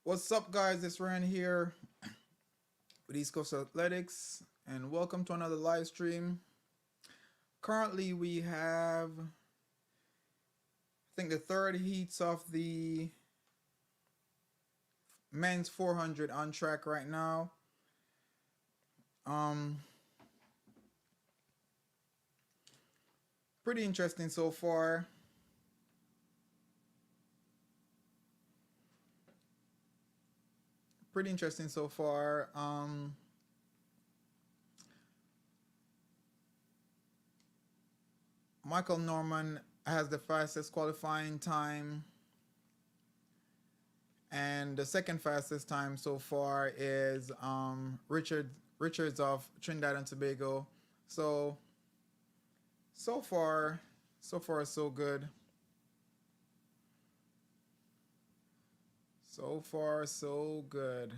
What's up, guys? It's Ryan here with Eastcoastathletics, and welcome to another live stream. Currently, we have, I think, the third heats of the men's 400 on track right now. Um, Pretty interesting so far. Pretty interesting so far. Michael Norman has the fastest qualifying time, and the second fastest time so far is Richards of Trinidad and Tobago. So so far, so good. So far so good.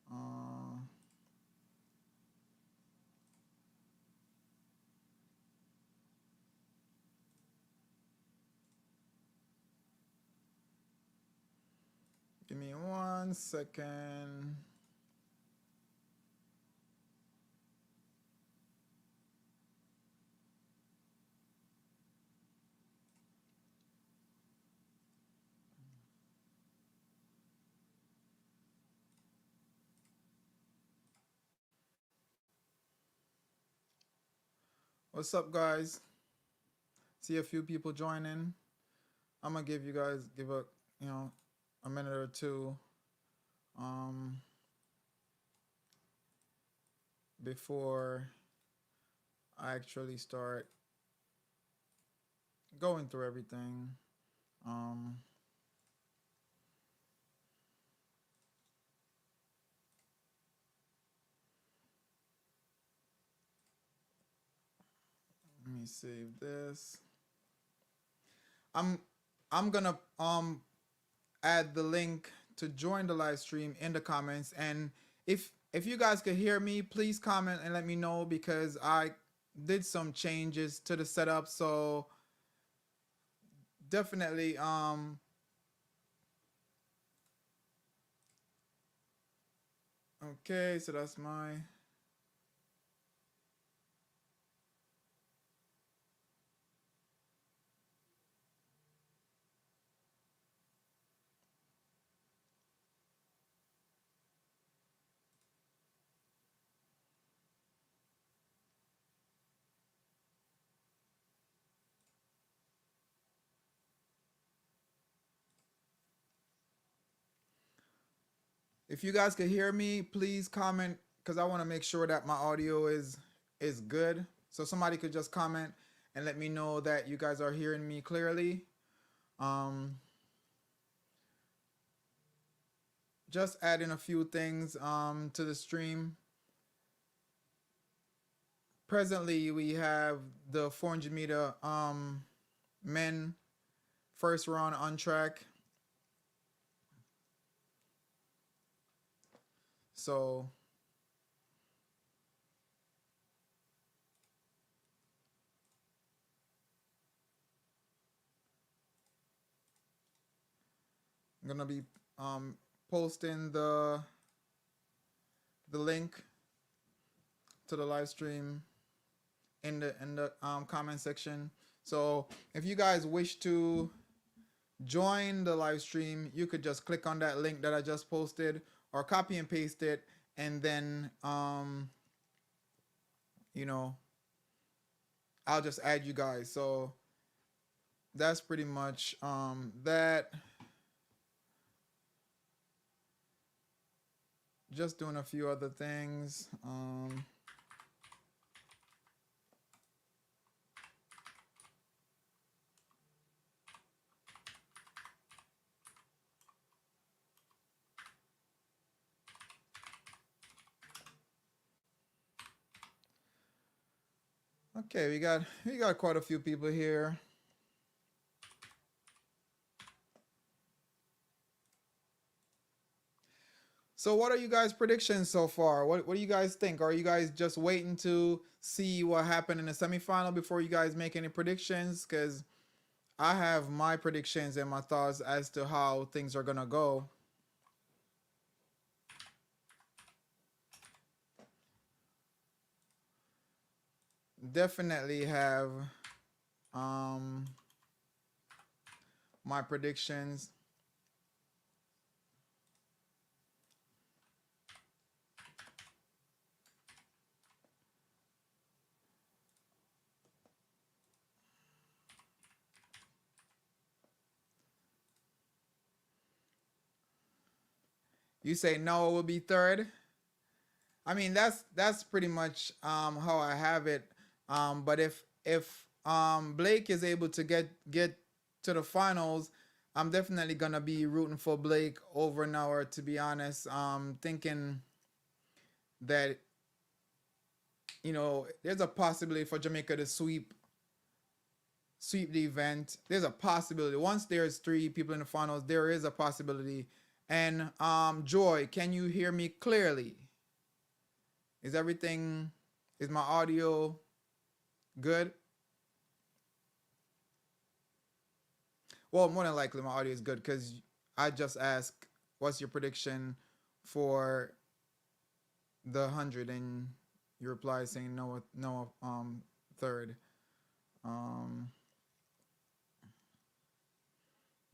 Uh, Give me 1 second. What's up, guys? See a few people joining. I'm gonna give you guys give a minute or two um, before I actually start going through everything. Um, Let me save this. I'm I'm gonna add the link to join the live stream in the comments, and if you guys could hear me, please comment and let me know, because I did some changes to the setup. So definitely okay, so that's my if you guys could hear me, please comment, because I want to make sure that my audio is good. So somebody could just comment and let me know that you guys are hearing me clearly. Um, just adding a few things to the stream. Presently, we have the 400-meter men first round on track. So I'm gonna be posting the link to the live stream in the comment section. So if you guys wish to join the live stream, you could just click on that link that I just posted, or copy and paste it, and then you know, I'll just add you guys. So that's pretty much that. Just doing a few other things. Okay, we got quite a few people here. So what are you guys' predictions so far? What do you guys think? Are you guys just waiting to see what happened in the semifinal before you guys make any predictions? Because I have my predictions and my thoughts as to how things are gonna go. Definitely have um my predictions. You say Noah will be third. I mean that's pretty much how I have it. But if Blake is able to get to the finals, I'm definitely gonna be rooting for Blake over Noah. To be honest, thinking that there's a possibility for Jamaica to sweep the event. There's a possibility. Once there's three people in the finals, there is a possibility. And Joy, can you hear me clearly? Is everything is my audio good? Well, more than likely my audio is good because I just asked what's your prediction for the 100 and you reply saying no third. Um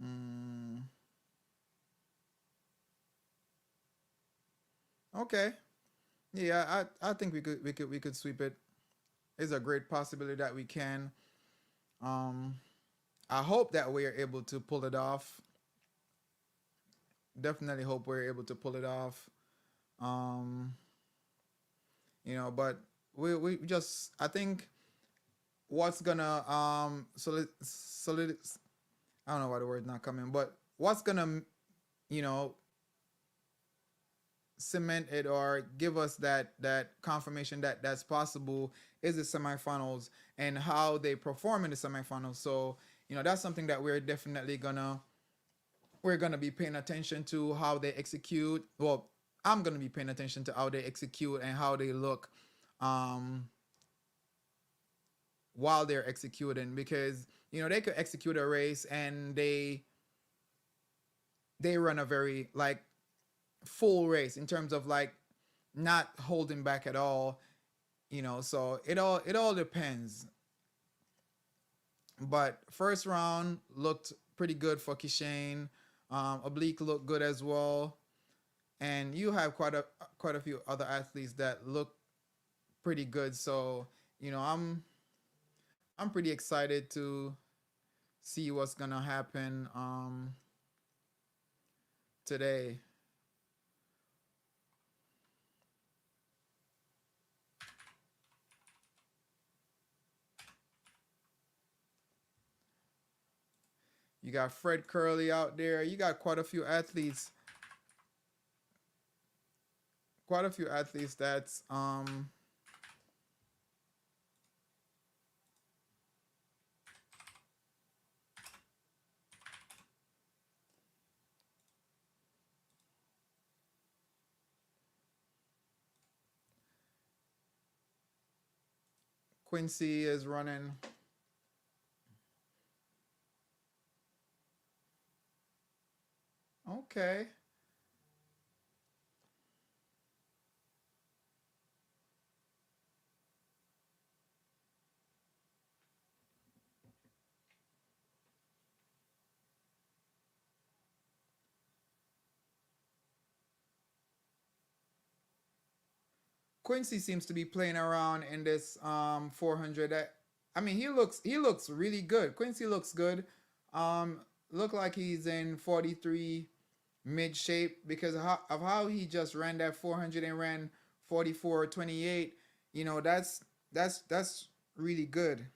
mm, okay. Yeah, I think we could sweep it. It's a great possibility that we can. Um, I hope that we are able to pull it off. Definitely hope we're able to pull it off. Um, but we just I think what's gonna solid I don't know why the word's not coming, but what's gonna you know cement it or give us that confirmation that that's possible is the semifinals and how they perform in the semifinals. So that's something that we're gonna be paying attention to how they execute. Well, I'm gonna be paying attention to how they execute and how they look um, while they're executing because they could execute a race and they run a very like full race in terms of like not holding back at all. So it all depends. But first round looked pretty good for Kishane. Oblique looked good as well, and you have quite a few other athletes that look pretty good. So I'm pretty excited to see what's gonna happen today. You got Fred Curley out there. You got quite a few athletes that's Quincy is running. Okay. Quincy seems to be playing around in this 400. I mean, he looks really good. Quincy looks good. Um, look like he's in 43 mid shape because of how he just ran that 400 and ran 44:28. That's really good.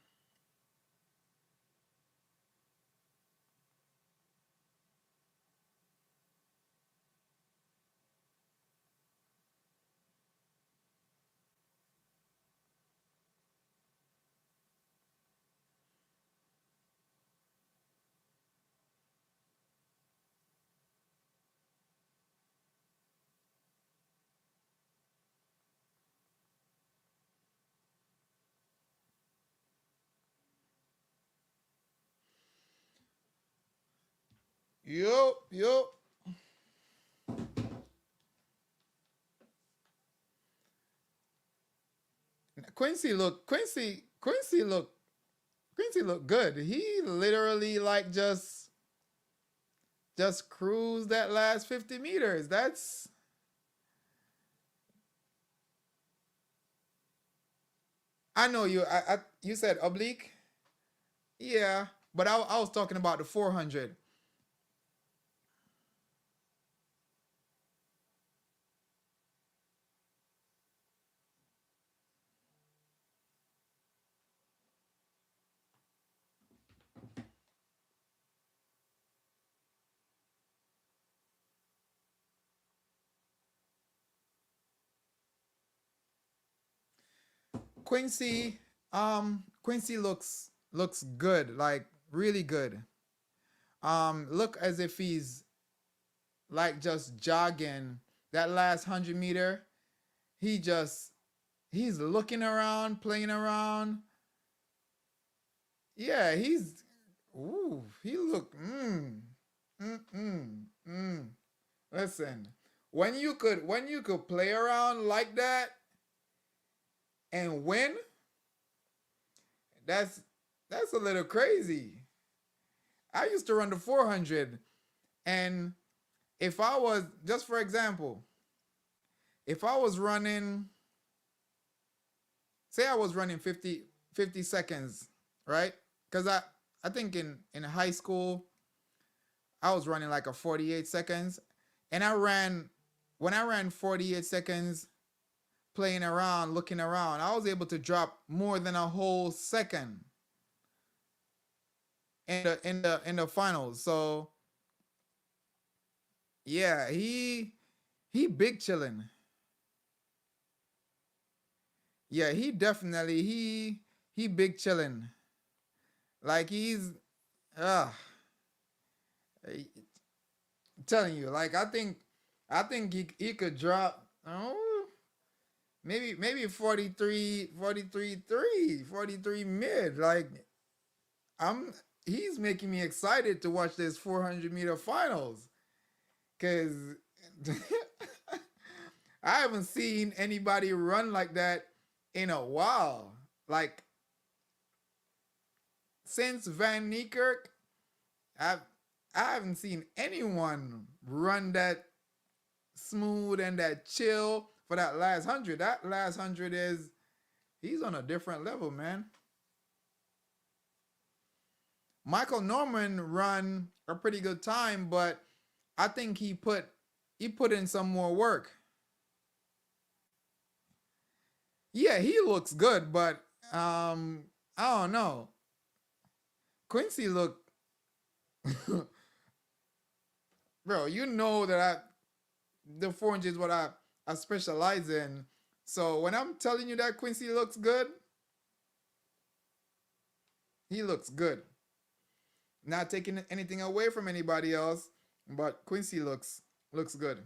Yup, yup. Quincy look good. He literally like just cruised that last 50 meters. That's I know you said oblique. Yeah, but I was talking about the 400. Quincy Quincy looks good, like really good. Look as if he's like just jogging that last 100 meter. He just he's looking around, playing around. Yeah, he's ooh, he look mm mm mm. Listen, when you could play around like that and win, that's that's a little crazy. I used to run the 400, and if I was just for example, if I was running, say I was running 50 seconds, right? Because I think in high school I was running like a 48 seconds, and I ran when I ran 48 seconds playing around, looking around, I was able to drop more than a whole second in the finals. So yeah, he big chilling. Yeah, he definitely he big chilling. Like he's uh I'm telling you, like I think he could drop maybe 43 mid. Like I'm he's making me excited to watch this 400-meter finals cuz I haven't seen anybody run like that in a while. Like since Van Niekerk, I I haven't seen anyone run that smooth and that chill for that last 100. That last 100 is he's on a different level, man. Michael Norman run a pretty good time, but I think he put in some more work. Yeah, he looks good, but I don't know. Quincy look bro, you know that the 400 is what I specialize in. So when I'm telling you that Quincy looks good, he looks good. Not taking anything away from anybody else, but Quincy looks good.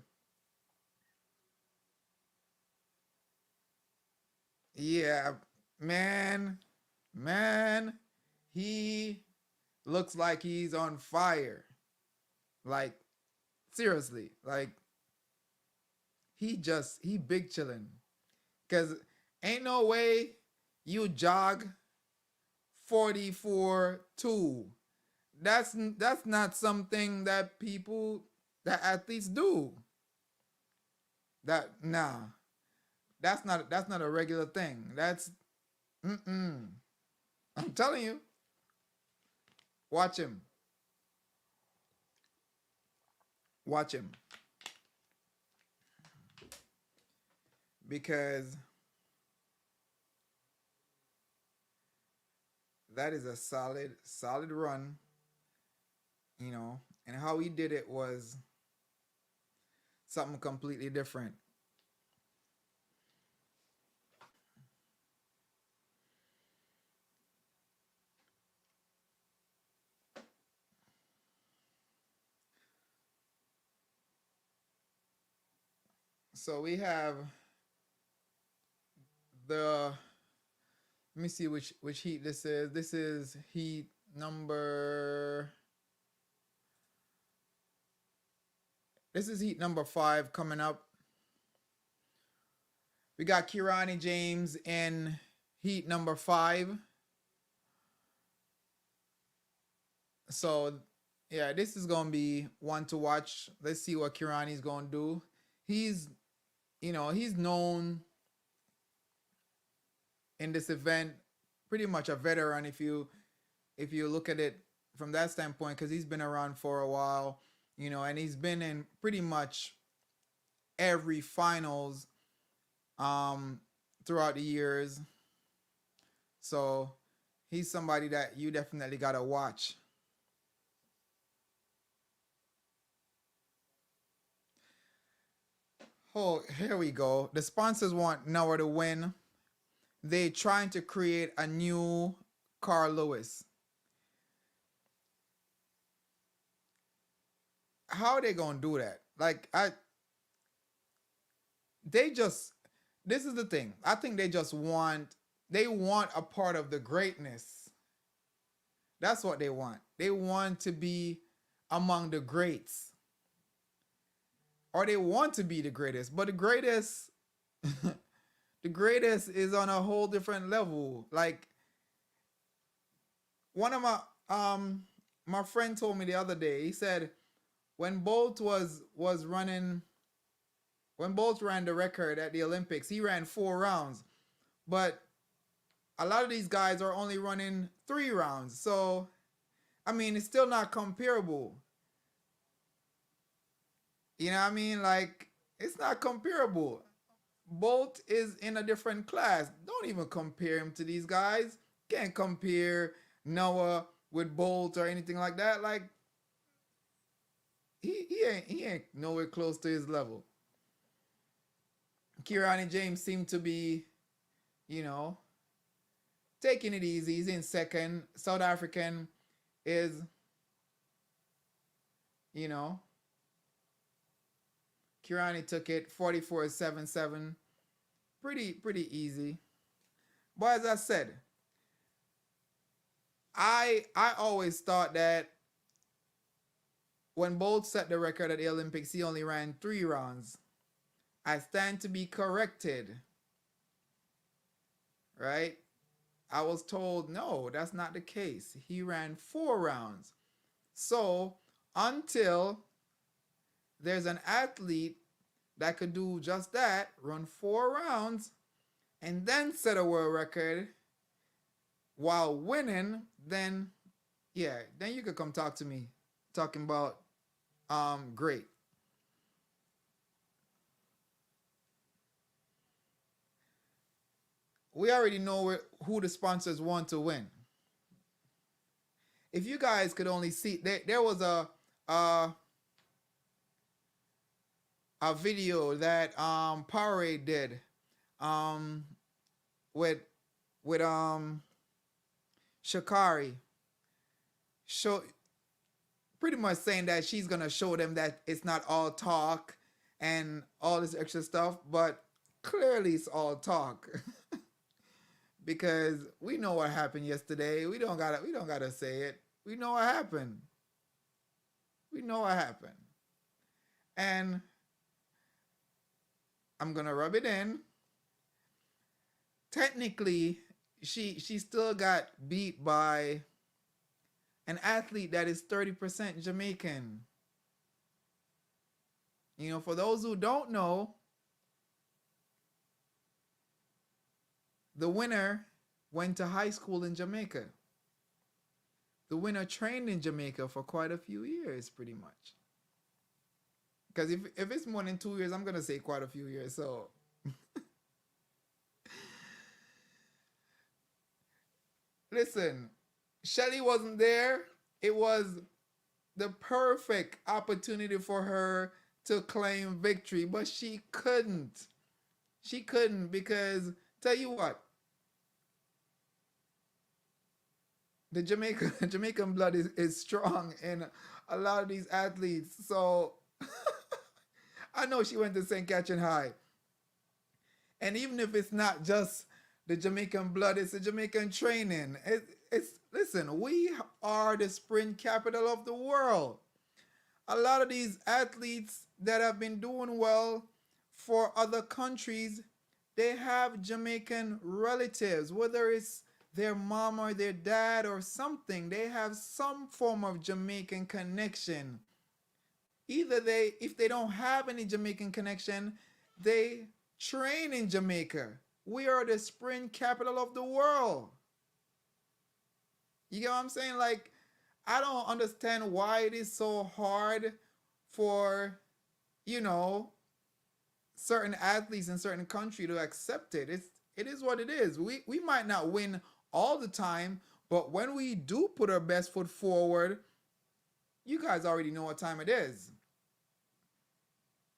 Yeah, man, man, he looks like he's on fire. Like seriously, like he big chilling. Cause ain't no way you jog 44-2. That's not something that people that athletes do. That nah, that's not a regular thing. That's mm-mm. I'm telling you, watch him, watch him, because that is a solid run, and how he did it was something completely different. So we have the let me see which heat this is. This is heat number. This is heat number 5 coming up. We got Kirani James in heat number 5. So yeah, this is gonna be one to watch. Let's see what Kirani's gonna do. He's, he's known in this event, pretty much a veteran if you look at it from that standpoint, because he's been around for a while, and he's been in pretty much every finals throughout the years. So he's somebody that you definitely gotta watch. Oh, here we go. The sponsors want Noah to win. They trying to create a new Carl Lewis. How are they gonna do that? Like they just this is the thing. I think they want a part of the greatness. That's what they want. They want to be among the greats. Or they want to be the greatest. But the greatest the greatest is on a whole different level. Like one of my friend told me the other day, he said when Bolt was running when Bolt ran the record at the Olympics, he ran 4 rounds. But a lot of these guys are only running 3 rounds. So I mean, it's still not comparable. You know what I mean? Like, it's not comparable. Bolt is in a different class. Don't even compare him to these guys. Can't compare Noah with Bolt or anything like that. Like, he ain't nowhere close to his level. Kirani James seemed to be, you know, taking it easy. He's in second. South African is, you know, Kirani took it 44.77. Pretty easy. But as I said, I always thought that when Bolt set the record at the Olympics, he only ran 3 rounds. I stand to be corrected. Right? I was told, no, that's not the case. He ran 4 rounds. So, until there's an athlete that could do just that, run 4 rounds, and then set a world record while winning, then, yeah, then you could come talk to me. Talking about great. We already know who the sponsors want to win. If you guys could only see, there was a video that Powerade did um with Shakari, show pretty much saying that she's gonna show them that it's not all talk and all this extra stuff, but clearly it's all talk. Because we know what happened yesterday. We don't gotta say it. We know what happened. We know what happened. And I'm gonna rub it in. Technically, she still got beat by an athlete that is 30% Jamaican. You know, for those who don't know, the winner went to high school in Jamaica. The winner trained in Jamaica for quite a few years, pretty much. Because if it's more than 2 years, I'm gonna say quite a few years. So listen, Shelly wasn't there. It was the perfect opportunity for her to claim victory, but she couldn't. She couldn't because tell you what, the Jamaican blood is strong in a lot of these athletes. So I know she went to St. Catherine High. And even if it's not just the Jamaican blood, it's the Jamaican training. It's listen, we are the sprint capital of the world. a lot of these athletes that have been doing well for other countries, they have Jamaican relatives, whether it's their mom or their dad or something. They have some form of Jamaican connection. Either they, if they don't have any Jamaican connection, they train in Jamaica. We are the sprint capital of the world. You get what I'm saying? Like, I don't understand why it is so hard for, you know, certain athletes in certain country to accept it. It is what it is. We might not win all the time, but when we do put our best foot forward, you guys already know what time it is.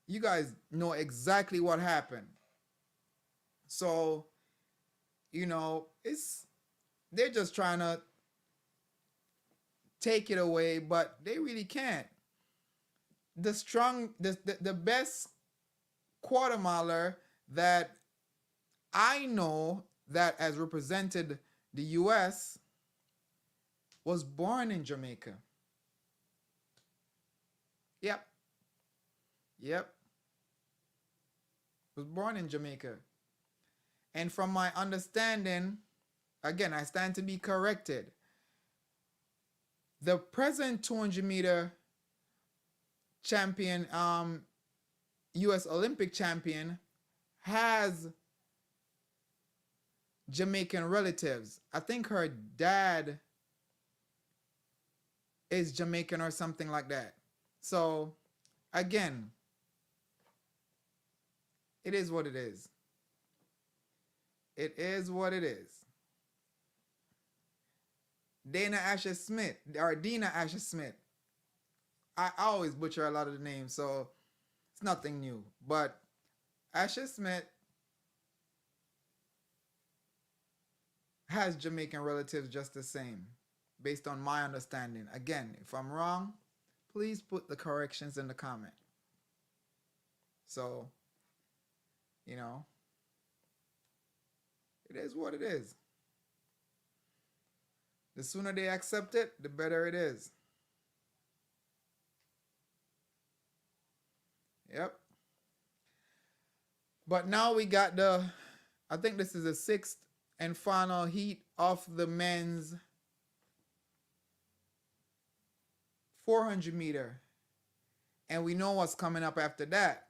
You guys know exactly what happened. So, you know, they're just trying to take it away, but they really can't. The best quarter miler that I know that has represented the US was born in Jamaica. Yep. Was born in Jamaica. And from my understanding, again, I stand to be corrected. The present 200-meter champion, US Olympic champion, has Jamaican relatives. I think her dad is Jamaican or something like that. So, again, it is what it is. It is what it is. Dana Asher Smith, or Dina Asher Smith. I always butcher a lot of the names, so it's nothing new. But Asher Smith has Jamaican relatives just the same, based on my understanding. Again, if I'm wrong, please put the corrections in the comment. So, you know, it is what it is. The sooner they accept it, the better it is. Yep. But now we got I think this is the 6th and final heat of the men's 400 meter. And we know what's coming up after that.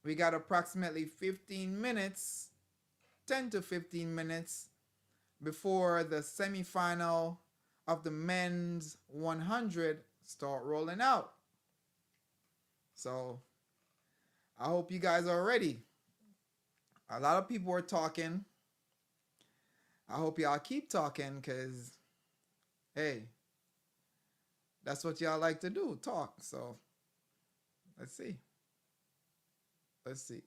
We got approximately 15 minutes, 10 to 15 minutes before the semifinal of the men's 100 start rolling out. So I hope you guys are ready. A lot of people are talking. I hope y'all keep talking, because, hey, that's what y'all like to do, talk. So let's see. Let's see.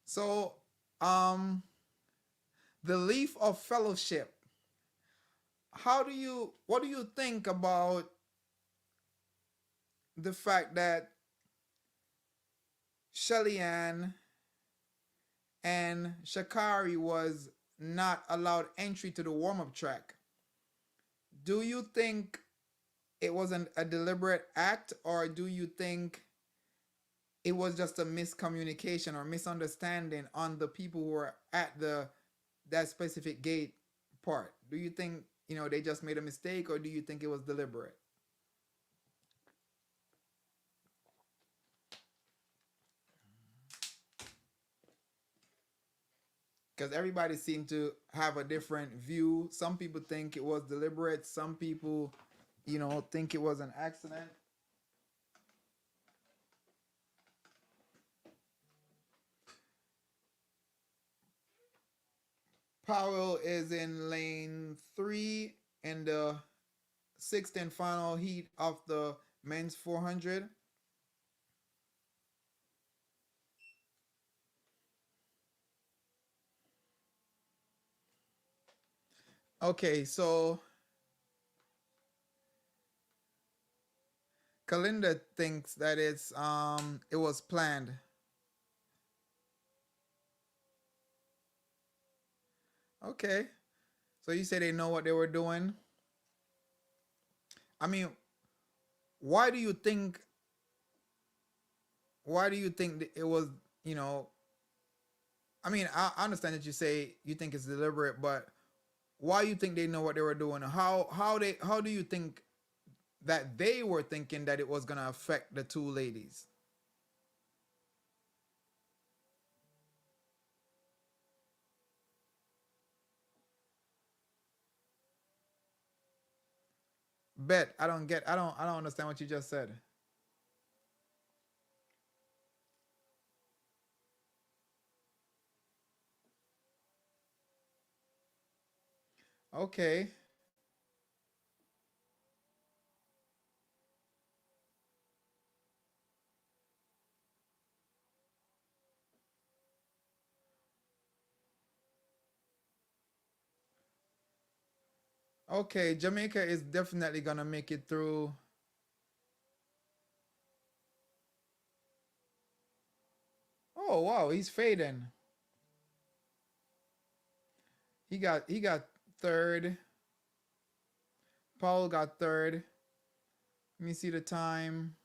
So, the leaf of fellowship. What do you think about the fact that Shelly Ann and Shakari was not allowed entry to the warm-up track? Do you think it wasn't a deliberate act, or do you think it was just a miscommunication or misunderstanding on the people who were at that specific gate part? Do you think, they just made a mistake, or do you think it was deliberate? Because everybody seemed to have a different view. Some people think it was deliberate. Some people, think it was an accident. Powell is in lane 3 in the 6th and final heat of the men's 400. Okay, so Kalinda thinks that it was planned. Okay. So you say they know what they were doing. I mean, why do you think? Why do you think that it was? You know, I mean, I understand that you say you think it's deliberate, but why you think they know what they were doing? How do you think that they were thinking that it was gonna affect the two ladies? Bet I don't get. I don't understand what you just said. Okay. Okay. Jamaica is definitely gonna make it through. Oh wow, he's fading. He got third. Paul got third. Let me see the time.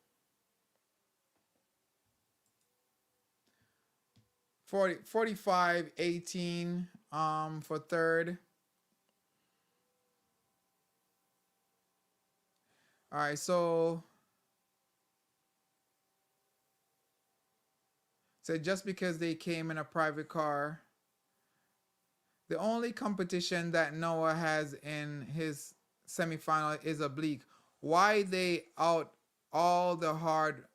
45-18 for third. All right, so just because they came in a private car, the only competition that Noah has in his semifinal is Oblique. Why they out all the hard,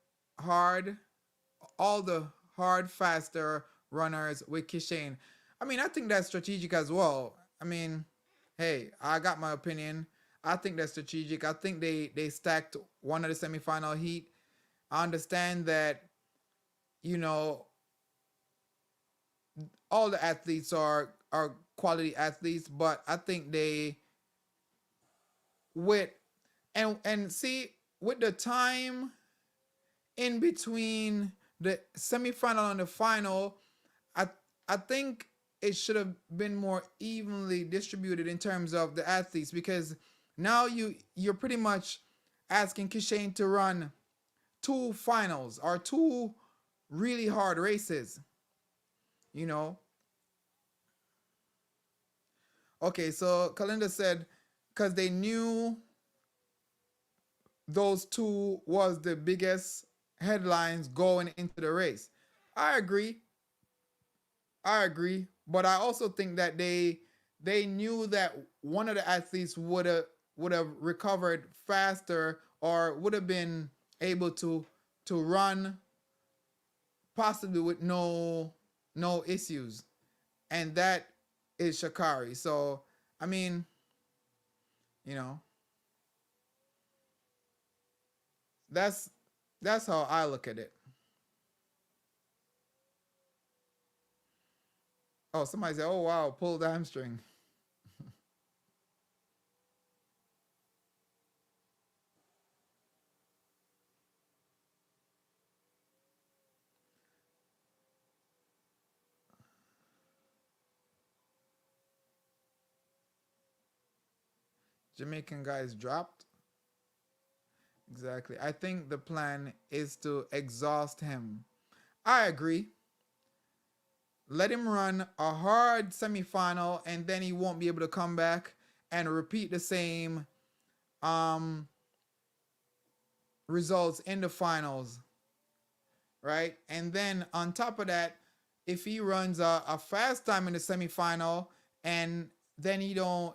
all the hard, faster runners with Kishane? I mean, I think that's strategic as well. I mean, hey, I got my opinion. I think that's strategic. I think they stacked one of the semifinal heat. I understand that, you know, all the athletes are quality athletes, but I think they with and see with the time in between the semifinal and the final, I I think it should have been more evenly distributed in terms of the athletes because now you're pretty much asking Kishane to run two finals or two really hard races, you know. Okay, so Kalinda said because they knew those two was the biggest headlines going into the race. I agree. I agree, but I also think that they knew that one of the athletes would have recovered faster or would have been able to run possibly with no issues, and that is Shakari. So I mean, you know, that's that's how I look at it. Oh, somebody said, "Oh wow, pulled the hamstring." Jamaican guys dropped. Exactly. I think the plan is to exhaust him. I agree. Let him run a hard semifinal and then he won't be able to come back and repeat the same um results in the finals, right? And then on top of that, if he runs a fast time in the semifinal and then he don't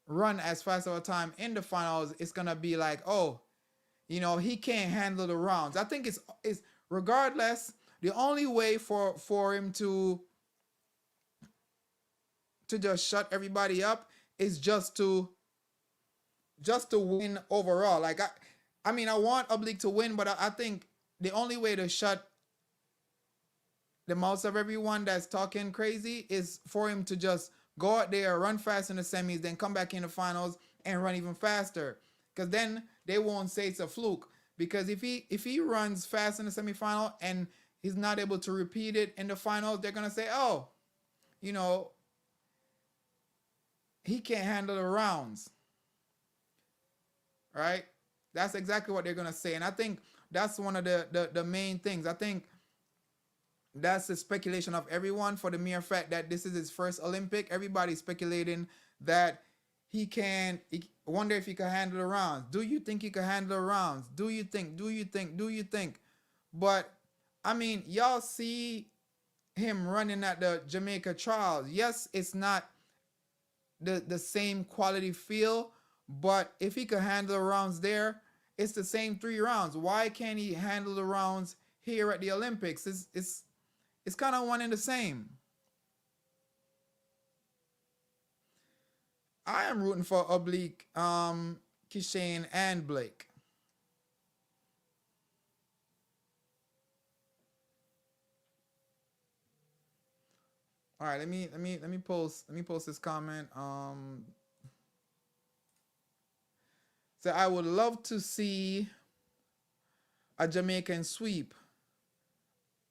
run as fast of a time in the finals, it's gonna be like, oh, he can't handle the rounds. I think it's regardless, the only way for him to just shut everybody up is just to win overall. Like I mean, I want Oblique to win, but I think the only way to shut the mouths of everyone that's talking crazy is for him to just go out there, run fast in the semis, then come back in the finals and run even faster. Because then they won't say it's a fluke. Because if he runs fast in the semifinal and he's not able to repeat it in the finals, they're gonna say, oh, you know, he can't handle the rounds, right? That's exactly what they're gonna say, and I think that's one of the main things. I think that's the speculation of everyone for the mere fact that this is his first Olympic. Everybody's speculating that he can. Wonder if he can handle the rounds. Do you think he can handle the rounds? Do you think? Do you think? Do you think? But I mean, y'all see him running at the Jamaica trials. Yes, it's not the same quality feel, but if he could handle the rounds there, it's the same 3 rounds. Why can't he handle the rounds here at the Olympics? It's kind of one and the same. I am rooting for Oblique, Kishane, and Blake. All right, let me post this comment. So I would love to see a Jamaican sweep.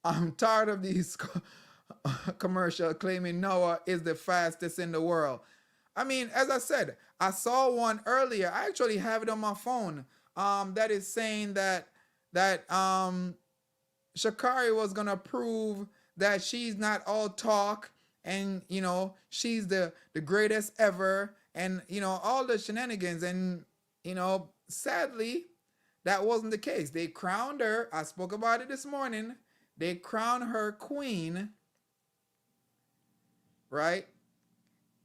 I'm tired of these commercial claiming Noah is the fastest in the world. I mean, as I said, I saw one earlier. I actually have it on my phone. That is saying that Sha'Carri was gonna prove that she's not all talk, and she's the greatest ever, and all the shenanigans, and sadly that wasn't the case. They crowned her. I spoke about it this morning. They crowned her queen, right?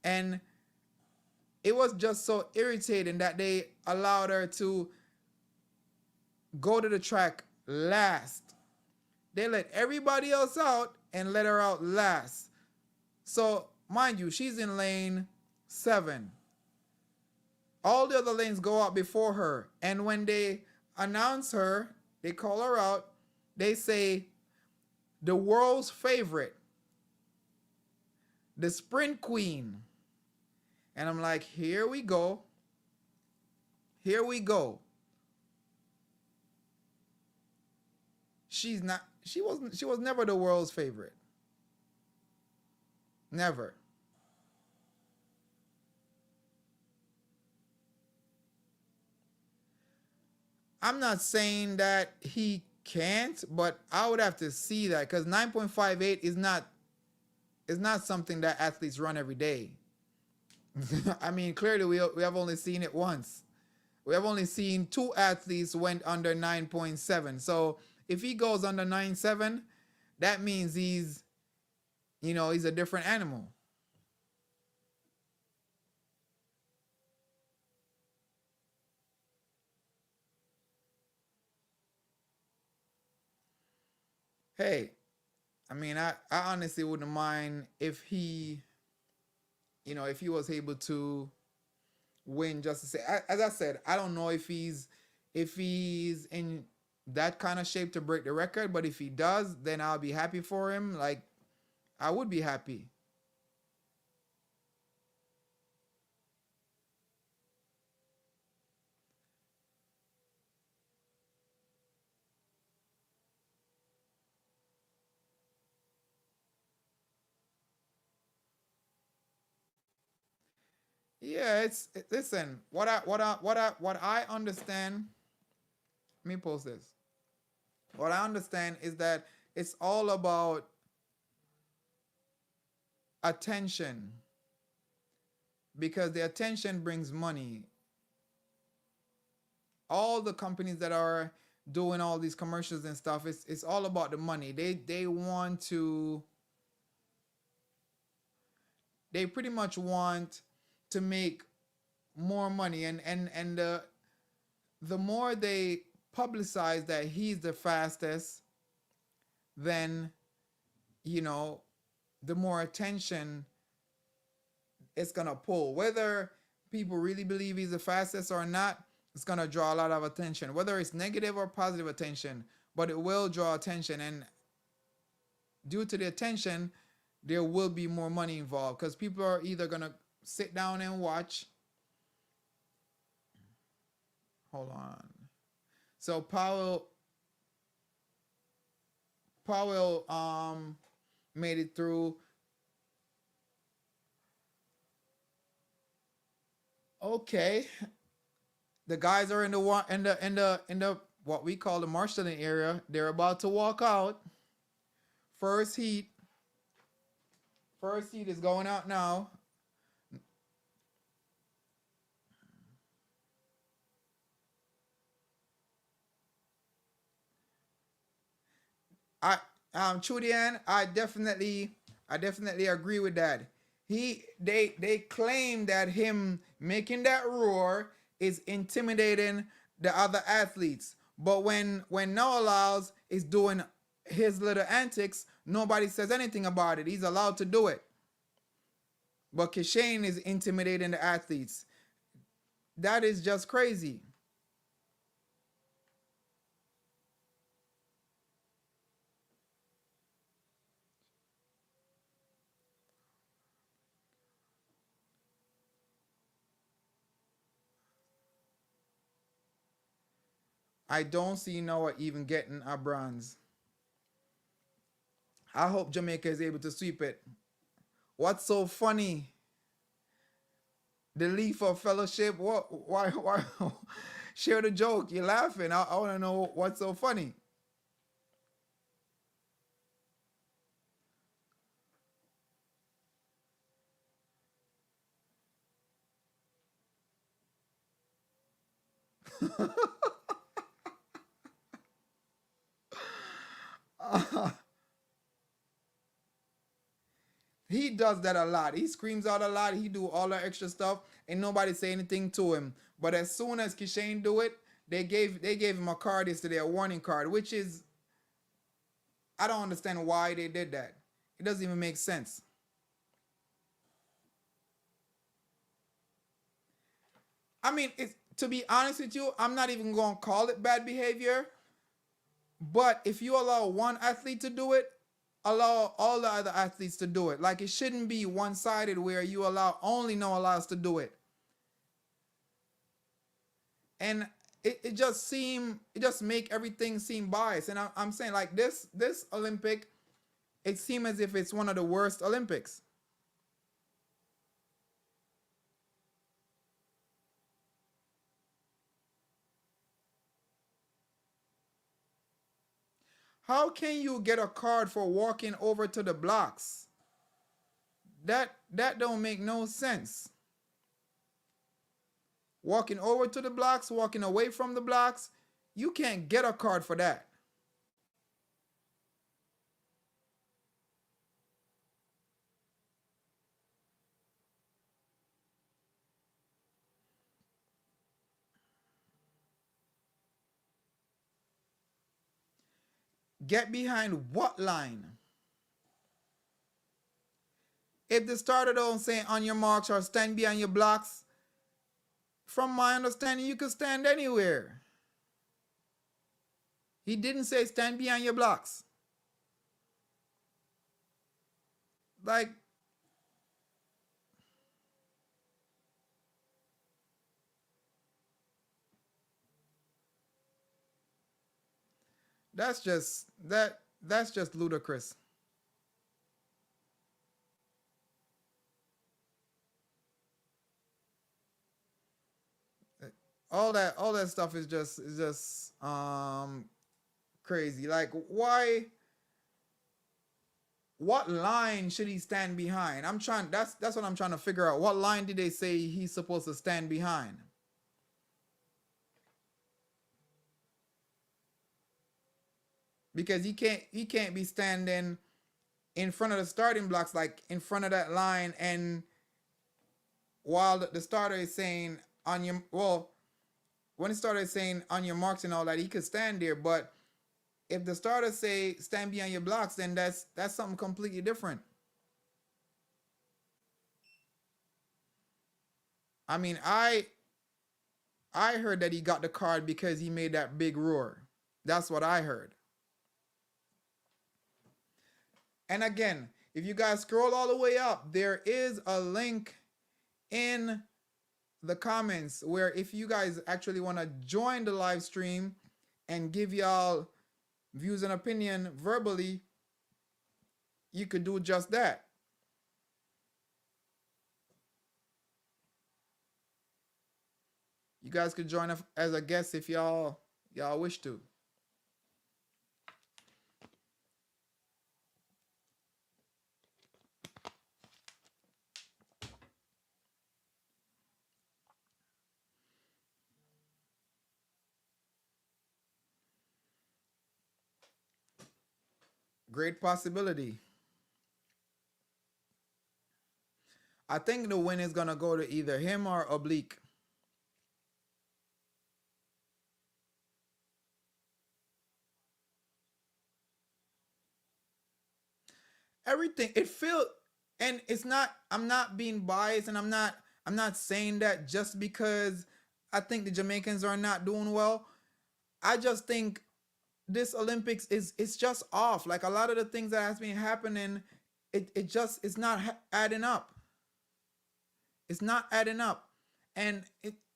And it was just so irritating that they allowed her to go to the track last. They let everybody else out and let her out last. So, mind you, she's in lane 7. All the other lanes go out before her. And when they announce her, they call her out, they say, the world's favorite, the sprint queen. And I'm like, here we go. Here we go. She was never the world's favorite. Never. I'm not saying that he can't, but I would have to see that, because 9.58 is not something that athletes run every day. I mean, clearly we have only seen it once. We have only seen 2 athletes went under 9.7. So if he goes under 9.7, that means he's a different animal. Hey, I mean, I honestly wouldn't mind if he was able to win, just to say, as I said, I don't know if he's in that kind of shape to break the record, but if he does, then I'll be happy for him. Like, I would be happy. Yeah, listen, what I understand, let me post this. What I understand is that it's all about attention, because the attention brings money. All the companies that are doing all these commercials and stuff, it's all about the money. They want to, they pretty much want to make more money, and the more they publicize that he's the fastest, then the more attention it's gonna pull. Whether people really believe he's the fastest or not, it's gonna draw a lot of attention, whether it's negative or positive attention, but it will draw attention, and due to the attention there will be more money involved, because people are either gonna sit down and watch. Hold on. So Powell made it through. Okay, the guys are in the what we call the marshalling area. They're about to walk out. First heat. First heat is going out now. I Chudian, I definitely agree with that. They claim that him making that roar is intimidating the other athletes. But when Noah Lyles is doing his little antics, nobody says anything about it. He's allowed to do it. But Kishane is intimidating the athletes. That is just crazy. I don't see Noah even getting a bronze. I hope Jamaica is able to sweep it. What's so funny? The leaf of fellowship. What? Why? Why? Share the joke. You're laughing. I want to know what's so funny. He does that a lot. He screams out a lot. He do all that extra stuff, and nobody say anything to him. But as soon as Kishane do it, they gave him a card yesterday, a warning card, which is I don't understand why they did that. It doesn't even make sense. I mean, it's to be honest with you, I'm not even gonna call it bad behavior. But if you allow one athlete to do it, allow all the other athletes to do it. Like it shouldn't be one-sided where you allow only no allows to do it. And it just make everything seem biased. And I'm saying like this Olympic, it seems as if it's one of the worst Olympics. How can you get a card for walking over to the blocks? That don't make no sense. Walking over to the blocks, walking away from the blocks, you can't get a card for that. Get behind what line? If the starter don't say on your marks or stand behind your blocks, from my understanding, you could stand anywhere. He didn't say stand behind your blocks. Like, that's just ludicrous. All that stuff is just crazy. Like why what line should he stand behind? That's what I'm trying to figure out. What line did they say he's supposed to stand behind? Because he can't be standing in front of the starting blocks, like in front of that line, and while the starter is saying on your when the starter is saying on your marks and all that, he could stand there. But if the starter say stand behind your blocks, then that's something completely different. I mean, I heard that he got the card because he made that big roar. That's what I heard. And again, if you guys scroll all the way up, there is a link in the comments where if you guys actually want to join the live stream and give y'all views and opinion verbally, you could do just that. You guys could join us as a guest if y'all wish to. Great possibility. I think the win is gonna go to either him or Oblique. Everything it feel, and it's not. I'm not being biased, and I'm not saying that just because I think the Jamaicans are not doing well. I just think this Olympics is it's just off. Like a lot of the things that has been happening, it just it's not adding up. It's not adding up. And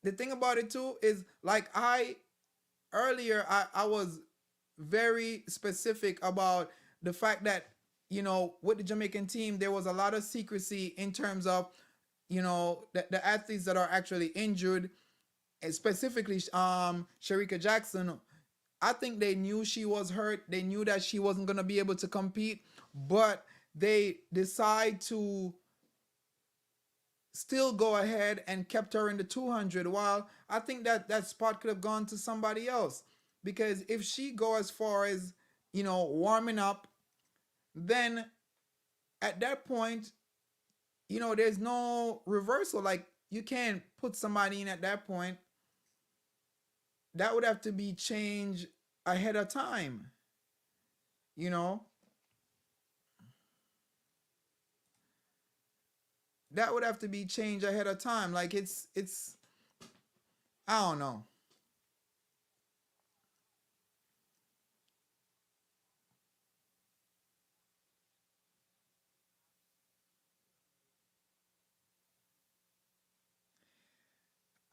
the thing about it too is like I earlier I was very specific about the fact that with the Jamaican team there was a lot of secrecy in terms of the athletes that are actually injured, and specifically Sharika Jackson. I think they knew she was hurt. They knew that she wasn't going to be able to compete, but they decide to still go ahead and kept her in the 200. While I think that that spot could have gone to somebody else, because if she go as far as warming up, then at that point there's no reversal. Like you can't put somebody in at that point. That would have to be changed ahead of time. You know that would have to be changed ahead of time. Like it's I don't know.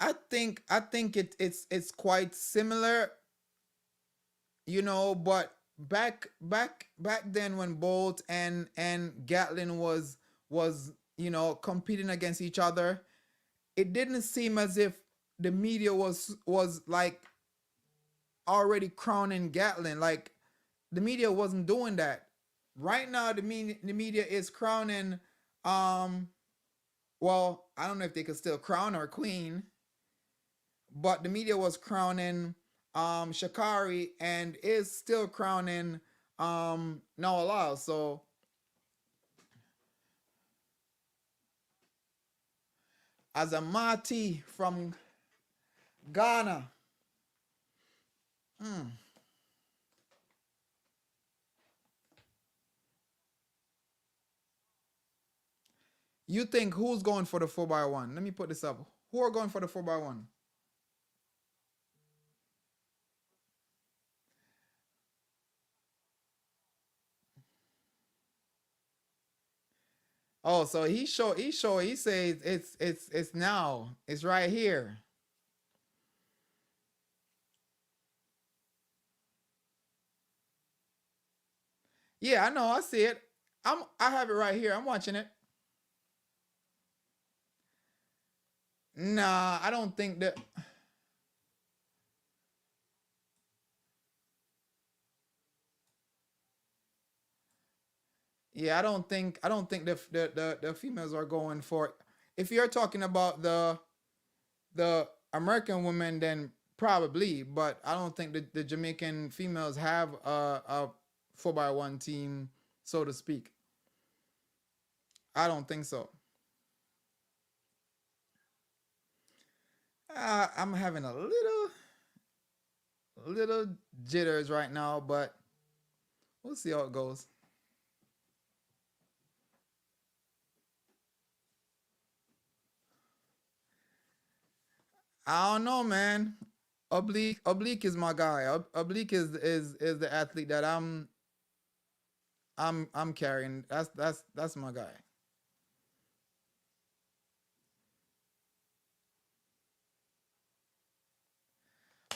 I think it's quite similar, but back then when Bolt and Gatlin was competing against each other, it didn't seem as if the media was like already crowning Gatlin. Like the media wasn't doing that. Right now the media is crowning, um well, I don't know if they could still crown her queen, but the media was crowning Shakari and is still crowning Noah Lyles. So as a Mati from Ghana, mm, you think who's going for the 4x1? Let me put this up. Who are going for the 4x1? Oh, so he says it's now. It's right here. Yeah, I know, I see it. I have it right here. I'm watching it. Nah, I don't think that. Yeah, I don't think the females are going for. If you're talking about the American women, then probably, but I don't think the Jamaican females have a 4x1 team, so to speak. I don't think so. I'm having a little jitters right now, but we'll see how it goes. I don't know, man. Oblique is my guy. Oblique is the athlete that I'm carrying. That's my guy.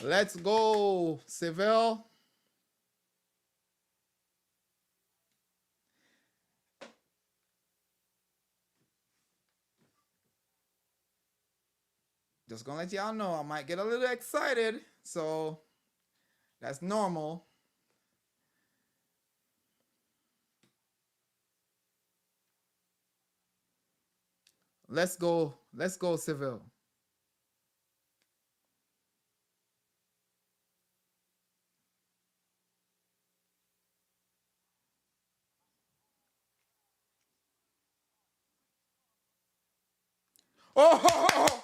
Let's go, Seville. Just gonna let y'all know I might get a little excited, so that's normal. Let's go, Seville. Oh,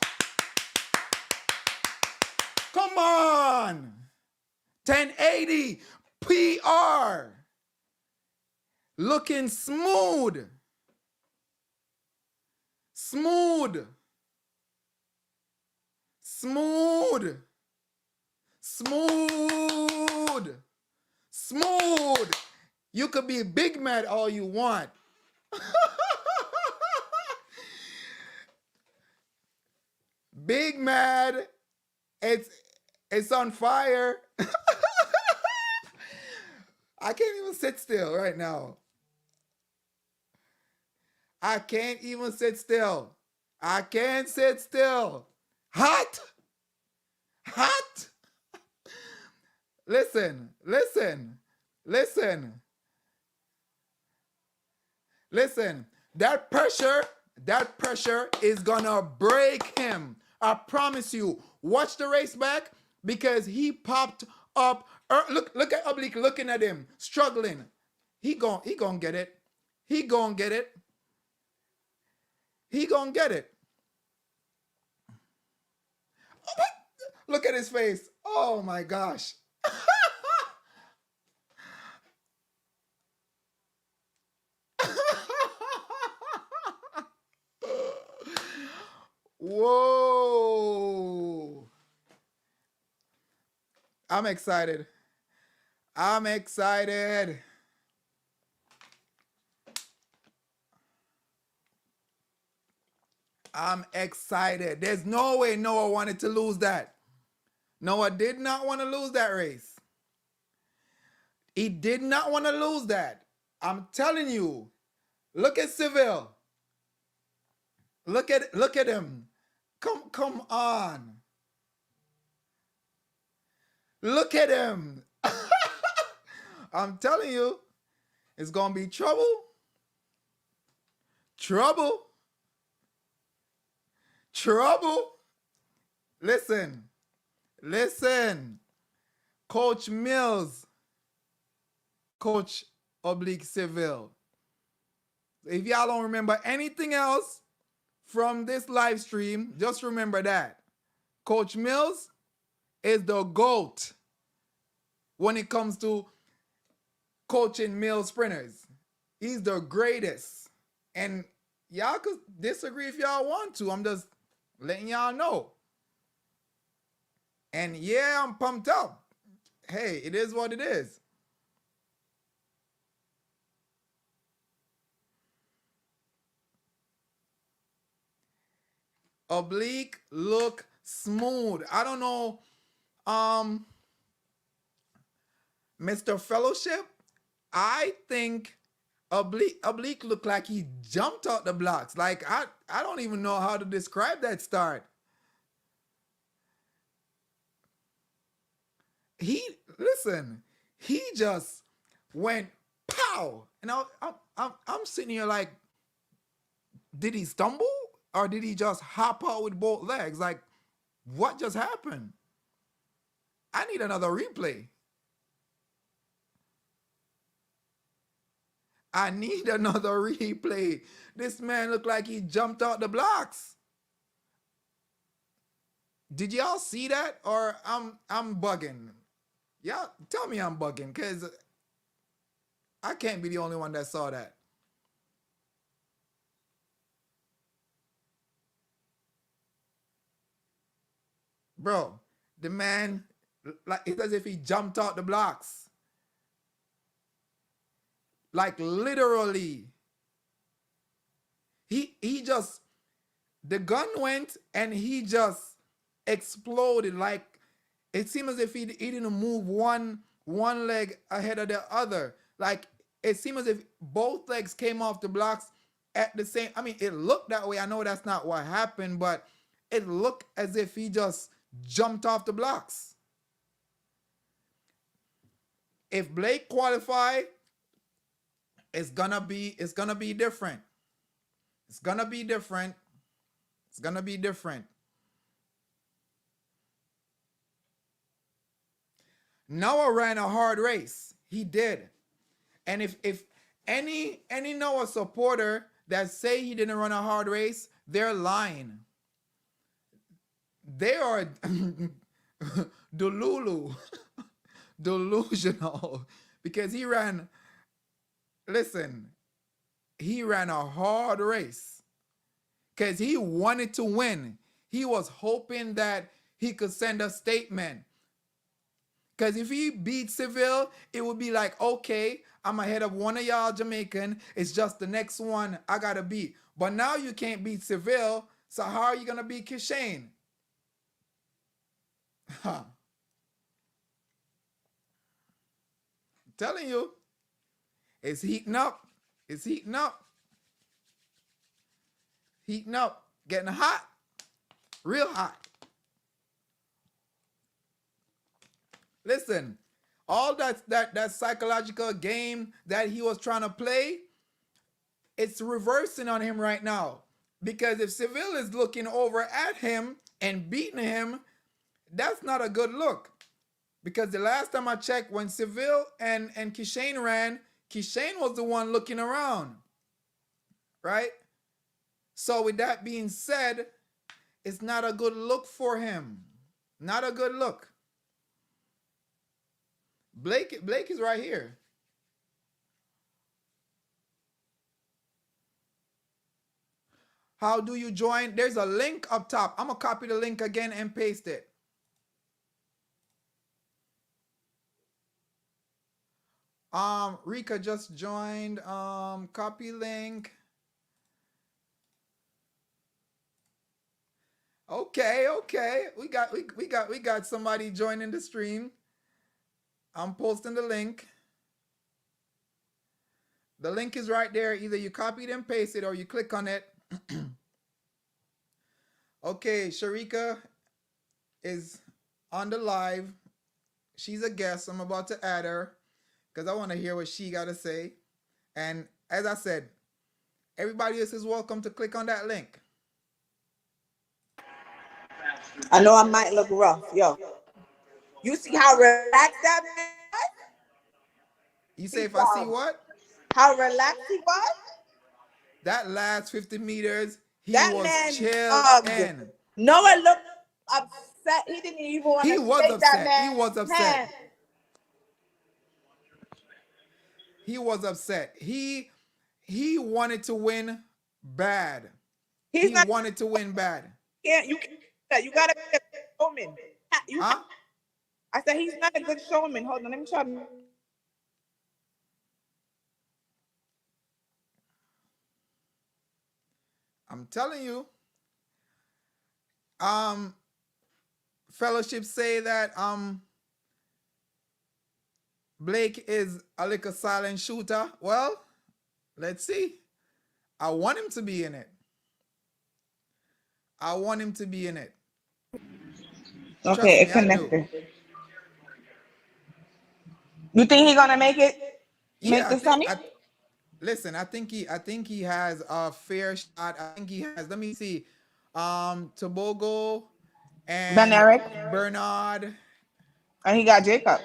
come on! 1080 PR, looking smooth, smooth, smooth, smooth, smooth. You could be big mad all you want. Big mad. It's on fire. I can't even sit still right now. I can't even sit still. I can't sit still. Hot. Hot. Listen, listen, listen, listen. That pressure is gonna break him. I promise you. Watch the race back because he popped up. Look at Oblique looking at him, struggling. He gon' get it. He gon' get it. He gon' get it. Look at his face. Oh my gosh. Whoa. I'm excited. I'm excited. I'm excited. There's no way Noah wanted to lose that. Noah did not want to lose that race. He did not want to lose that. I'm telling you. Look at Seville. Look at him. Come on. Look at him. I'm telling you, it's gonna be trouble. Trouble. Trouble. Listen. Listen. Coach Mills. Coach Oblique Seville. If y'all don't remember anything else from this live stream, just remember that. Coach Mills is the GOAT when it comes to coaching male sprinters. He's the greatest. And y'all could disagree if y'all want to. I'm just letting y'all know. And yeah, I'm pumped up. Hey, it is what it is. Oblique look smooth. I don't know, Mr. Fellowship, I think Oblique looked like he jumped out the blocks. Like, I don't even know how to describe that start. Listen, he just went pow. And I'm sitting here like, did he stumble? Or did he just hop out with both legs? Like, what just happened? I need another replay. I need another replay. This man looked like he jumped out the blocks. Did y'all see that? Or I'm bugging? Y'all tell me I'm bugging, because I can't be the only one that saw that. Bro, the man, like, it's as if he jumped out the blocks. Like, literally. He just, the gun went and he just exploded. Like, it seemed as if he didn't move one leg ahead of the other. Like, it seemed as if both legs came off the blocks at the same. I mean, it looked that way. I know that's not what happened, but it looked as if he just jumped off the blocks. If Blake qualify, it's gonna be different. It's gonna be different. It's gonna be different. Noah ran a hard race. He did. And if any Noah supporter that say he didn't run a hard race, they're lying. They are delusional because he ran a hard race because he wanted to win. He was hoping that he could send a statement. Because if he beat Seville, it would be like, okay, I'm ahead of one of y'all Jamaican. It's just the next one I got to beat. But now you can't beat Seville, so how are you going to beat Kishane? I'm telling you, it's heating up. It's heating up. Heating up. Getting hot. Real hot. Listen, all that psychological game that he was trying to play, it's reversing on him right now. Because if Seville is looking over at him and beating him, that's not a good look. Because the last time I checked, when Seville and Kishane ran, Kishane was the one looking around. Right? So with that being said, it's not a good look for him. Not a good look. Blake is right here. How do you join? There's a link up top. I'm going to copy the link again and paste it. Rika just joined. Copy link. Okay. We got somebody joining the stream. I'm posting the link. The link is right there. Either you copy it and paste it or you click on it. Okay, Sharika is on the live. She's a guest. I'm about to add her because I want to hear what she got to say. And as I said, everybody else is welcome to click on that link. I know I might look rough. Yo, you see how relaxed that man was? You say if I see what? How relaxed he was? That last 50 meters, he that was man chilled in. Noah looked upset. He didn't even want to shake that man. He was upset. He was upset. He wanted to win bad. He wanted to win bad. You gotta be a showman. Huh? I said he's not a good showman. Hold on, let me try. I'm telling you. Fellowship say that Blake is a little silent shooter. Well, let's see. I want him to be in it. Okay, it connected. You think he's gonna make it? Make the semi? Listen, I think he has a fair shot. I think he has. Let me see. Tobago and Bernard. And he got Jacobs.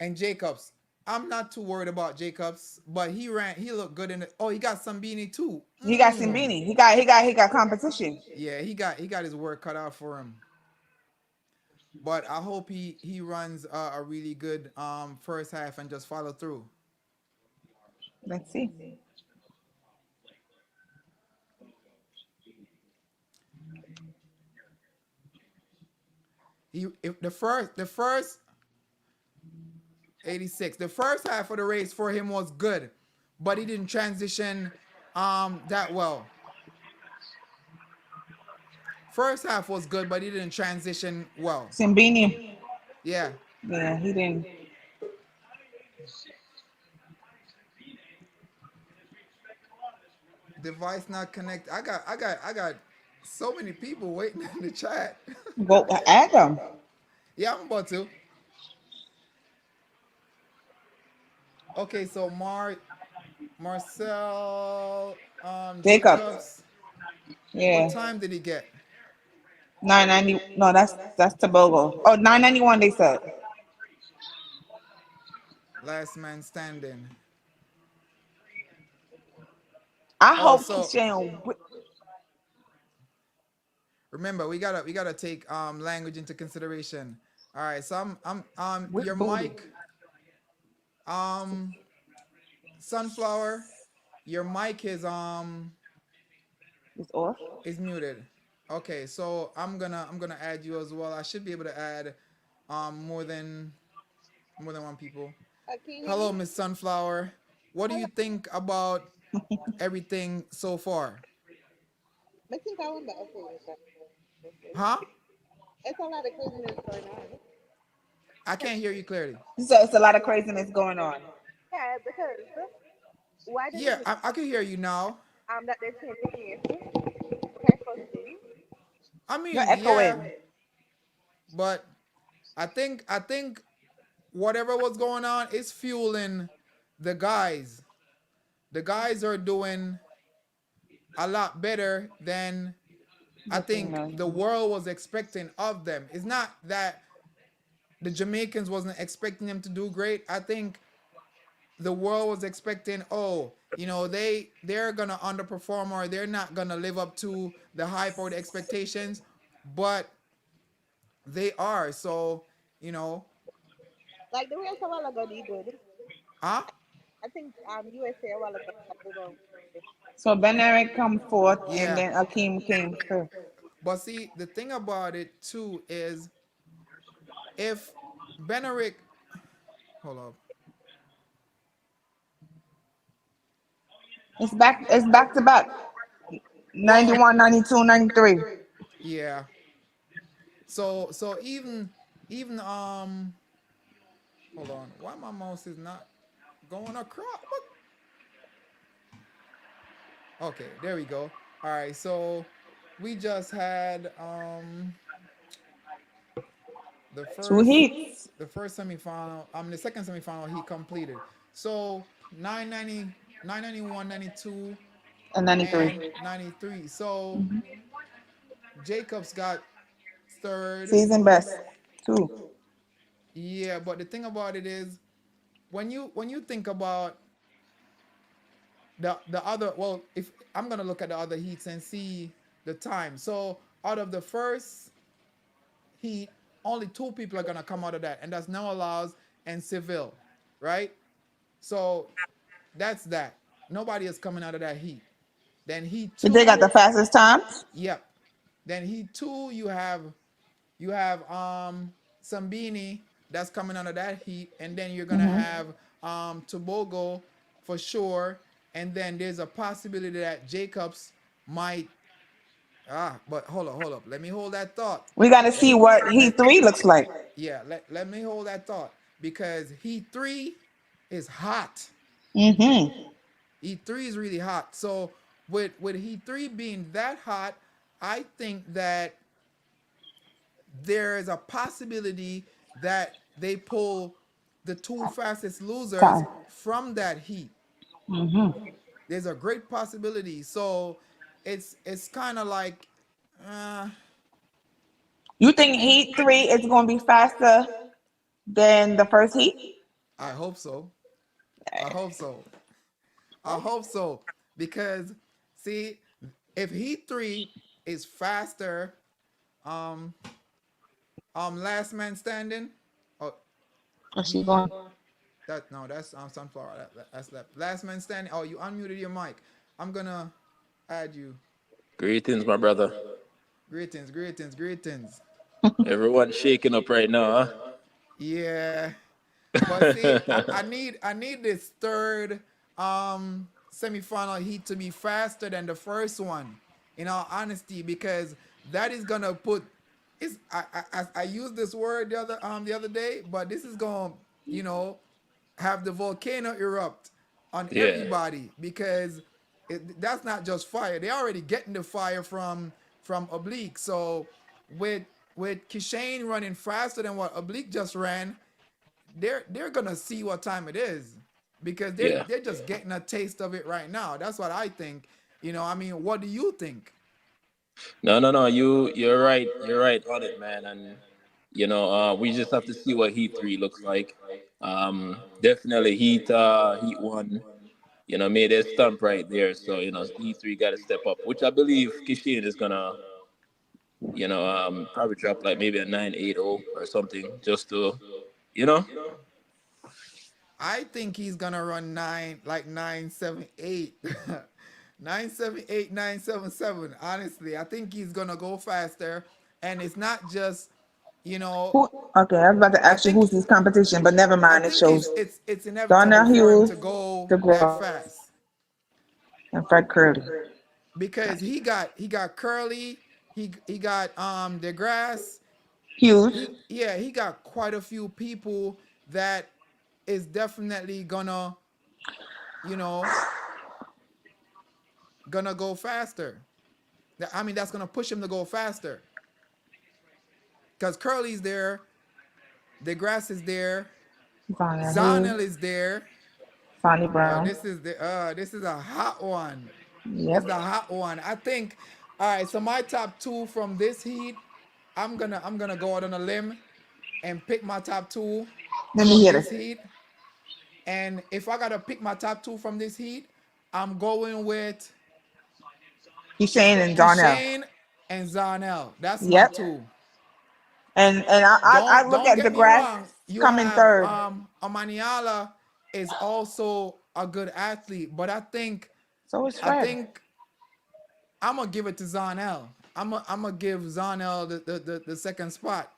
And Jacobs. I'm not too worried about Jacobs, but he looked good in it. Oh, he got Simbini too. He got Simbini. He got competition. Yeah, he got his work cut out for him. But I hope he runs a really good first half and just follow through. Let's see. The first 86. The first half of the race for him was good, but he didn't transition that well. First half was good, but he didn't transition well. Simbini. Yeah. Yeah, he didn't. Device not connected. I got So many people waiting in the chat. Go add them. Yeah, I'm about to. Okay, so Marcel Jacobs. Jacobs. What Yeah. time did he get? 990. No, that's Tobago. Oh, 991 they said. Last man standing. I Oh, hope so Kishane remember we gotta take language into consideration. All right, so I'm with your booty mic um sunflower, your mic is off. is muted. Okay, so I'm gonna add you as well. I should be able to add more than one people. Can you hear Hello, me? Miss Sunflower. What do you think about everything so far? I think I went back. Okay, okay. Huh? It's a lot of craziness going on. I can't hear you clearly. So it's a lot of craziness going on. Yeah, because why does Yeah, it I can hear you now. that they're changing the okay, posting? I You're mean, yeah, echoing. but I think whatever was going on is fueling the guys. The guys are doing a lot better than I The think females. the world was expecting of them. It's not that the Jamaicans wasn't expecting them to do great. I think the world was expecting, oh, they're gonna underperform or they're not gonna live up to the hype or the expectations, but they are. So, you know, Like the race a while ago, they good. huh? I think USA a while ago they were So Ben Eric come fourth and Yeah. then Akeem came fifth. But see, the thing about it too is if Benerick, hold up, It's back to back. well, 91, 92, 93. yeah. So even hold on, why my mouse is not going across? What? Okay, there we go. All right, so we just had the Two first heats. the first semifinal. The second semifinal he completed. So 990, 991, 92, And 93. and 93. So Jacobs got third. Season best. Two. Yeah, but the thing about it is when you think about the other, well, if I'm gonna look at the other heats and see the time. So out of the first heat, only two people are gonna come out of that, and that's Noah Laws and Seville, right? So that's that. Nobody is coming out of that heat. Then heat Did they got two, the fastest times? yep. Then heat two, you have Sambini that's coming out of that heat, and then you're gonna Mm-hmm. have Tobago for sure, and then there's a possibility that Jacobs might but hold up. Let me hold that thought. We got to Let, see what let heat three looks like. yeah, let me hold that thought because heat three is hot. Mm-hmm. Heat three is really hot. So with heat three being that hot, I think that there is a possibility that they pull the two fastest losers Time. from that heat. Mm-hmm. There's a great possibility. So it's kind of like, uh, You think heat three is going to be faster than the first heat? I hope so. I hope so. I hope so because see, if heat three is faster, um, last man standing. Oh, Is she he going? that no, that's sunflower. That's last man standing. Oh, you unmuted your mic. I'm gonna add you. Greetings, my brother. Greetings, greetings, greetings. Everyone shaking up right now, Yeah, but see, huh? I need this third semifinal heat to be faster than the first one. In all honesty, because that is gonna put. Is I used this word the other day, but this is gonna you know have the volcano erupt on Yeah, everybody because that's not just fire. They're already getting the fire from Oblique. So with Kishane running faster than what Oblique just ran, they're gonna see what time it is because Yeah. they're just getting a taste of it right now. That's what I think. I mean, what do you think? No. You're right. You're right on it, man. And we just have to see what Heat 3 looks like. Definitely Heat 1. Made a stump right there. So Heat 3 got to step up, which I believe Kishin is gonna probably drop like maybe a 9.80 or something just to you know. I think he's gonna run 978, 978, 977. Honestly, I think he's gonna go faster, and it's not just you know. Who? Okay, I was about to I ask you think who's his competition, but never I mind. It think shows it's inevitable Donnell for him Hughes, to go that DeGrasse, fast and Fred Curly. because he got Curly, he got DeGrasse, Hughes. he got quite a few people that is definitely you know gonna go faster. I mean, that's gonna push him to go faster because Curly's there, DeGrasse is there, Donnell Zonel Hughes, is there. Sonny Oh, Brown. this is a hot one. This Yep. is a hot one. I think. All right, so my top two from this heat, I'm gonna go out on a limb and pick my top two Let me from hear this this. heat. And if I gotta pick my top two from this heat, I'm going with Kishane and Donnell. Kishane and Zarnell. That's my Yep. two. And I Don't look don't at get me DeGrasse wrong. You coming have third. Amaniala is also a good athlete, but I think So is I Fred. think I'm gonna give it to Zonel. I'm gonna give Zonel the second spot.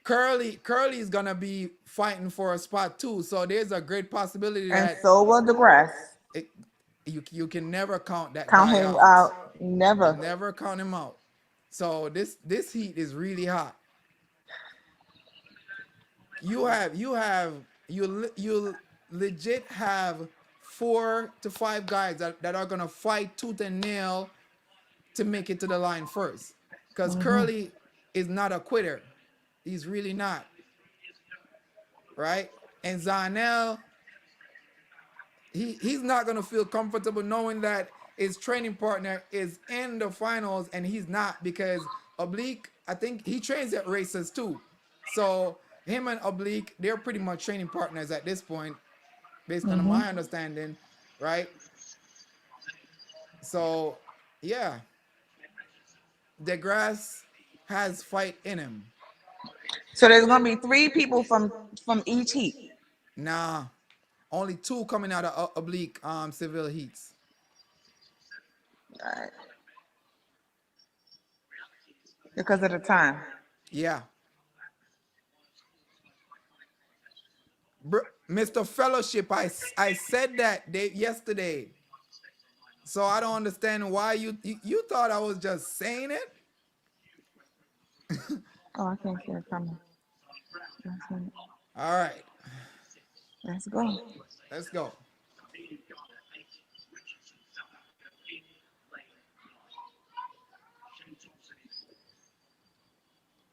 Curly is gonna be fighting for a spot too, so there's a great possibility And that so will DeGrasse. it, you can never count that Count guy him out. out. Never. Never count him out. So this heat is really hot. You legit have 4 to 5 guys that are gonna fight tooth and nail to make it to the line first. Because Curly is not a quitter. He's really not. Right? And Zarnell, he's not gonna feel comfortable knowing that his training partner is in the finals and he's not because Oblique, I think he trains at races too. So him and Oblique, they're pretty much training partners at this point, based on my understanding, right? So yeah, DeGrasse has fight in him. So there's gonna be 3 people from each heat. Nah, only 2 coming out of Oblique Seville heats. All right. Because of the time. Yeah. Mr. Fellowship, I said that yesterday. So I don't understand why you thought I was just saying it. Oh, I can't see it coming. All right, Let's go. let's go.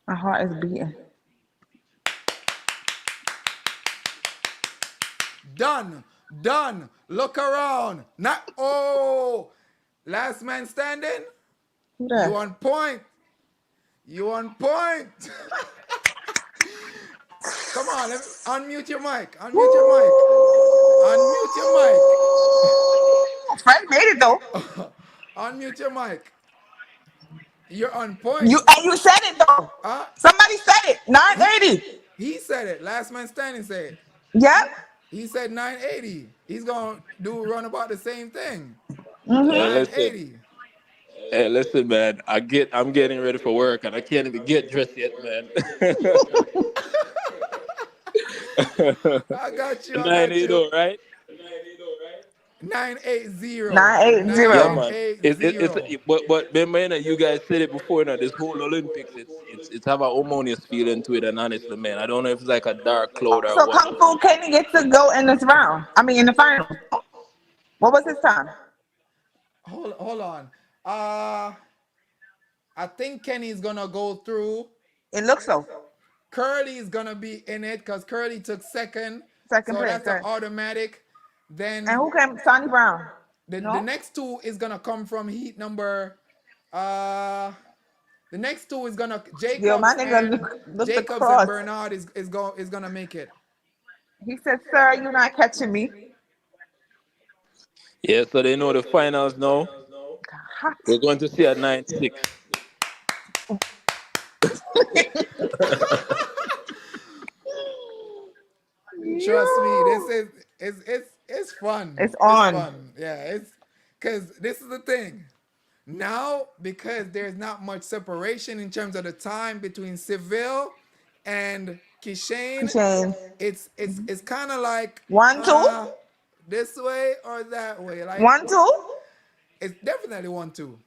My heart is beating. Done. Look around. Not last man standing. Who You that? on point. You on point. Come on, unmute your mic. Unmute your mic. Unmute your Fred made it though. mic. Unmute your mic. You're on point. You said it though. Somebody said it. 980. He said it. Last man standing said it. Yep. He said 980. He's gonna run about the same thing. Hey, listen. 980. Hey, listen, man. I'm getting ready for work, and I can't even get dressed yet, man. I got you. 980, right? 980. 980. Yeah, man. 980. But remember, you guys said it before. Now, this whole Olympics, it's have a harmonious feeling to it. And honestly, man, I don't know if it's like a dark cloud or So what. Kung Fu Kenny gets to go in this round. I mean, in the final. What was his time? Hold on. Uh, I think Kenny's gonna go through. It looks so. Curly is gonna be in it because Curly took second, Second so place, that's an right? automatic. And Then who came? Sonny Brown. the No. next two is gonna come from heat number. Uh, the next two is gonna Yo, my Jacobs nigga and looked Jacobs and across. Bernard is gonna make it. He said, "Sir, you're not catching me." Yeah, so they know the finals now. Hot. We're going to see at 9-6. Trust me, this Yo. is it's fun. It's It's on. fun. Yeah, it's because this is the thing. Now, because there's not much separation in terms of the time between Seville and Kishane, Kishane. it's kind of like 1-2. this way or that way. Like 1-2. it's definitely 1-2,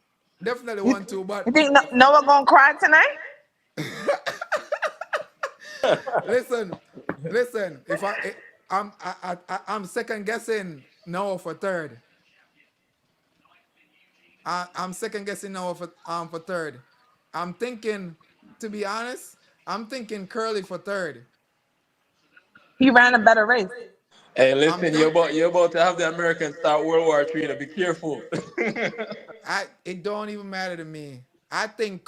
definitely You, 1-2. But you think Noah gonna cry tonight? listen, listen. If I'm second guessing Noah for third. I'm second guessing Noah for third. I'm thinking, to be honest, I'm thinking Curly for third. He ran a better race. Hey, I'm listen, think you're about to have the Americans start World War III. Be careful. it don't even matter to me. I think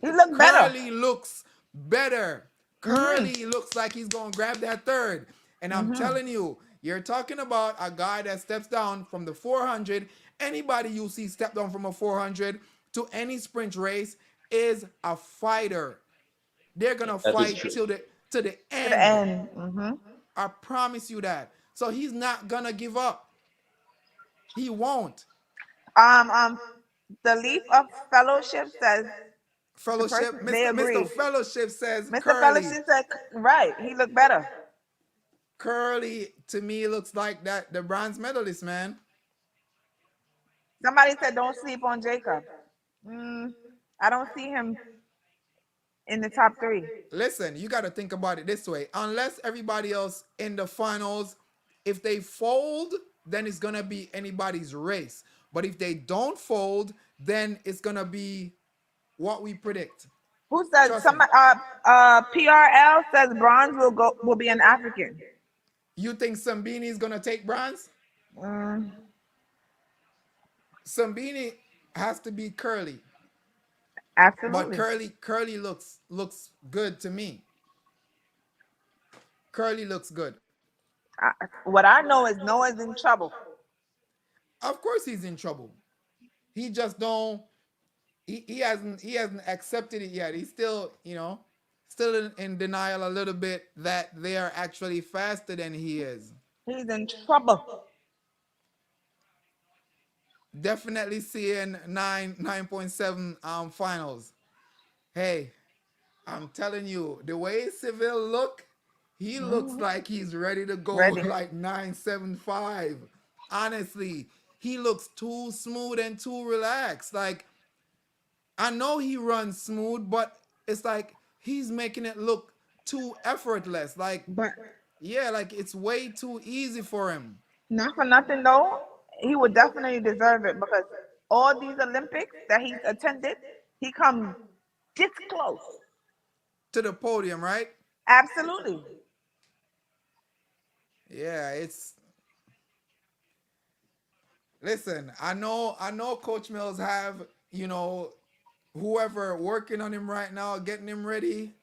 He looked better. Curly looks better. Curly looks like he's gonna grab that third. And I'm telling you, you're talking about a guy that steps down from the 400. Anybody you see step down from a 400 to any sprint race is a fighter. They're gonna That is fight true. till the to the To the end. end. I promise you that. So he's not gonna give up. He won't. Um, the Leaf of Fellowship says the Fellowship, person they Mr. agree. Fellowship says Mr. Curly. Fellowship said right. He looked better. Curly to me looks like that the bronze medalist, man. Somebody said don't sleep on Jacob. I don't see him in the top 3. Listen, you got to think about it this way. Unless everybody else in the finals, if they fold, then it's gonna be anybody's race. But if they don't fold, then it's gonna be what we predict. Who said Trust me. PRL says bronze will be an African. You think Sambini is gonna take bronze? Mm, Sambini has to be Curly, but absolutely. Curly looks good to me. Curly looks good. What I know is Noah's in trouble. Of course he's in trouble. He just don't. He hasn't accepted it yet. He's still still in denial a little bit that they are actually faster than he is. He's in trouble. Definitely seeing 9.7 finals. Hey, I'm telling you, the way Seville look, he looks like he's ready to go Ready. like 9.75. Honestly, he looks too smooth and too relaxed. Like, I know he runs smooth, but it's like he's making it look too effortless. Like, But yeah, like it's way too easy for him not for nothing though, he would definitely deserve it because all these Olympics that he's attended, he come this close. to the podium, right? Absolutely. Yeah, it's listen, I know Coach Mills have, whoever working on him right now, getting him ready.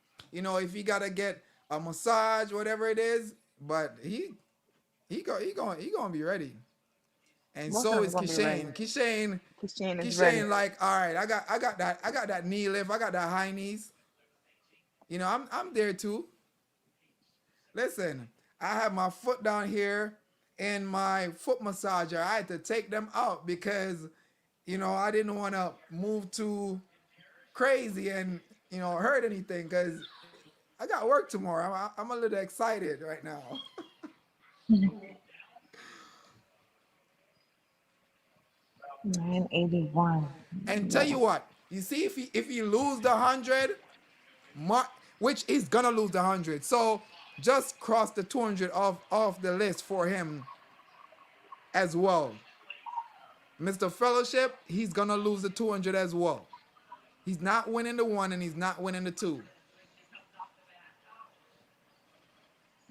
If he gotta get a massage, whatever it is, but he gonna be ready. And Most of so them is gonna be ready. Kishane. Kishane, Kishane is ready. like, all right, I got that knee lift, I got that high knees. I'm there too. Listen, I have my foot down here in my foot massager. I had to take them out because, I didn't want to move too crazy and, hurt anything because I got work tomorrow. I'm a little excited right now. 981. And tell you what, you see, if he lose the 100, which he's gonna lose the 100, so just cross the 200 off the list for him as well. Mr. Fellowship, he's gonna lose the 200 as well. He's not winning the one and he's not winning the two.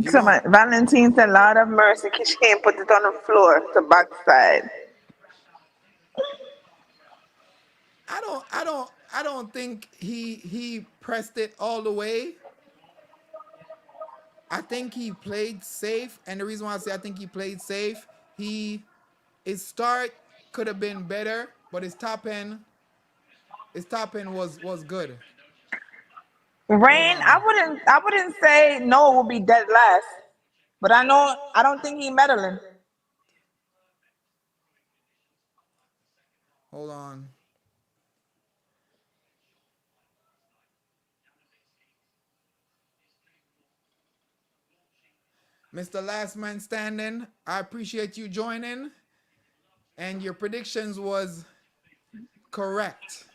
He So won't. my Valentine said, "Lord of mercy, Kishane put it on the floor to backside." I don't think he pressed it all the way. I think he played safe, and the reason why I say I think he played safe, his start could have been better, but his top end was good. Hold Rain, on. I wouldn't say no will be dead last, but I don't think he meddling. Hold on. Mr. Last Man Standing, I appreciate you joining, and your predictions was correct.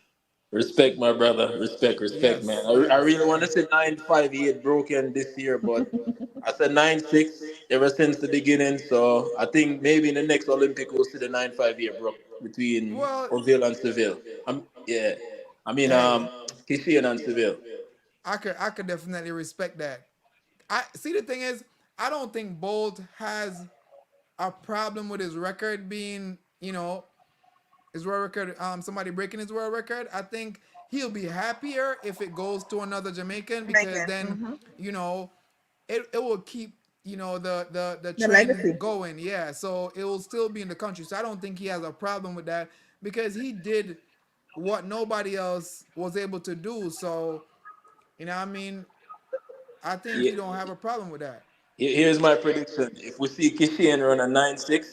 Respect, my brother. Respect, man. Yes, I yes. really want to say 9-5. He had broken this year, but I said 9-6 ever since the beginning. So I think maybe in the next Olympic we'll see the 9-5 year broke between Well, Oville and Seville. Yeah. I mean, hey, Kishane and Seville. I could definitely respect that. I see the thing is, I don't think Bolt has a problem with his record being, his world record, somebody breaking his world record. I think he'll be happier if it goes to another Jamaican because Making then, you know, it will keep, the the trend legacy. going. Yeah. So it will still be in the country. So I don't think he has a problem with that because he did what nobody else was able to do. So, what I mean, I think Yeah. he don't have a problem with that. Here's my prediction. If we see Kishane run a 9-6,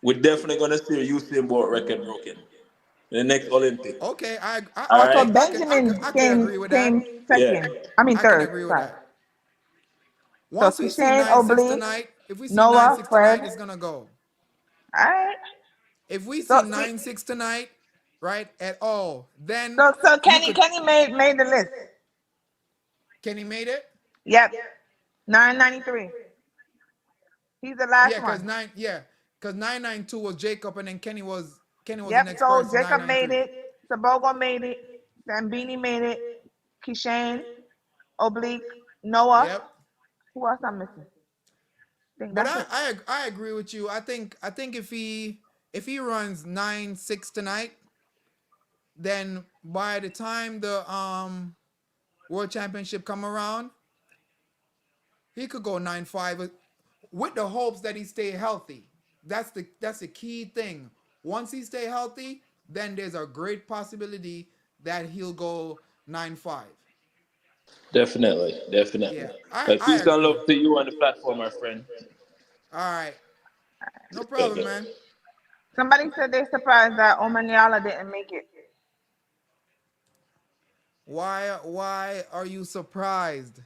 we're definitely going to see a Usain Bolt record broken in the next Olympic. Okay, All Also, right? Benjamin I could came agree with that. came Yeah. second. I mean I can third. agree with Sorry. that. So Once we see Kishane, 9-6 Oblique, tonight, if we see nine Noah, six tonight, Fred. it's gonna go. All right. If we see So we 9-6 tonight, right, at all, then so you Kenny could. Kenny made the list. Kenny made it. Yep. 993. He's the last Yeah, cause one. nine. Yeah, cause 992 was Jacob, and then Kenny was the Yep. next So person. Jacob made 993. it. Sabogo made it. Zambini made it. Kishane, Oblique, Noah. Yep. Who else I'm missing? I think But that's I, it. I I agree with you. I think if he runs 9-6 tonight, then by the time the World Championship come around, he could go 9-5 with the hopes that he stay healthy. That's the key thing. Once he stay healthy, then there's a great possibility that he'll go 9-5. Definitely. Yeah, Definitely. I Peace and agree. love to you on the platform, my friend. All right, no Good, problem, good. man. Somebody said they're surprised that Omaniala didn't make it. Why are you surprised?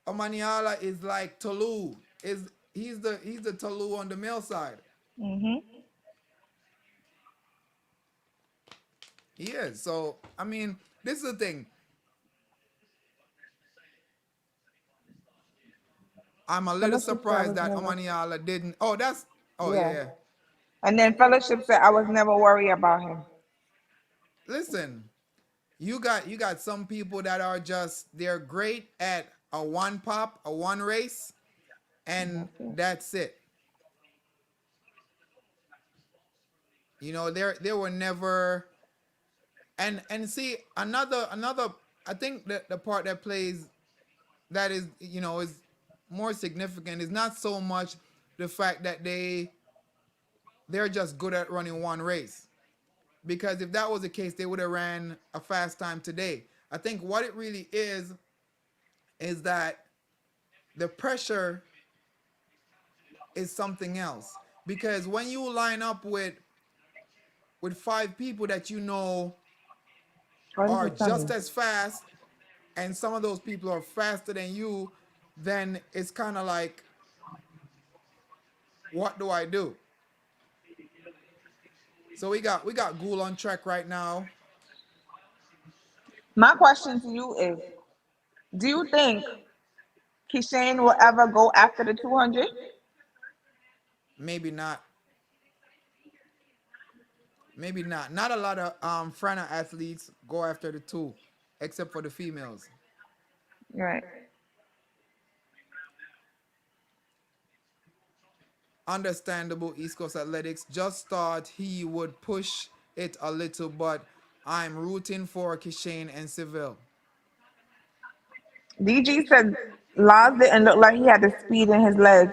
Omaniala is like Tolu. He's the Tolu on the male side. Hmm. He is. So I mean, this is the thing. I'm a little Fellowship said I surprised was that never. Omaniala didn't. Oh, that's. Oh yeah, Yeah. yeah. And then Fellowship said I was never worried about him. Listen, you got some people that are just they're great at a one pop, a one race, And and that's it. that's it. There were never. And see another. I think that the part that plays that is more significant is not so much the fact that they're just good at running one race, because if that was the case they would have ran a fast time today. I think what it really is that the pressure is something else, because when you line up with five people that Oh, are this is sunny. just as fast, and some of those people are faster than you, then it's kind of like, what do I do? So we got Ghoul on track right now. My question to you is, do you think Kishane will ever go after the 200? Maybe not. Maybe not. Not a lot of Frana athletes go after the two, except for the females. Right. Understandable. East Coast Athletics just thought he would push it a little, but I'm rooting for Kishane and Seville. DG said Lars didn't look like he had the speed in his legs.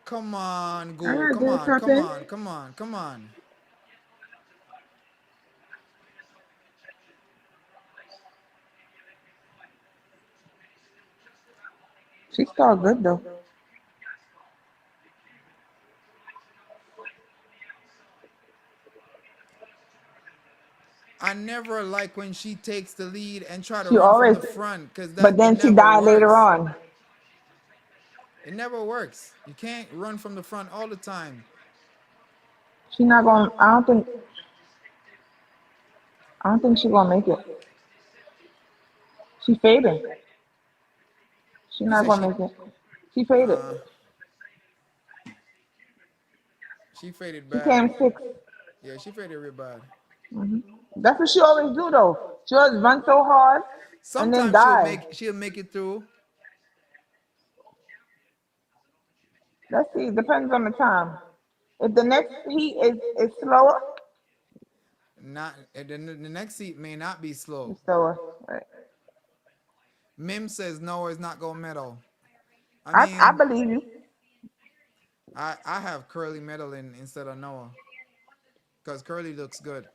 Come on, All go. right, Come go on, tap come in. on, come on, come on. She still good though. I never like when she takes the lead and try to She run from always, the front because but that it then she never died later works. on. It never works. You can't run from the front all the time. She not gonna. I don't think. I don't think she gonna make it. She faded. She You not say gonna she make it. She faded. uh she faded She bad. came sixth. Yeah, she faded real bad. That's what she always do though. She always run so hard and then Sometimes die. she'll make it through. Let's see. Depends on the time. If the next heat is slower, Not the next seat may not be slow. it's slower. Right. Mim says no, it's not gold medal. I I mean, believe you. I have Curly medal instead of Noah because Curly looks good.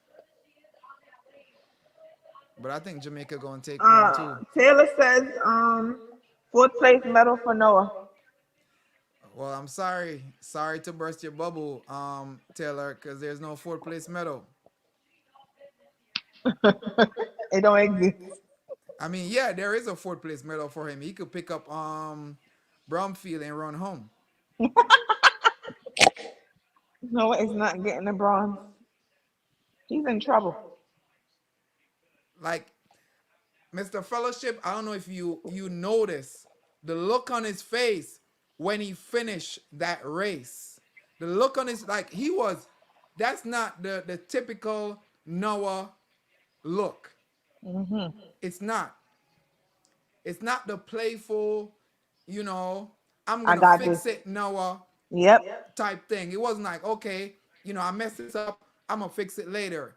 But I think Jamaica gonna take one too. Taylor says fourth place medal for Noah. Well, I'm sorry to burst your bubble, Taylor, because there's no fourth place medal. It don't exist. I mean, yeah, there is a fourth place medal for him. He could pick up Bromfield and run home. Noah is not getting the bronze. He's in trouble. Like Mr. Fellowship, I don't know if you notice the look on his face when he finished that race. The look on his like he was that's not the typical Noah look. It's not. It's not the playful, you know, I'm I gonna got this. fix it, Noah Yep. type thing. It wasn't like, okay, I messed this up, I'm gonna fix it later.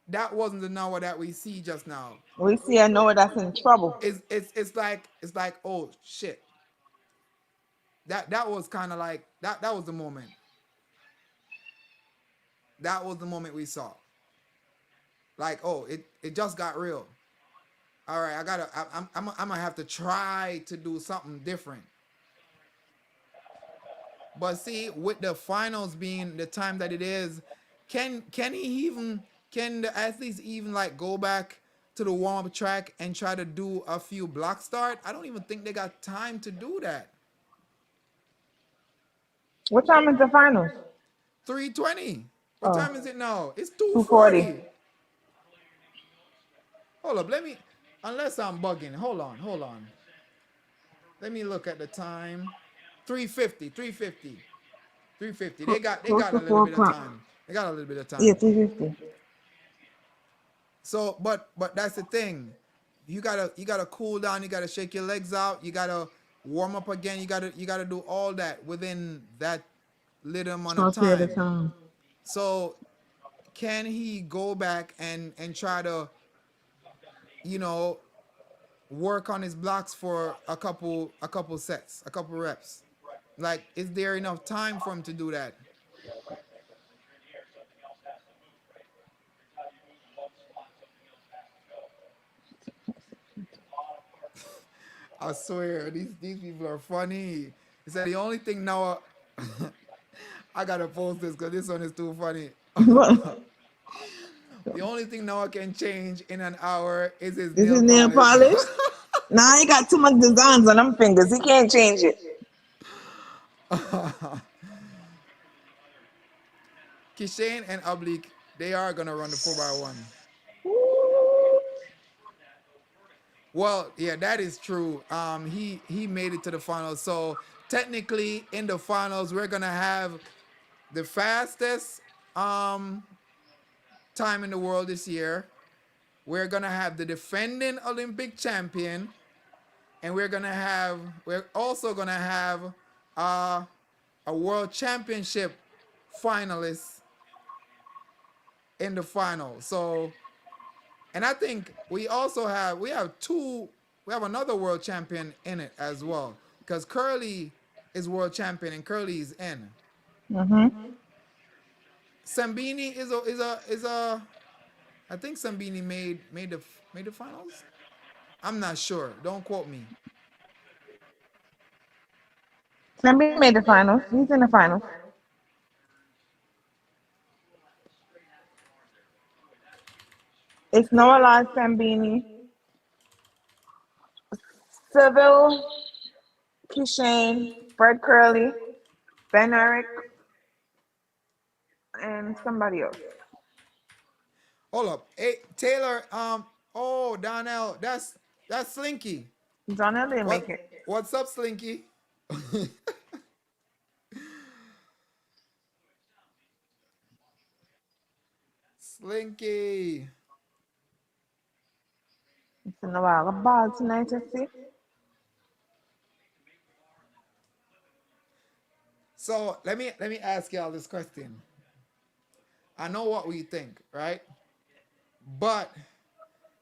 That wasn't the Noah that we see just now. We see a Noah that's in trouble. It's like oh shit. That was kind of like that was the moment. That was the moment we saw. Like oh it just got real. All right, I'm gonna have to try to do something different. But see, with the finals being the time that it is, can the athletes even like go back to the warm up track and try to do a few block start? I don't even think they got time to do that. What time is the finals? 3:20. What Oh, time is it now? It's 2:40. 2:40. Hold up, let me. Unless I'm bugging. Hold on. Let me look at the time. 3:50. 3:50. 3:50. They Close got to a little four bit of o'clock. time. They got a little bit of Yeah, time. 3:50. So, but that's the thing. You gotta cool down. You gotta shake your legs out. You gotta warm up again. You gotta do all that within that little amount of Short period of time. time. So, can he go back and try to, you know, work on his blocks for a couple sets, a couple reps? Like, is there enough time for him to do that? I swear, these people are funny. He said the only thing now I gotta post this because this one is too funny. The only thing Noah can change in an hour is his This is nail nail polish. polish. Nah, he got too much designs on them fingers. He can't change it. Kishane and Oblique, they are gonna run the 4x1. Well, yeah, that is true. He made it to the finals. So technically, in the finals, we're gonna have the fastest um time in the world this year. We're gonna have the defending Olympic champion, and we're also gonna have uh, a world championship finalist in the final. So, and I think we have another world champion in it as well because Curly is world champion and Curly is in. Mm-hmm. Sambini is a I think Sambini made the finals. I'm not sure. Don't quote me. Sambi made the finals. He's in the finals. It's Noah Sambini, Seville, Kishane, Fred Curley, Ben Eric, and somebody else. Hold up. Hey, Taylor. Oh, Donnell. That's Slinky. Donnell didn't What? make it. What's up, Slinky? Slinky. It's in a while. A ball tonight, I see. So let me ask y'all this question. I know what we think, right? But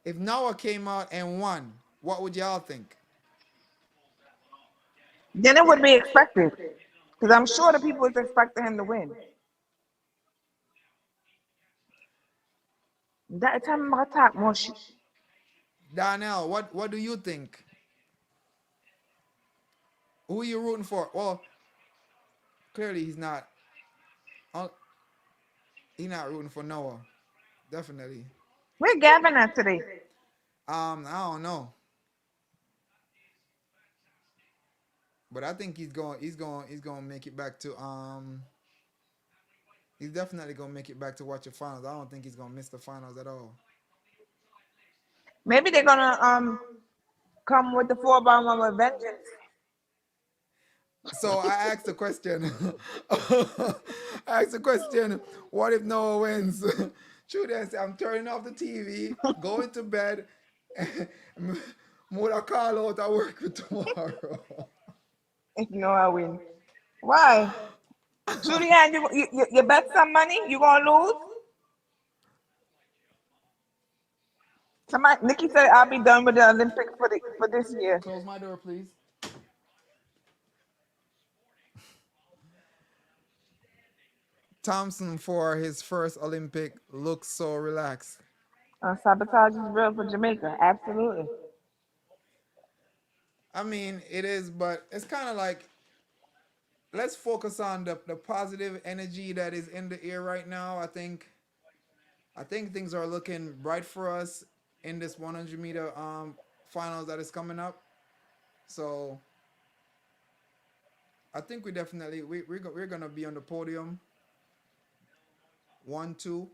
if Noah came out and won, what would y'all think? Then it would be expected. Because I'm sure the people was expecting him to win. That time I talk more shit. Donnell, what do you think? Who are you rooting for? Well, clearly uh, he's not rooting for Noah. Definitely. Where Gavin at today? I don't know. But I think he's going to make it back to he's definitely going to make it back to watch the finals. I don't think he's going to miss the finals at all. Maybe they're gonna come with the 4-bomb with vengeance. So I asked the question. I asked the question, what if Noah wins? True then say, I'm turning off the TV, going to bed, and Moda call out at work for tomorrow. If you know I win. Why? Julianne, you bet some money, you gonna lose? Somebody Nikki said I'll be done with the Olympics for this year. Close my door, please. Thompson for his first Olympic looks so relaxed. Sabotage is real for Jamaica. Absolutely. I mean, it is, but it's kind of like let's focus on the positive energy that is in the air right now. I think things are looking bright for us in this 100-meter finals that is coming up. So I think we definitely we're gonna be on the podium. 1, 2,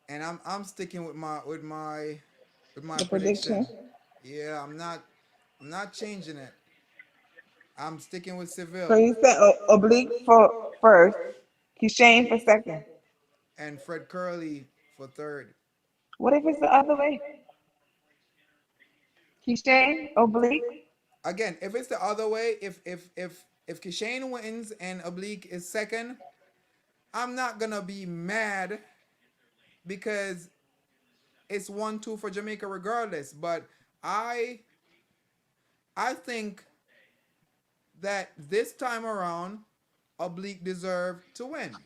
and I'm sticking with my The prediction. prediction. Yeah, I'm not changing it. I'm sticking with So Seville you said Oblique for first, Kishane for second. and Fred Curley for third. What if it's the other way? Kishane, Oblique. Again, if it's the other way, if Kishane wins and Oblique is second, I'm not gonna be mad because it's 1-2 for Jamaica regardless. But I I think that this time around, Oblique deserved to win.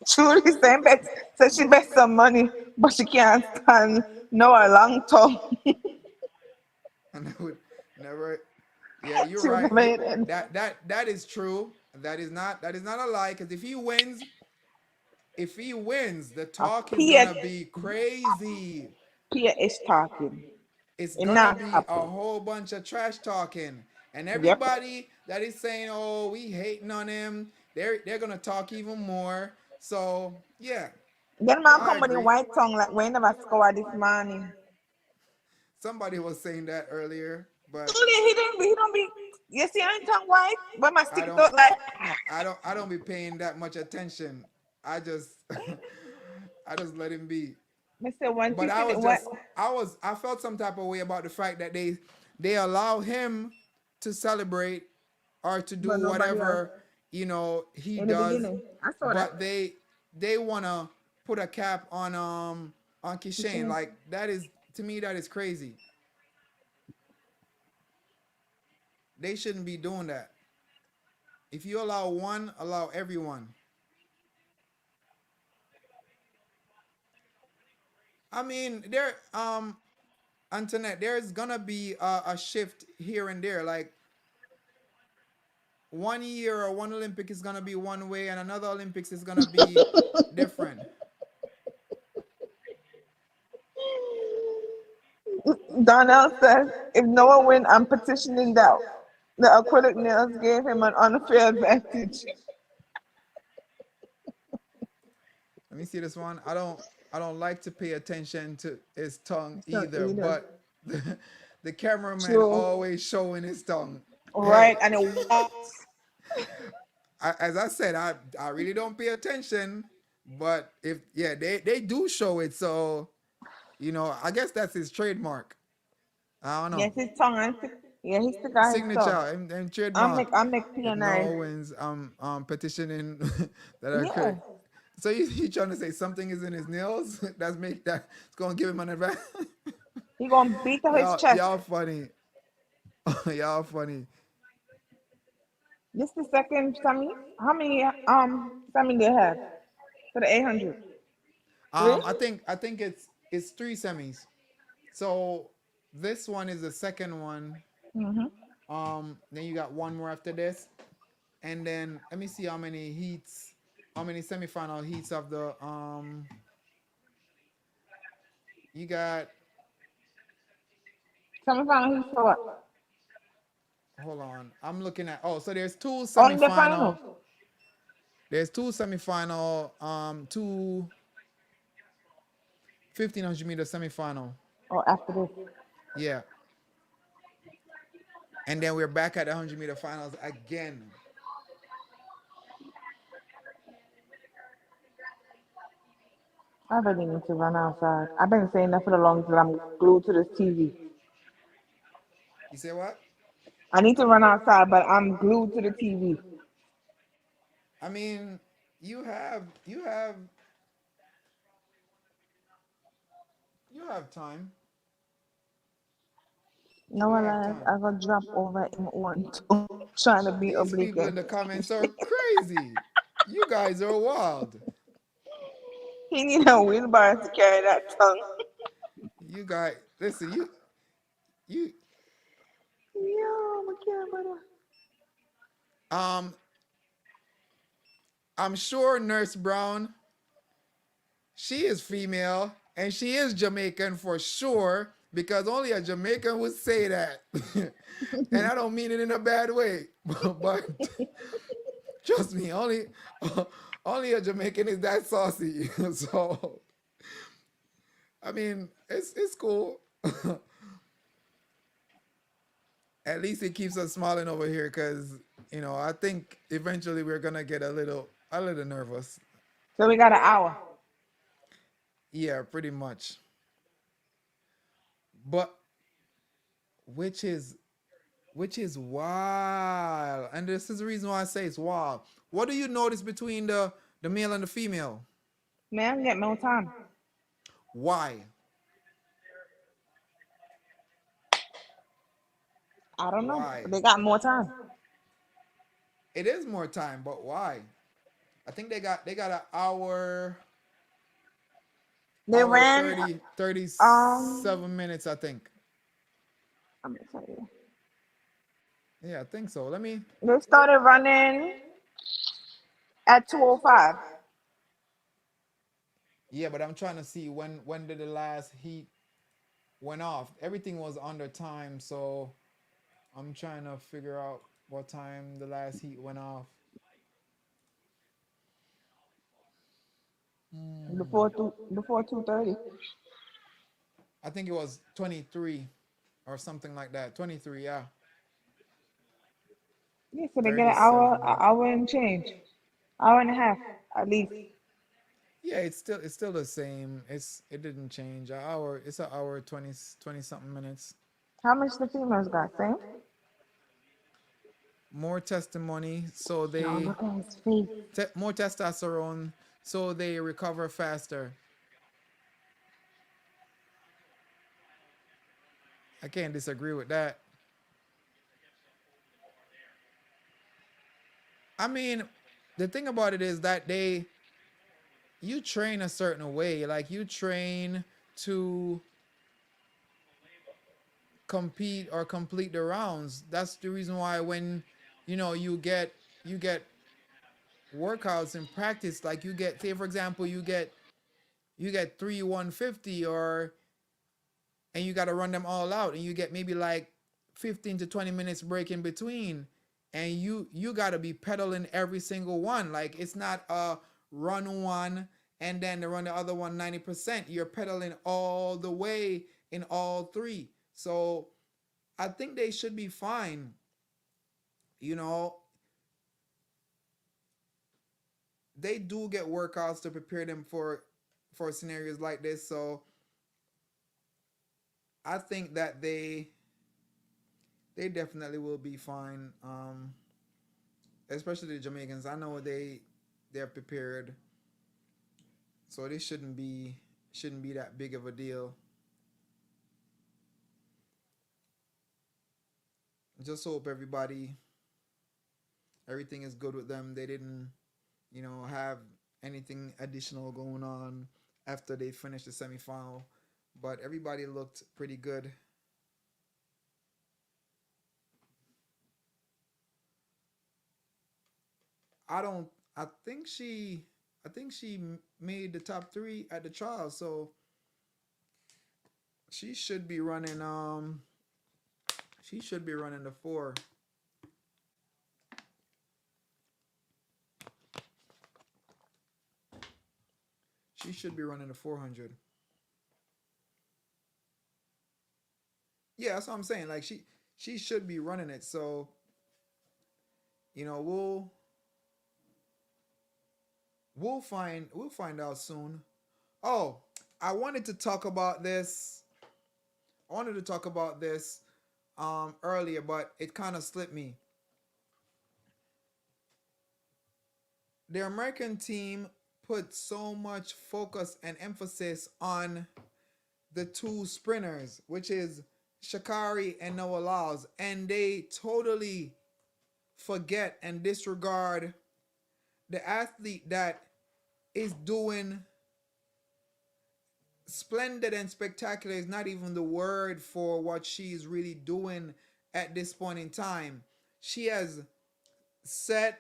Truly saying bet said she bet some money, but she can't stand no a long tongue. And I would never. Yeah, you're She right. made it. That is true. That is not a lie. Because if he wins, the A talk is Pia, gonna be crazy. Pia is talking. It's It gonna not be a happen. whole bunch of trash talking, and Yep. everybody that is saying, "Oh, we hating on him," they're gonna talk even more. So yeah, Then man I come with the agree. white tongue like we never score this morning. Somebody was saying that earlier, but Only he don't be you see any tongue white? But my I stick don't out like I don't be paying that much attention. I just I just let him be. Mr. One But I Tiffany was what just I felt some type of way about the fact that they allow him to celebrate or to do but nobody else whatever he in the does, beginning. I saw that. but they wanna put a cap on Kishane. Kishane. Like that is to me that is crazy. They shouldn't be doing that. If you allow one, allow everyone. I mean, Antoinette, there's gonna be a shift here and there. Like one year or one Olympic is gonna be one way, and another Olympics is gonna be different. Donnell says if Noah win, I'm petitioning that the acrylic nails gave him an unfair advantage. Let me see this one. I don't like to pay attention to his tongue So either, either. but the cameraman True. always showing his tongue. Hey, Right, and it walks. as I said, I really don't pay attention, but if yeah, they do show it, so I guess that's his trademark. I don't know. Yes, his tongue and yeah, he stick out his Signature tongue. and trademark. I make If PNI. Noah wins, petitioning that are Yeah. correct. So you trying to say something is in his nails? That's make that it's gonna give him an advantage. He gonna beat up his chest. Y'all funny. Y'all funny. This the second semi. How many semi they have for the 800? Three. I think it's three semis. So this one is the second one. Mm-hmm. Then you got one more after this, and then let me see how many semifinal heats of the you got. Semifinal. He's for what? Hold on, I'm looking at. Oh, so there's two Only the semifinal. finals. There's two semifinal. Two 1500 meter semifinal. Or after this. Yeah, and then we're back at the 100 meter finals again. I really need to run outside. I've been saying that for the longest that I'm glued to this TV. You say what? I need to run outside, but I'm glued to the TV. I mean, you have time. No You one have lies. time. I got drop over in one two, trying to be These oblique. people in the comments are crazy. You guys are wild. He need a wheelbarrow to carry that tongue. You guys, listen. You. Yo, my camera. Um, I'm sure Nurse Brown. She is female and she is Jamaican for sure because only a Jamaican would say that. And I don't mean it in a bad way, but trust me, only a Jamaican is that saucy. So I mean, it's cool. At least it keeps us smiling over here because I think eventually we're gonna get a little nervous. So we got an hour. Yeah, pretty much. But which is wild, and this is the reason why I say it's wild. What do you notice between the male and the female? Man, get more time. Why? I don't know. Why? They got more time. It is more time, but why? I think they got an hour They hour ran 30 um 37 minutes, I think. I'm gonna tell you. Yeah, I think so. Let me. They started running at 2:05. Yeah, but I'm trying to see when did the last heat went off. Everything was under time, so I'm trying to figure out what time the last heat went off. before 2:30. I think it was 23 or something like that. 23, yeah. Yeah, so they get an 37. hour and change, hour and a half at least. Yeah, it's still the same. It didn't change. An hour. It's an hour 20 something minutes. How much the females got? Same. More testimony, so Yo, they look at his face. more testosterone, so they recover faster. I can't disagree with that. I mean, the thing about it is that you train a certain way. Like you train to compete or complete the rounds. That's the reason why when you get workouts in practice, like you get, say for example, you get 3 150, or and you got to run them all out, and you get maybe like 15 to 20 minutes break in between, and you got to be pedaling every single one. Like it's not a run one and then the run the other one 90%. You're pedaling all the way in all three. So I think they should be fine. You know, they do get workouts to prepare them for scenarios like this. So I think that they definitely will be fine. Especially the Jamaicans. I know they're prepared, so this shouldn't be that big of a deal. Just hope everything is good with them. They didn't, have anything additional going on after they finished the semifinal, but everybody looked pretty good. I don't. I think she. I think she made the top three at the trial, so she should be running. She should be running the four. She should be running the 400. Yeah, that's what I'm saying. Like she should be running it. So we'll find out soon. Oh, I wanted to talk about this. I wanted to talk about this earlier, but it kind of slipped me. The American team put so much focus and emphasis on the two sprinters, which is Shakari and Noah Lyles, and they totally forget and disregard the athlete that is doing splendid and spectacular is not even the word for what she's really doing at this point in time. She has set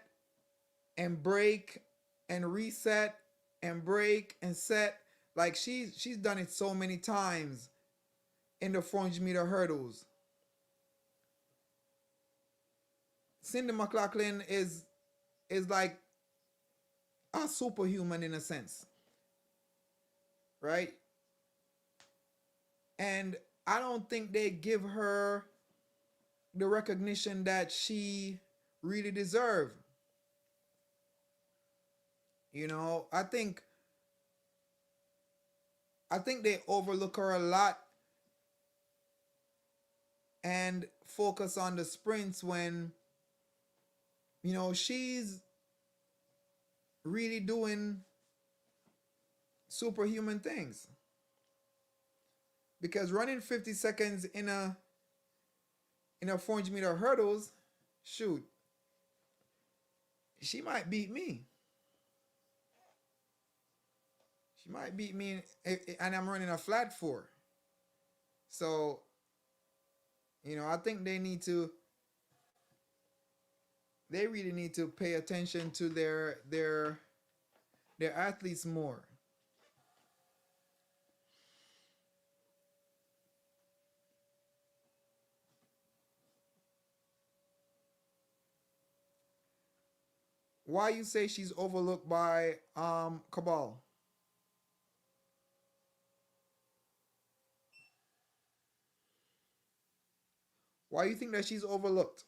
and break and reset and break and set. Like she's done it so many times in the 400-meter hurdles. Cindy McLaughlin is like a superhuman in a sense, right? And I don't think they give her the recognition that she really deserves. I think they overlook her a lot and focus on the sprints when she's really doing superhuman things. Because running 50 seconds in a 400-meter hurdles, shoot, she might beat me. She might beat me, and I'm running a flat four. So, I think they really need to pay attention to their athletes more. Why you say she's overlooked by Cabal? Why do you think that she's overlooked?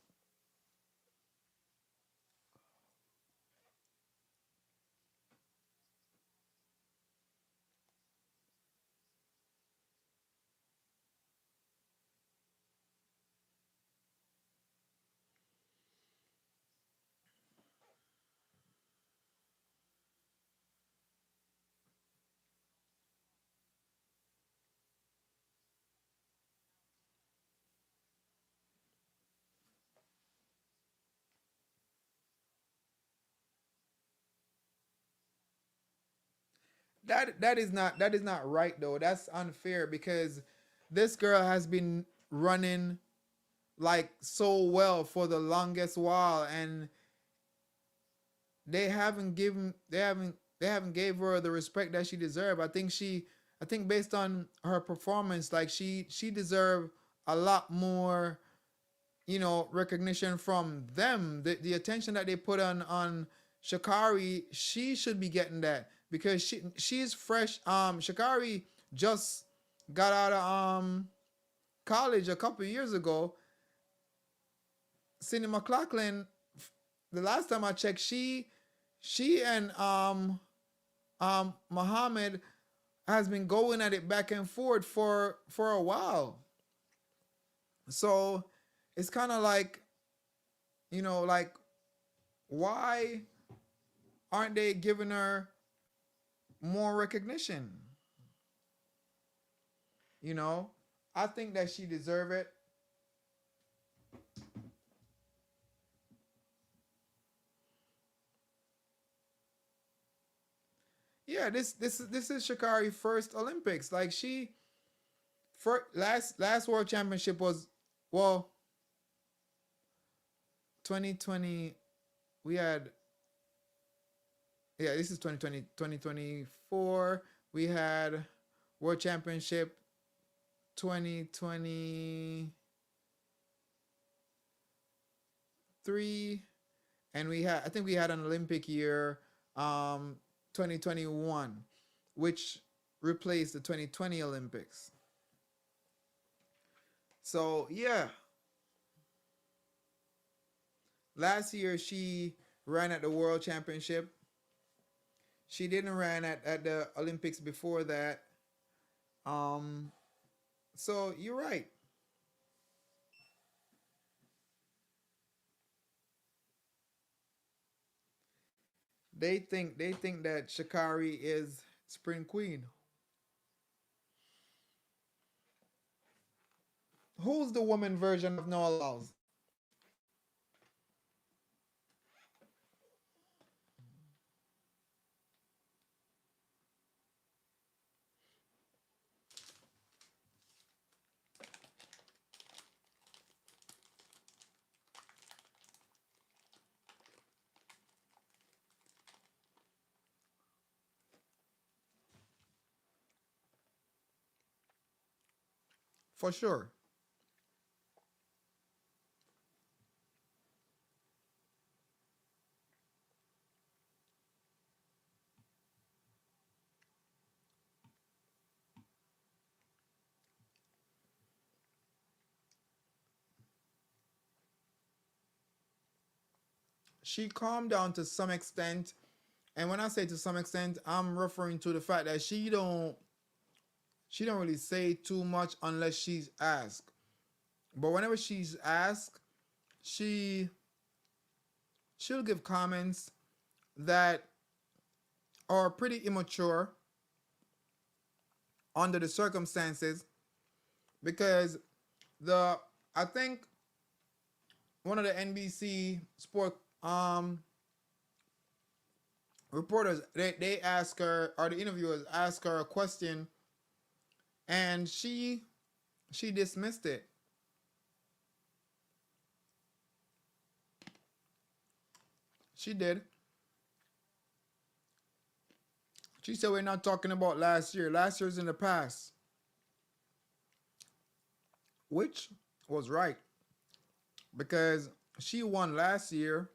That is not right though. That's unfair because this girl has been running like so well for the longest while, and they haven't gave her the respect that she deserved. I think based on her performance, like she deserved a lot more, you know, recognition from them. The attention that they put on Shakari, she should be getting that because she's fresh. Shakari just got out of college a couple years ago. Cindy McLaughlin, the last time I checked, she and Muhammad has been going at it back and forth for a while. So it's kind of like, you know, like, why aren't they giving her more recognition? You know, I think that she deserve it. Yeah, this is Shakari first Olympics. Like she for last World Championship was, well, 2020. We had, yeah, this is 2020, 2024. We had World Championship 2023, and we had, I think we had an Olympic year 2021, which replaced the 2020 Olympics. So yeah, last year she ran at the World Championship. She didn't run at the Olympics before that. Um, so you're right. They think that Shakari is Spring Queen. Who's the woman version of Noah Laws? For sure. She calmed down to some extent, and when I say to some extent, I'm referring to the fact that she don't really say too much unless she's asked. But whenever she's asked, she she'll give comments that are pretty immature under the circumstances, because the I think one of the NBC sport reporters, they ask her, or the interviewers ask her a question, and she dismissed it. She did. She said we're not talking about last year. Last year's in the past, which was right because she won last year.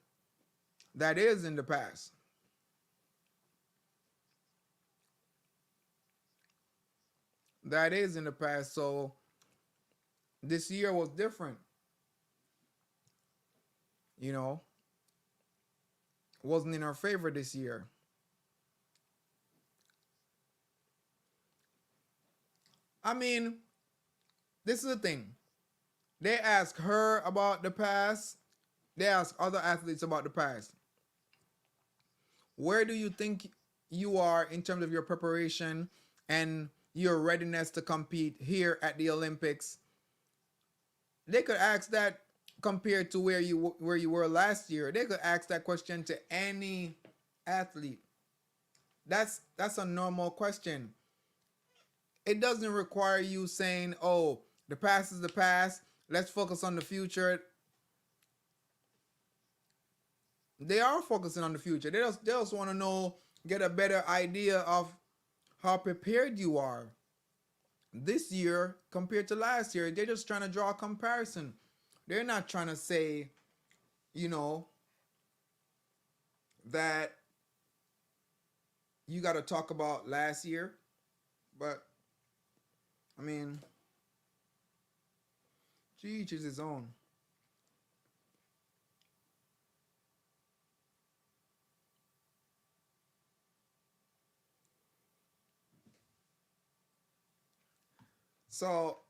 That is in the past. That is in the past. So this year was different. you know, wasn't in our favor this year. I mean, this is the thing. They ask her about the past. They ask other athletes about the past. Where do you think you are in terms of your preparation and your readiness to compete here at the Olympics? They could ask that compared to where you were last year. They could ask that question to any athlete. That's a normal question. It doesn't require you saying, "Oh, the past is the past. Let's focus on the future." They are focusing on the future. They just want to know, get a better idea of how prepared you are this year compared to last year. They're just trying to draw a comparison. They're not trying to say, you know, that you got to talk about last year. But I mean, to each is his own. So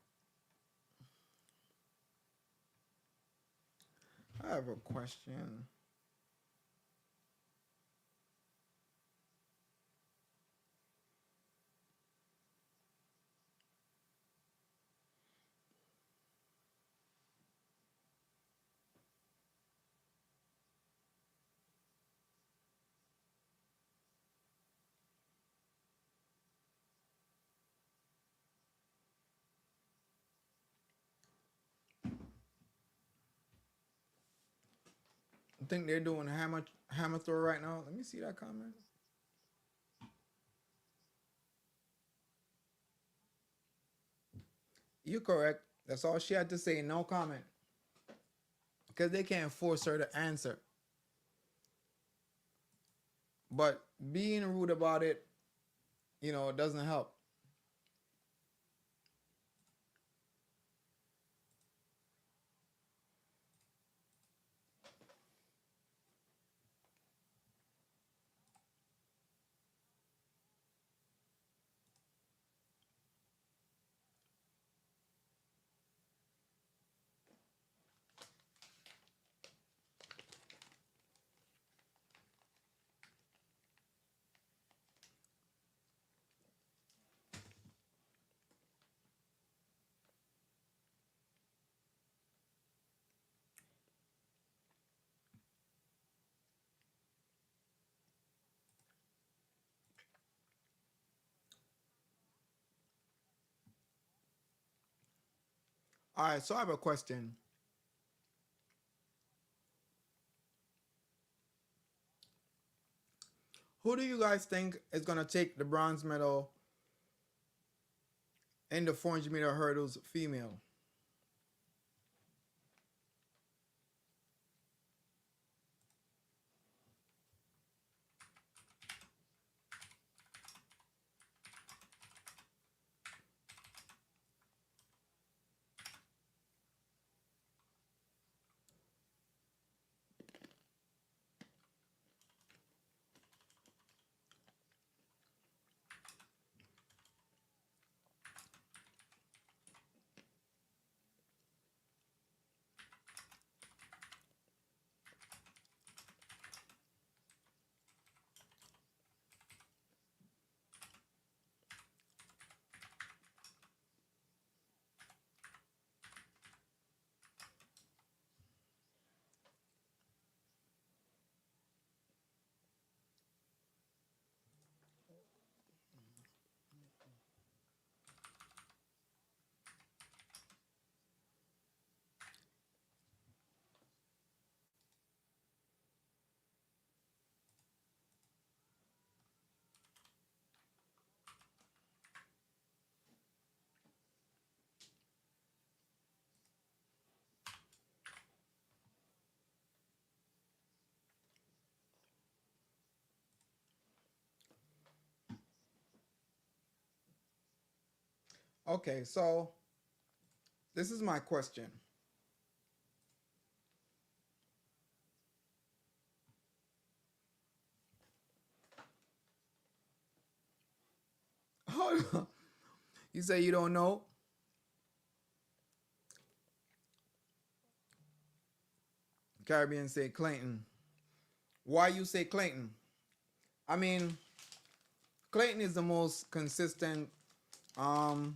I have a question. I think they're doing hammer throw right now. Let me see that comment. You're correct. That's all she had to say. No comment. Because they can't force her to answer. But being rude about it, doesn't help. All right, so I have a question. Who do you guys think is going to take the bronze medal in the 400-meter hurdles female? Okay, so this is my question. You say you don't know? Caribbean say Clayton. Why you say Clayton? I mean, Clayton is the most consistent of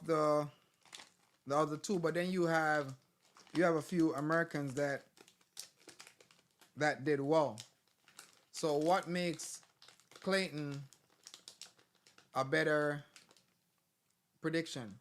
the other two, but then you have a few Americans that did well. So what makes Clayton a better prediction?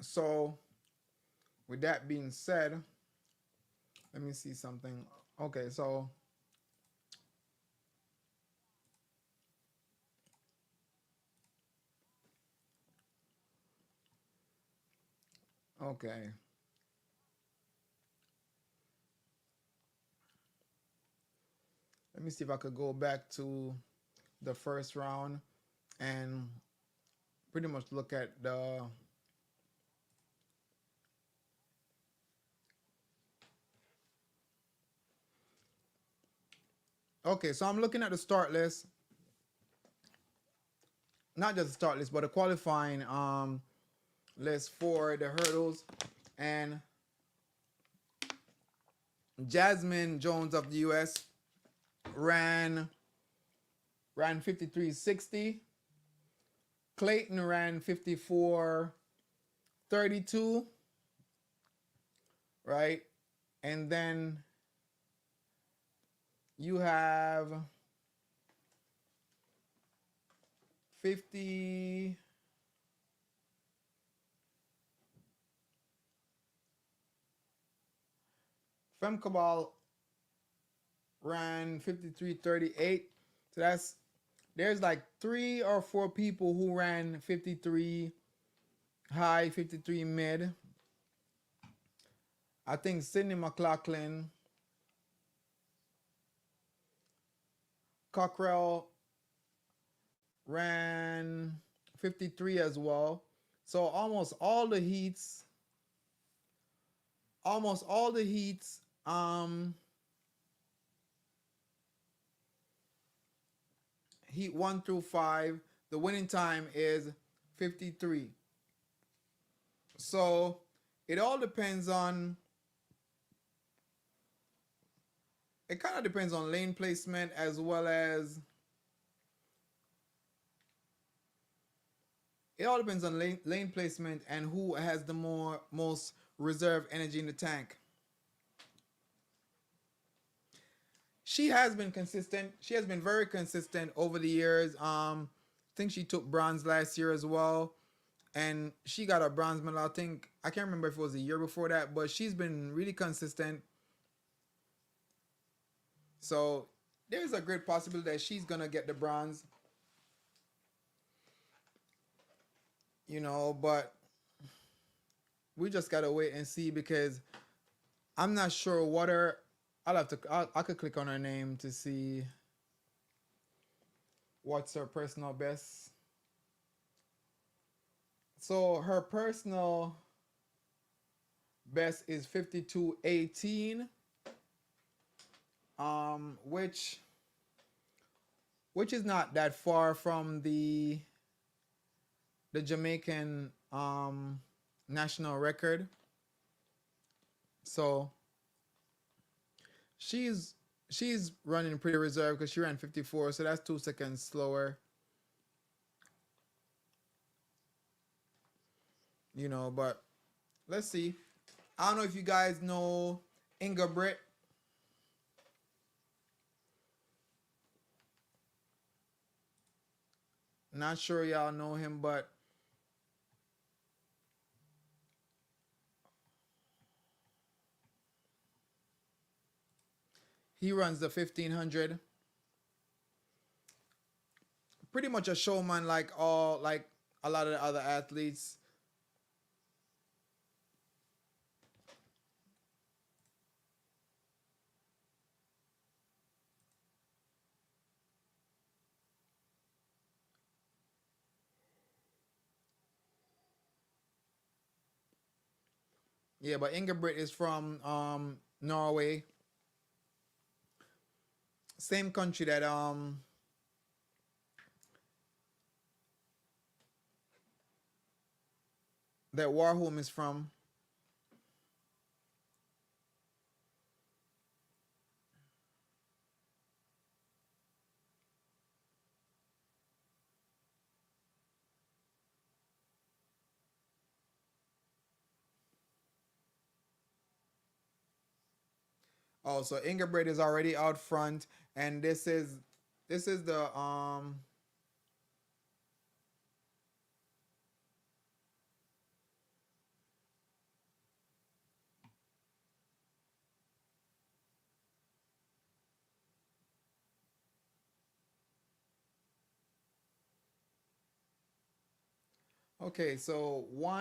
So with that being said, let me see something. Okay, so okay. Let me see if I could go back to the first round and pretty much look at the okay, so I'm looking at the start list. Not just the start list, but the qualifying list for the hurdles. And Jasmine Jones of the US ran 53.60. Clayton ran 54.32. Right? And then you have 50 Femcabal ran 53.38. So there's like 3 or 4 people who ran 53 high, 53 mid. I think Sydney McLaughlin, Cockrell ran 53 as well. So almost all the heats, heat 1 through 5, the winning time is 53. So it all depends on, it kind of depends on lane placement as well as, it all depends on lane placement and who has the most reserve energy in the tank. She has been consistent. She has been very consistent over the years. I think she took bronze last year as well. And she got a bronze medal. I can't remember if it was a year before that, but she's been really consistent. So there's a great possibility that she's gonna get the bronze. You know, but we just gotta wait and see because I'm not sure what her. I could click on her name to see what's her personal best. So her personal best is 52.18, which is not that far from the Jamaican national record. So she's running pretty reserved because she ran 54, so that's 2 seconds slower. You know, but let's see. I don't know if you guys know Inga Britt. Not sure y'all know him, but he runs the 1500. Pretty much a showman like a lot of the other athletes. Yeah, but Ingebrigt is from Norway, same country that Warholm is from. Oh, so Ingebrigt is already out front, and this is the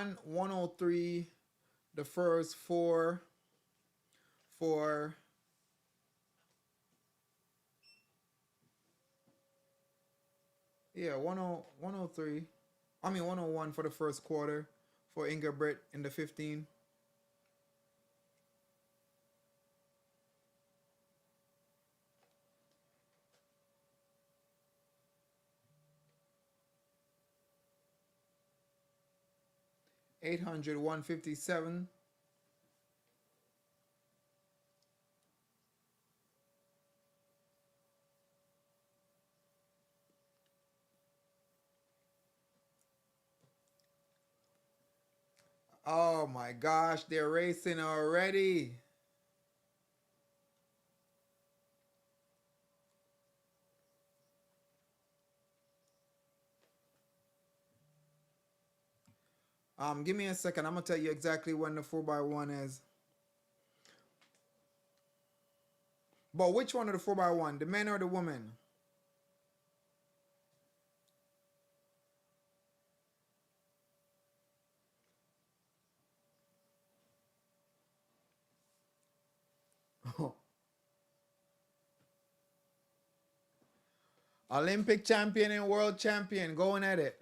103, the first for yeah 103. I mean 101 for the first quarter for Ingebrigt in the 15. 800 157. Oh my gosh, they're racing already. Give me a second. I'm gonna tell you exactly when the 4x1 is. But which one of the 4x1? The men or the women? Olympic champion and world champion going at it.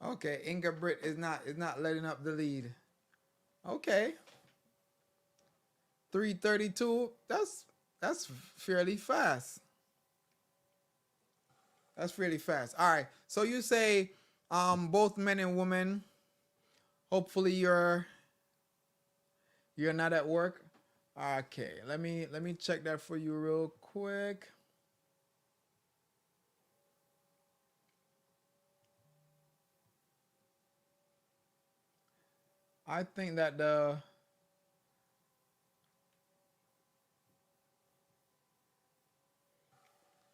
Okay, Ingebrigt is not letting up the lead. Okay. 332. That's fairly fast. That's really fast. All right. So you say both men and women. Hopefully you're not at work. Okay. Let me check that for you real quick. I think that the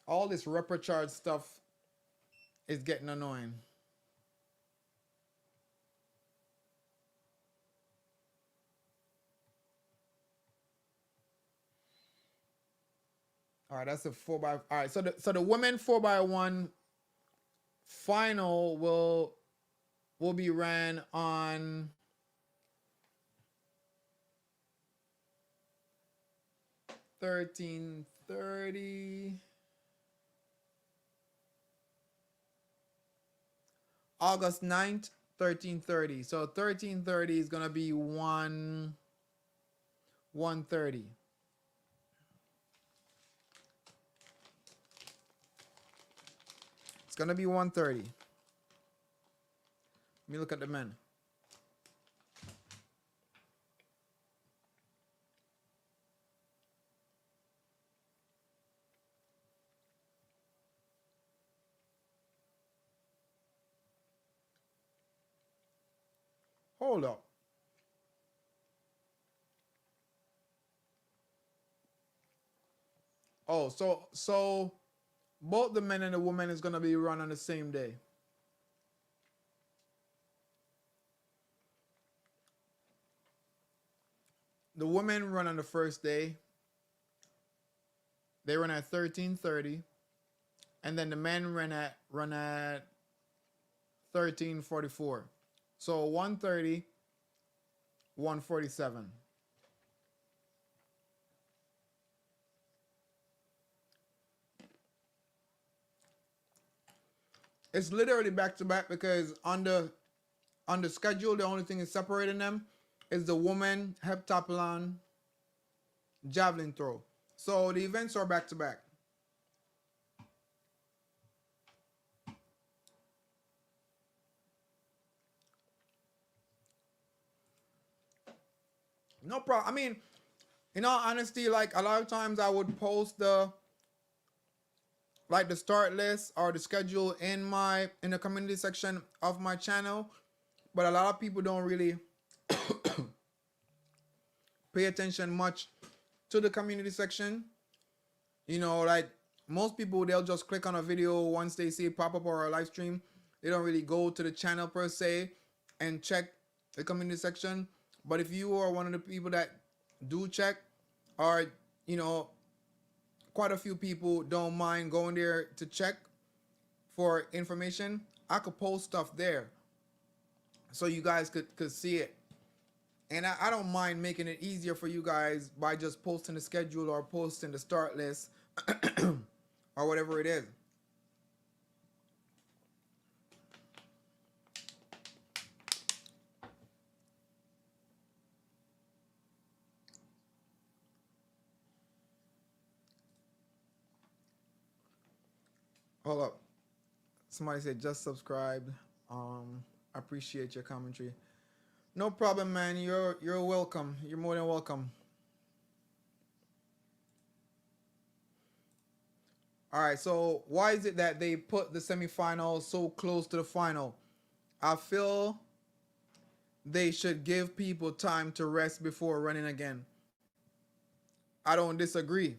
all this repertoire stuff is getting annoying. All right, that's a 4x. All right, so the women 4x1 final will be ran on $13.30 August 9th, 13:30. So 13:30 is gonna be 1:30. It's gonna be 1:30. Let me look at the men. Hold up. Oh, so both the men and the women is gonna be run on the same day. The women run on the first day. They run at 13:30, and then the men run at 13:44. So 1:30, 1:47. It's literally back to back because on the schedule, the only thing is separating them is the woman heptathlon javelin throw. So the events are back to back. No problem. I mean, in all honesty, like a lot of times I would post the start list or the schedule in the community section of my channel, but a lot of people don't really pay attention much to the community section. You know, like most people, they'll just click on a video once they see it pop up or a live stream. They don't really go to the channel per se and check the community section. But if you are one of the people that do check, or you know, quite a few people don't mind going there to check for information, I could post stuff there so you guys could see it. And I don't mind making it easier for you guys by just posting the schedule or posting the start list or whatever it is. Hold up. Somebody said just subscribed. I appreciate your commentary. No problem, man. You're welcome. You're more than welcome. All right. So why is it that they put the semifinal so close to the final? I feel they should give people time to rest before running again. I don't disagree.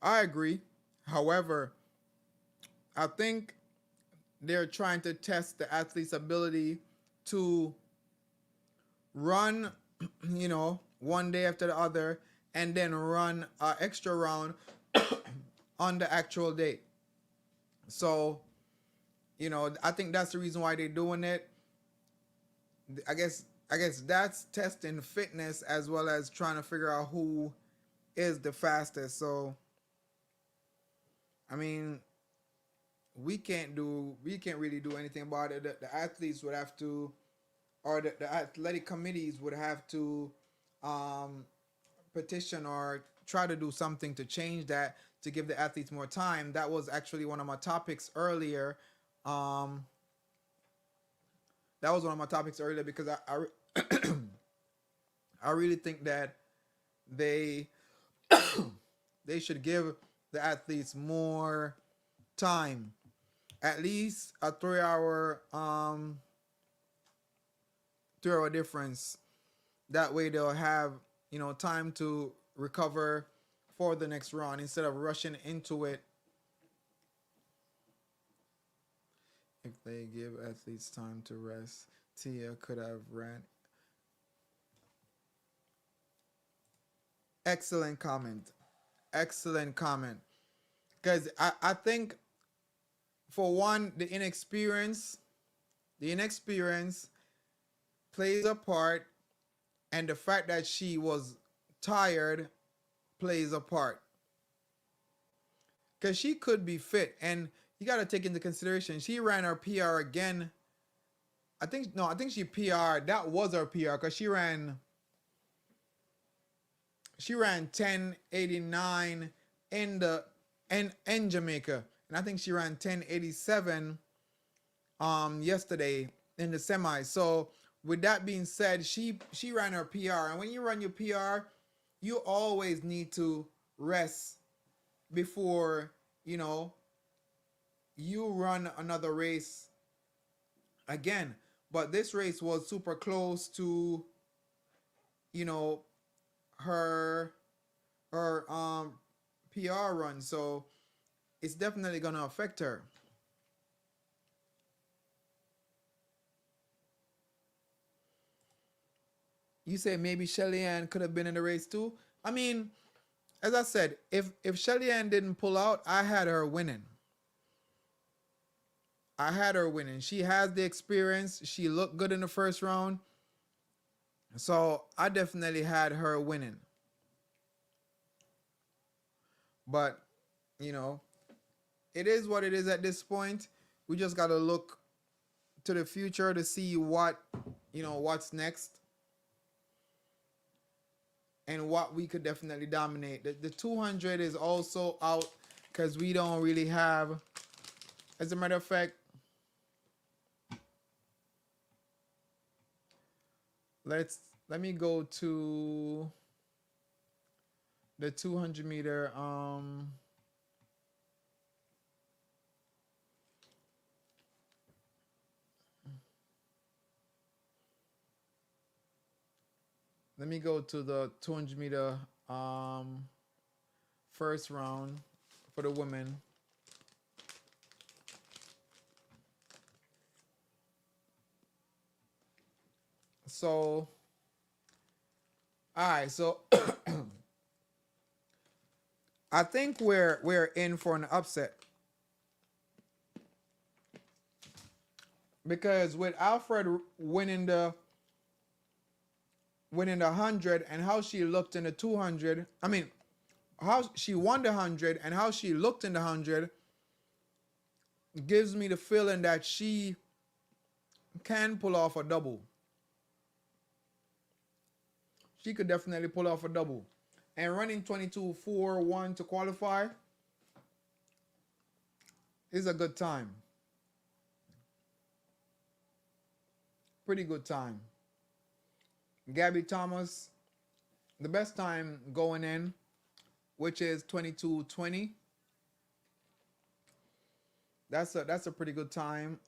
I agree. However, I think they're trying to test the athlete's ability to run, you know, one day after the other, and then run an extra round on the actual date. So, you know, I think that's the reason why they're doing it. I guess that's testing fitness as well as trying to figure out who is the fastest. So, I mean, we can't really do anything about it. The athletes would have to, or the athletic committees would have to petition or try to do something to change that, to give the athletes more time. That was actually one of my topics earlier. That was one of my topics earlier because I really think that they should give the athletes more time, at least a 3 hour difference. That way they'll have, you know, time to recover for the next round instead of rushing into it. If they give athletes time to rest, Tia could have ran. Excellent comment. Excellent comment. Because I think, for one, the inexperience plays a part, and the fact that she was tired plays a part. Because she could be fit, and you got to take into consideration she ran her PR again. I think she PR'd. That was her PR because she ran 10:89 in Jamaica, and I think she ran 10:87 yesterday in the semi. So with that being said, she ran her PR, and when you run your PR, you always need to rest before, you know, you run another race again. But this race was super close to, you know, her PR run. So it's definitely gonna affect her. You say maybe Shelly Ann could have been in the race too. I mean, as I said, if Shelly Ann didn't pull out, I had her winning. I had her winning. She has the experience. She looked good in the first round. So I definitely had her winning. But, you know, it is what it is at this point. We just got to look to the future to see what's next and what we could definitely dominate. The 200 is also out because we don't really have, as a matter of fact, let me go to the 200 meter. Let me go to the 200 meter first round for the women. So, all right. So, I think we're in for an upset because with Alfred winning the 100 and how she looked in the 200. I mean, how she won the 100 and how she looked in the 100 gives me the feeling that she can pull off a double. She could definitely pull off a double. And running 22.41 to qualify is a good time. Pretty good time. Gabby Thomas, the best time going in, which is 22:20. That's a pretty good time.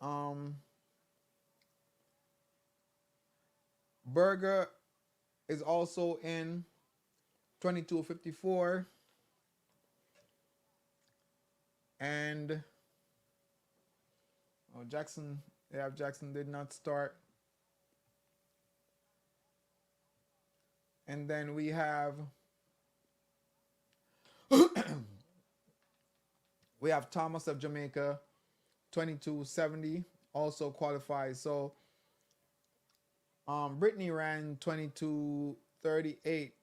Berger is also in 22:54. And Jackson did not start. And then we have Thomas of Jamaica, 22:70, also qualified. So Brittany ran 22:38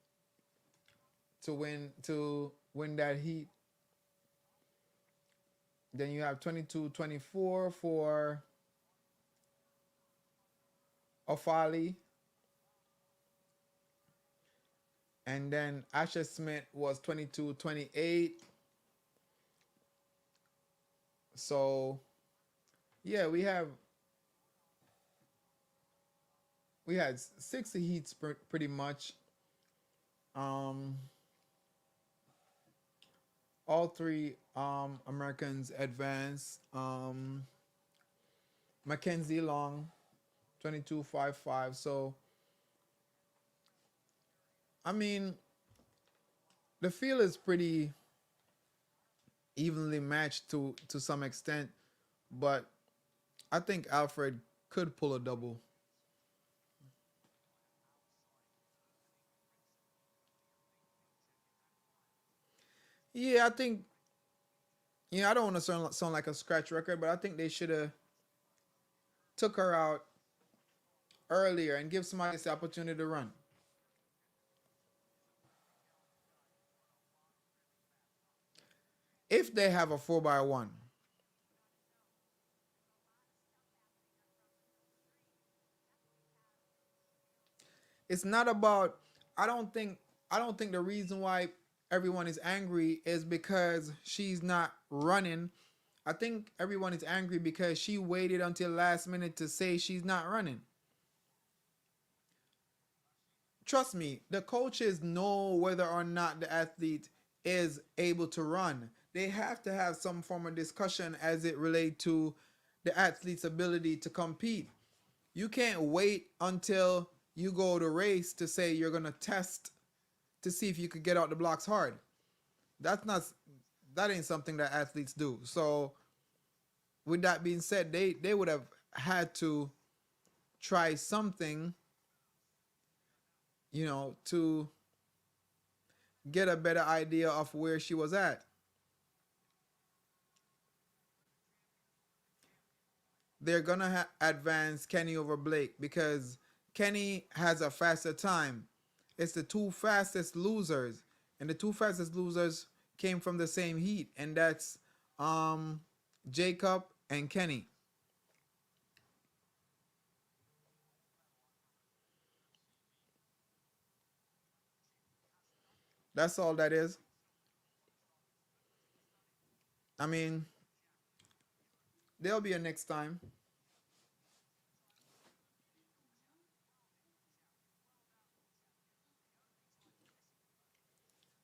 to win that heat. Then you have 22:24 for Ofali. And then Asha Smith was 22:28. So yeah, we had 60 heats pretty much. All three Americans advanced. Mackenzie Long, 22:55. So I mean, the field is pretty evenly matched to some extent, but I think Alfred could pull a double. Yeah, I think, I don't want to sound like a scratch record, but I think they should have took her out earlier and give somebody else the opportunity to run. If they have a 4x1. It's not about, I don't think the reason why everyone is angry is because she's not running. I think everyone is angry because she waited until last minute to say she's not running. Trust me, the coaches know whether or not the athlete is able to run. They have to have some form of discussion as it relates to the athlete's ability to compete. You can't wait until you go to race to say you're going to test to see if you could get out the blocks hard. That's not that ain't something that athletes do. So with that being said, they would have had to try something, to get a better idea of where she was at. They're gonna advance Kenny over Blake because Kenny has a faster time. It's the two fastest losers, and the two fastest losers came from the same heat, and that's um Jacob and Kenny. That's all that is. I mean, there'll be a next time.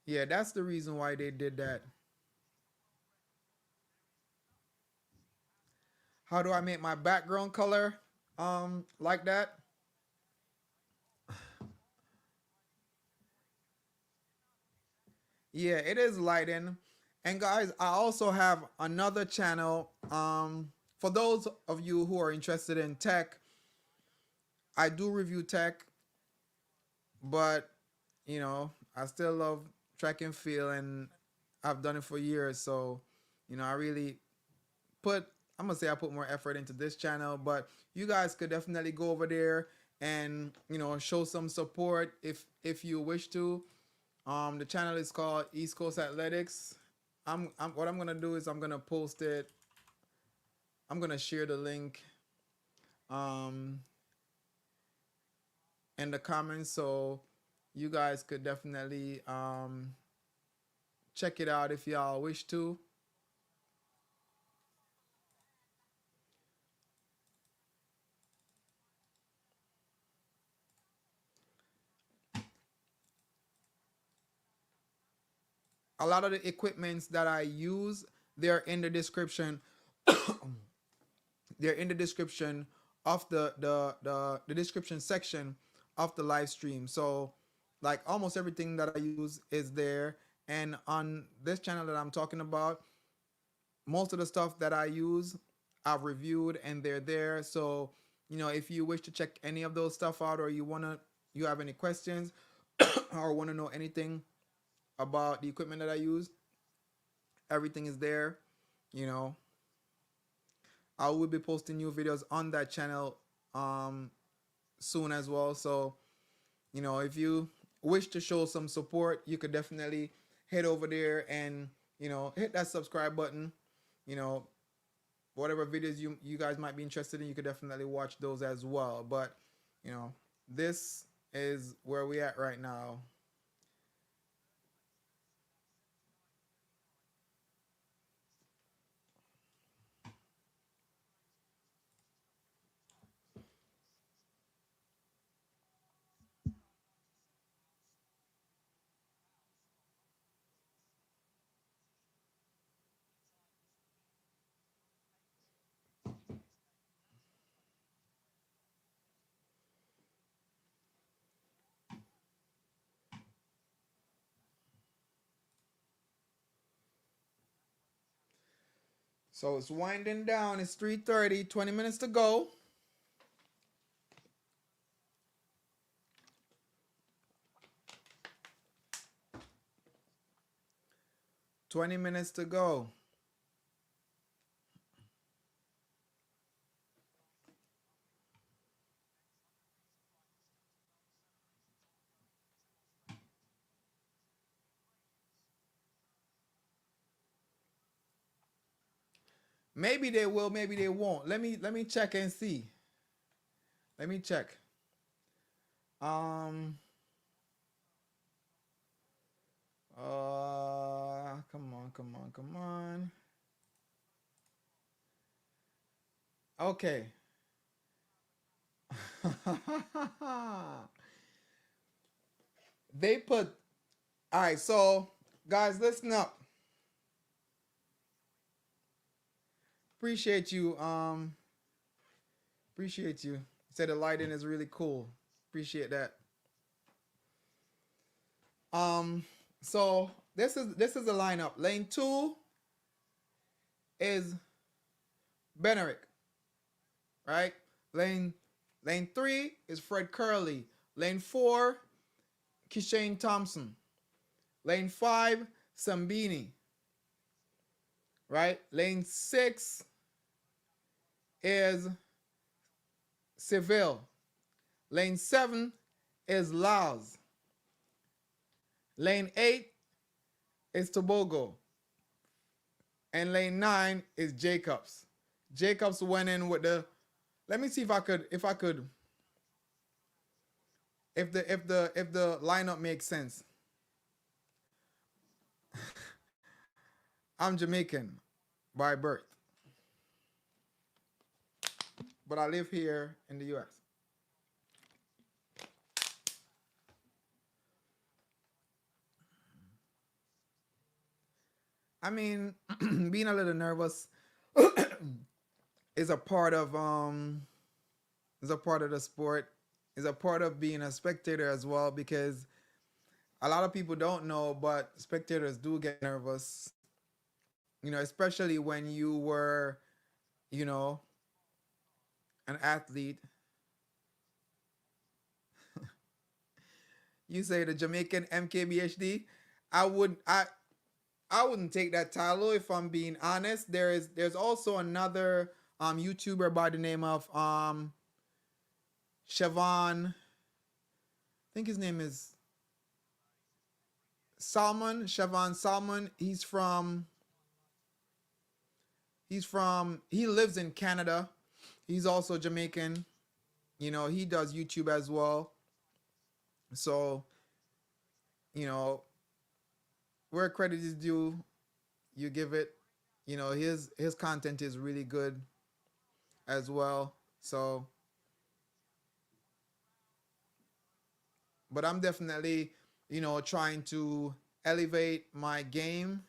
Yeah, that's the reason why they did that. How do I make my background color like that? Yeah, it is lighting. And guys, I also have another channel. For those of you who are interested in tech, I do review tech, but I still love track and field, and I've done it for years. So, I really put I'm gonna say I put more effort into this channel, but you guys could definitely go over there and show some support if you wish to. The channel is called East Coast Athletics. What I'm gonna do is I'm gonna post it. I'm gonna share the link um, in the comments, so you guys could definitely check it out if y'all wish to. A lot of the equipments that I use, they're in the description. They're in the description of the description section of the live stream. So like almost everything that I use is there. And on this channel that I'm talking about, most of the stuff that I use, I've reviewed and they're there. So, if you wish to check any of those stuff out, or you have any questions or want to know anything about the equipment that I use, everything is there. You know, I will be posting new videos on that channel soon as well. So, if you wish to show some support, you could definitely head over there and, hit that subscribe button. You know, whatever videos you guys might be interested in, you could definitely watch those as well. But, this is where we at right now. So it's winding down. It's 3:30, 20 minutes to go. $20 to go. Maybe they will, maybe they won't. Let me check and see. Let me check. Come on. Okay. They put, all right, so guys, listen up. Appreciate you. Appreciate you. Said the lighting is really cool. Appreciate that. So this is the lineup. Lane 2 is Benerick, right? Lane lane 3 is Fred Curley. Lane 4, Kishane Thompson. Lane 5, Sambini, right? Lane 6 is Seville. Lane 7 is Laos. Lane 8 is Tobago. And lane 9 is Jacobs. Jacobs went in with the, let me see if the lineup makes sense. I'm Jamaican by birth, but I live here in the US. I mean, being a little nervous is a part of the sport, is a part of being a spectator as well, because a lot of people don't know, but spectators do get nervous, especially when you were, an athlete. You say the Jamaican MKBHD. I wouldn't take that title if I'm being honest. There's also another YouTuber by the name of Siobhan. I think his name is Salmon. Siobhan Salmon. He lives in Canada. He's also Jamaican. He does YouTube as well. So, where credit is due, you give it. His content is really good as well. So, but I'm definitely, trying to elevate my game.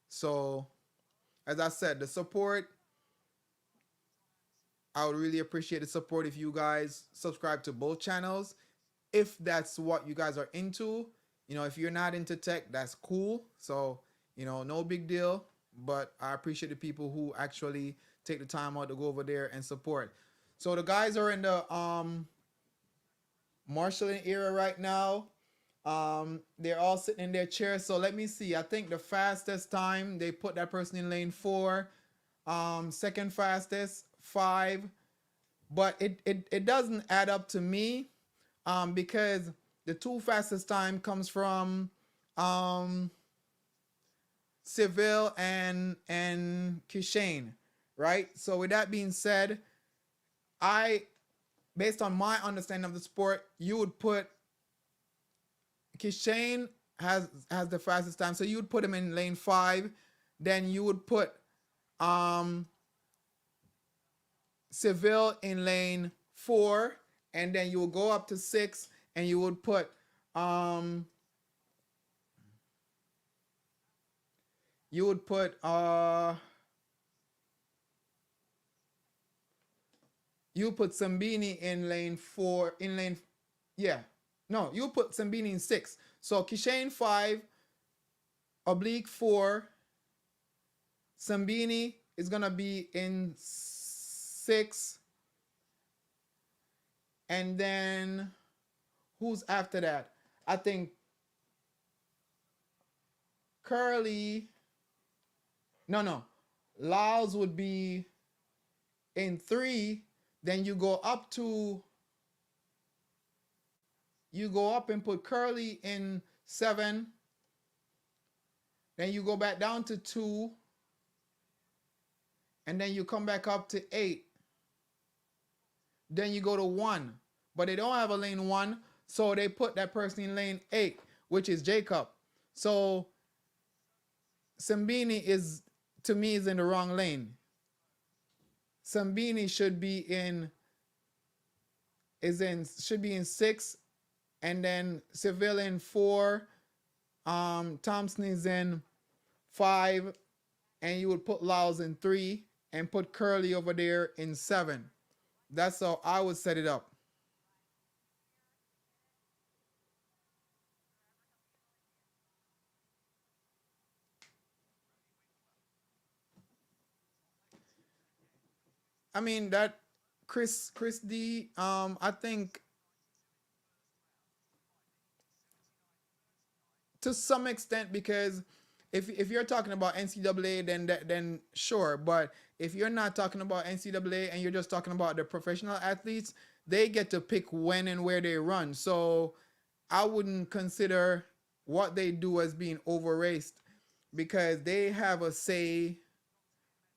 So, as I said, the support, I would really appreciate the support if you guys subscribe to both channels. If that's what you guys are into, if you're not into tech, that's cool. So, no big deal. But I appreciate the people who actually take the time out to go over there and support. So the guys are in the marshalling era right now. They're all sitting in their chairs. So let me see. I think the fastest time, they put that person in lane 4. Second fastest, 5. But it doesn't add up to me, because the 2 fastest time comes from Seville and Kishane, right? So with that being said, based on my understanding of the sport, you would put Kishane has the fastest time, so you would put him in lane 5. Then you would put Seville in lane 4, and then you will go up to 6, and you would put you put Sambini in lane 4, you put Sambini in 6. So Kishane 5, Oblique 4, Sambini is gonna be in 6, and then who's after that? I think Curly. No. Laos would be in 3. Then you go up and put Curly in 7. Then you go back down to 2. And then you come back up to 8. Then you go to 1. But they don't have a lane 1. So they put that person in lane 8, which is Jacob. So Sambini to me is in the wrong lane. Sambini should be in 6, and then Seville in 4, Thompson is in 5, and you would put Laos in 3 and put Curly over there in 7. That's how I would set it up. I mean that Chris D. I think to some extent because if you're talking about NCAA, then sure. But if you're not talking about NCAA and you're just talking about the professional athletes, they get to pick when and where they run. So I wouldn't consider what they do as being over raced because they have a say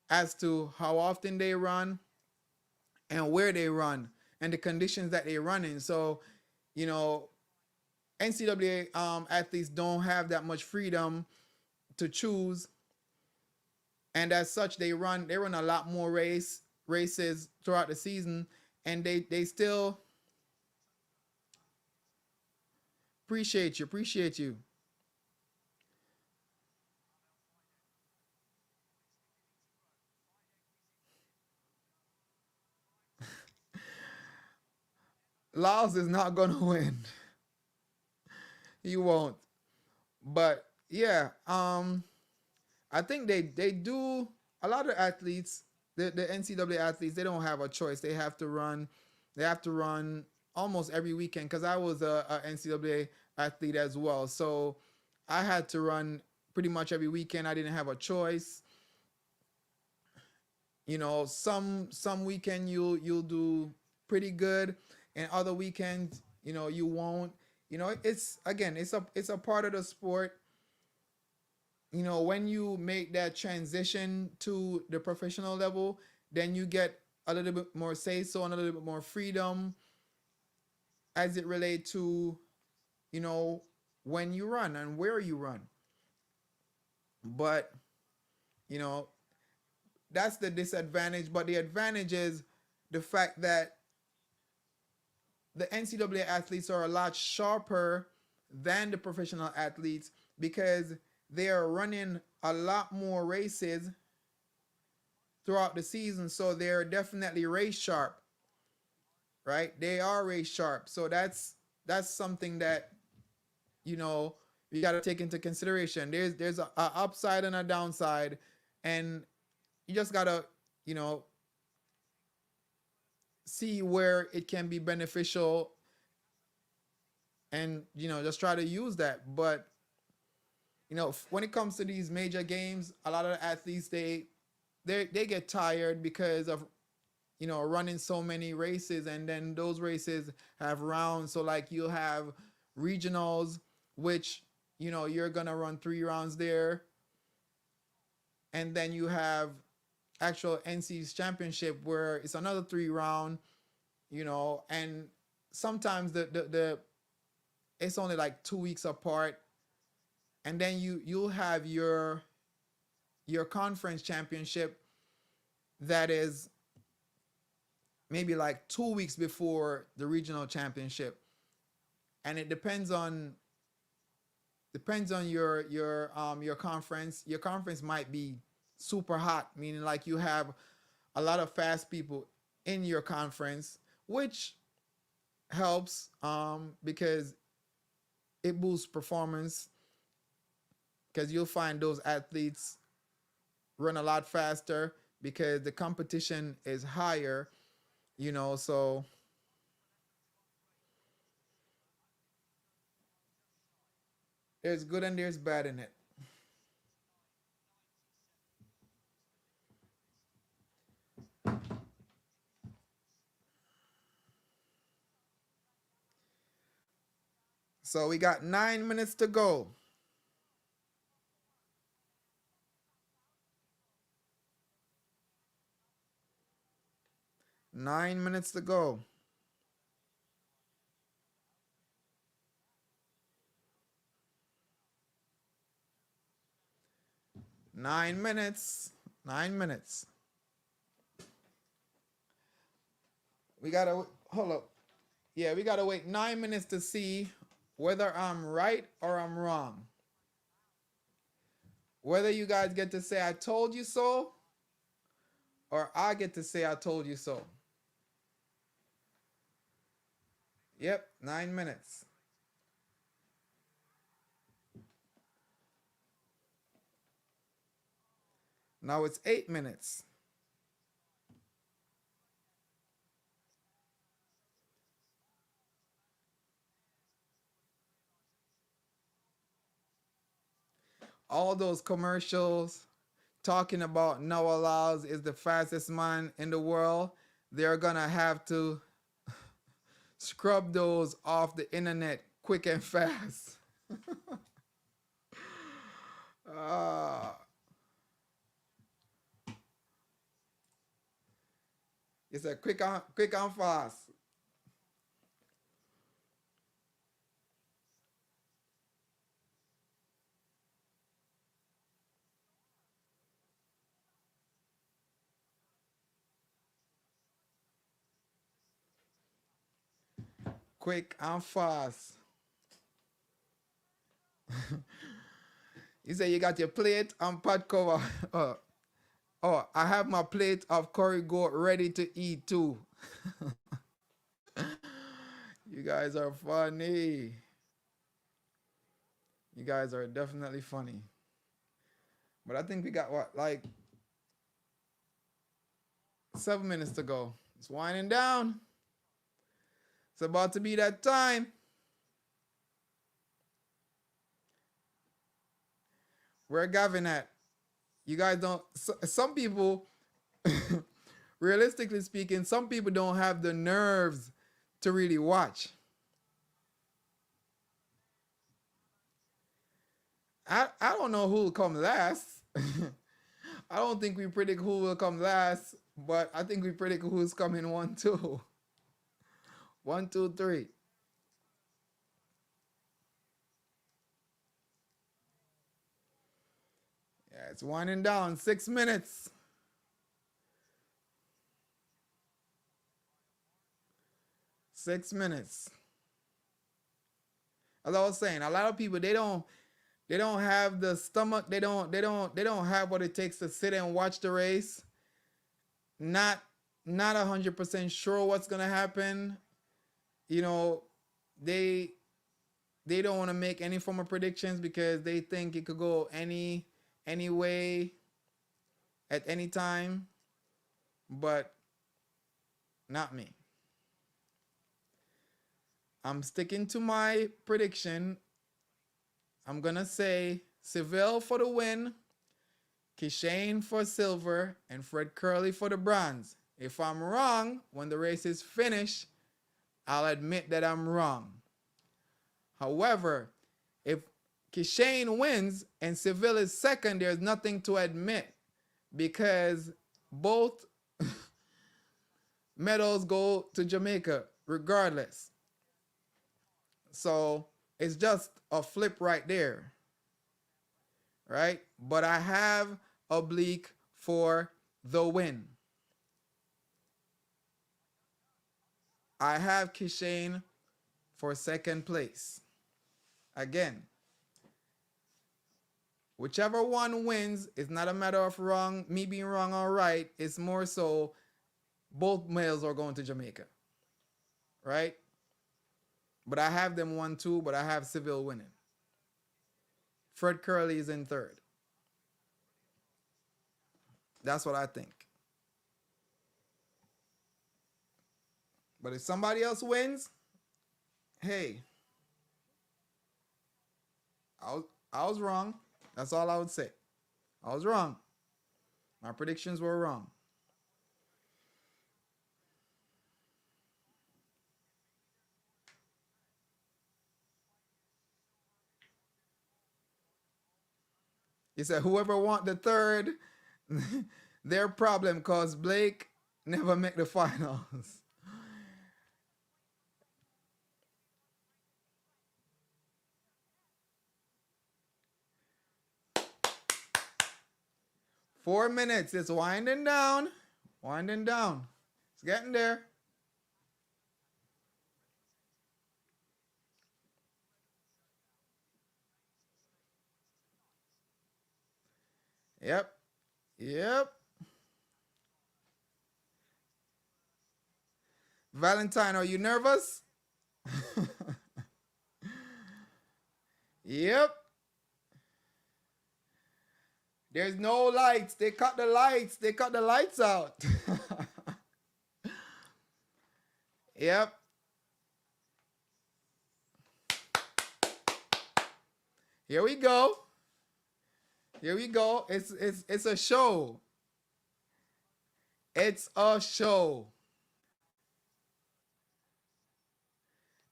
as to how often they run and where they run and the conditions that they run in. So, you know, NCAA athletes don't have that much freedom to choose, and as such, they run a lot more races throughout the season, and they still appreciate you. Laos is not gonna win. He won't. But yeah, I think they do a lot of athletes, the NCAA athletes, they don't have a choice. They have to run. They have to run almost every weekend because I was a NCAA athlete as well. So I had to run pretty much every weekend. I didn't have a choice. Some weekend you'll do pretty good, and other weekends, you won't. It's again, it's a part of the sport. When you make that transition to the professional level, then you get a little bit more say so and a little bit more freedom as it relates to, you know, when you run and where you run. But, you know, that's the disadvantage. But the advantage is the fact that the NCAA athletes are a lot sharper than the professional athletes because they are running a lot more races throughout the season. So they're definitely race sharp, right? They are race sharp. So that's something that, you know, you got to take into consideration. There's a upside and a downside, and you just gotta, you know, see where it can be beneficial, and just try to use that. But when it comes to these major games, a lot of the athletes they get tired because of running so many races, and then those races have rounds. So like you'll have regionals, which you're gonna run 3 rounds there, and then you have actual NC's championship where it's another 3 round, and sometimes the it's only like 2 weeks apart, and then you'll have your conference championship that is maybe like 2 weeks before the regional championship, and it depends on your conference. Your conference might be super hot, meaning like you have a lot of fast people in your conference, which helps because it boosts performance, because you'll find those athletes run a lot faster because the competition is higher, so there's good and there's bad in it. So we got 9 minutes to go. 9 minutes to go. 9 minutes. 9 minutes. We gotta hold up. Yeah, we gotta wait 9 minutes to see whether I'm right or I'm wrong. Whether you guys get to say I told you so, or I get to say I told you so. Yep, 9 minutes. Now it's 8 minutes. all those commercials talking about Noah Lyles is the fastest man in the world, they're gonna have to scrub those off the internet quick and fast. Ah. It's a quick and fast. Quick and fast. You say you got your plate and pot cover. Oh, I have my plate of curry goat ready to eat too. You guys are funny. You guys are definitely funny. But I think we got what, like 7 minutes to go. It's winding down. It's about to be that time. Where Gavin at? You guys don't, some people, realistically speaking, some people don't have the nerves to really watch. I don't know who will come last. I don't think we predict who will come last, but I think we predict who's coming 1, 2. 1, 2, 3. Yeah, it's winding down. 6 minutes. Six minutes. As I was saying, a lot of people they don't have the stomach. They don't have what it takes to sit and watch the race. Not 100% sure what's gonna happen. You know, they don't want to make any form of predictions because they think it could go any way at any time, but not me. I'm sticking to my prediction. I'm gonna say Seville for the win, Kishane for silver, and Fred Curley for the bronze. If I'm wrong, when the race is finished, I'll admit that I'm wrong. However, if Kishane wins and Seville is second, there's nothing to admit because both medals go to Jamaica regardless. So it's just a flip right there, right? But I have Oblique for the win. I have Kishane for second place. Again, whichever one wins, it's not a matter of me being wrong or right. It's more so both males are going to Jamaica, right? But I have them 1, 2, but I have Seville winning. Fred Curley is in third. That's what I think. But if somebody else wins, hey, I was wrong. That's all I would say. I was wrong. My predictions were wrong. He said, whoever want the third, their problem, because Blake never make the finals. Four minutes. It's winding down. Winding down. It's getting there. Yep. Yep. Valentine, are you nervous? Yep. There's no lights. They cut the lights. They cut the lights out. Yep. Here we go. Here we go. It's a show. It's a show.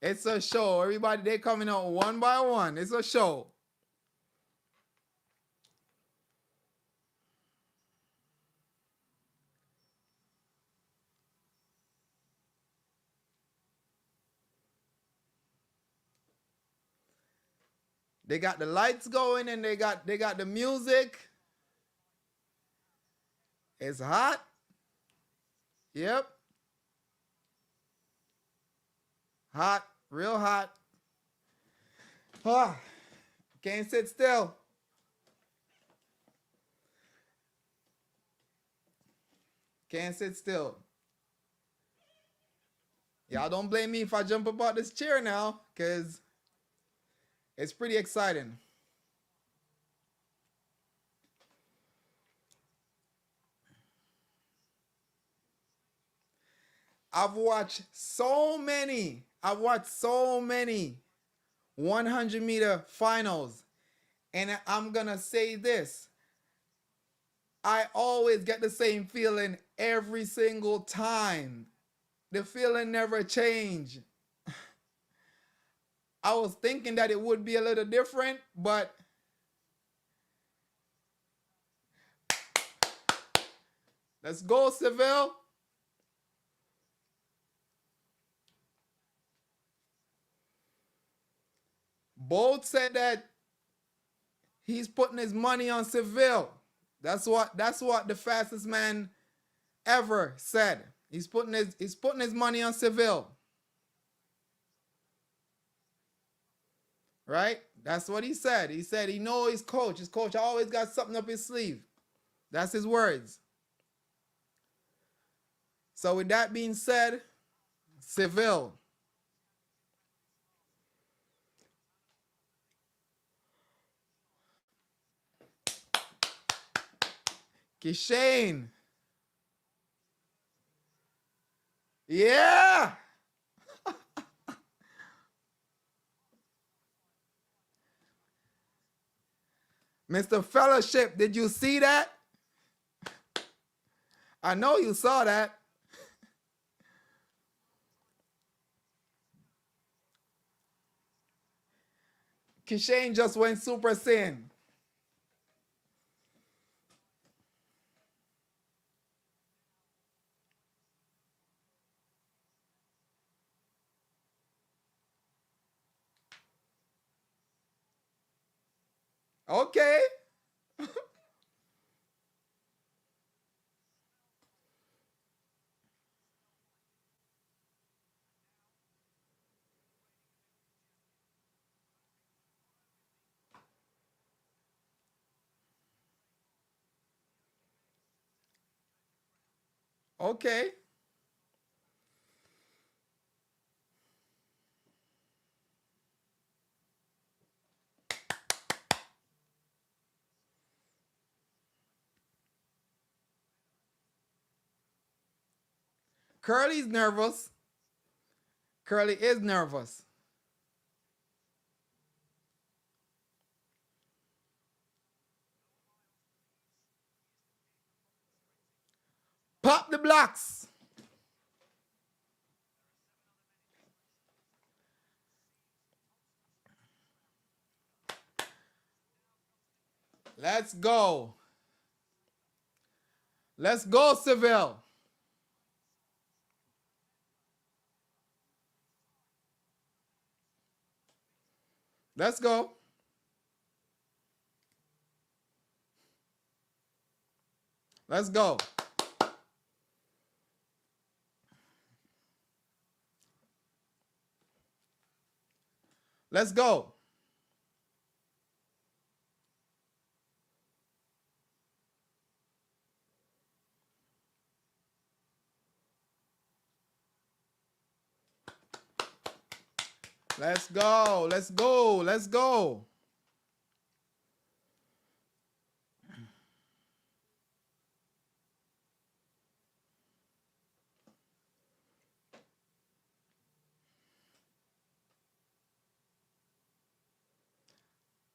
It's a show. Everybody, they coming out one by one. It's a show. They got the lights going and they got the music. It's hot. Yep. Hot, real hot. Ah, can't sit still. Can't sit still. Y'all don't blame me if I jump about this chair now, because it's pretty exciting. I've watched so many 100-meter finals. And I'm going to say this. I always get the same feeling every single time. The feeling never change. I was thinking that it would be a little different, but let's go, Seville. Bolt said that he's putting his money on Seville. That's what the fastest man ever said. He's putting his money on Seville. Right? That's what he said. He said he knows his coach. His coach always got something up his sleeve. That's his words. So with that being said, Seville. Kishane. Yeah. Mr. Fellowship, did you see that? I know you saw that. Kishane just went Super Saiyan. Okay. Okay. Curly's nervous. Curly is nervous. Pop the blocks. Let's go. Let's go, Seville. Let's go. Let's go. Let's go. Let's go. Let's go. Let's go.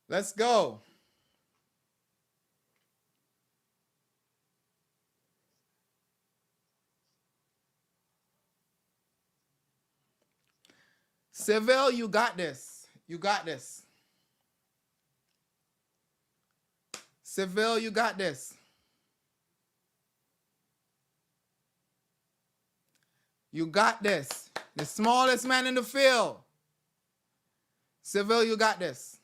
Let's go. Seville, you got this. You got this. Seville, you got this. You got this. The smallest man in the field. Seville, you got this.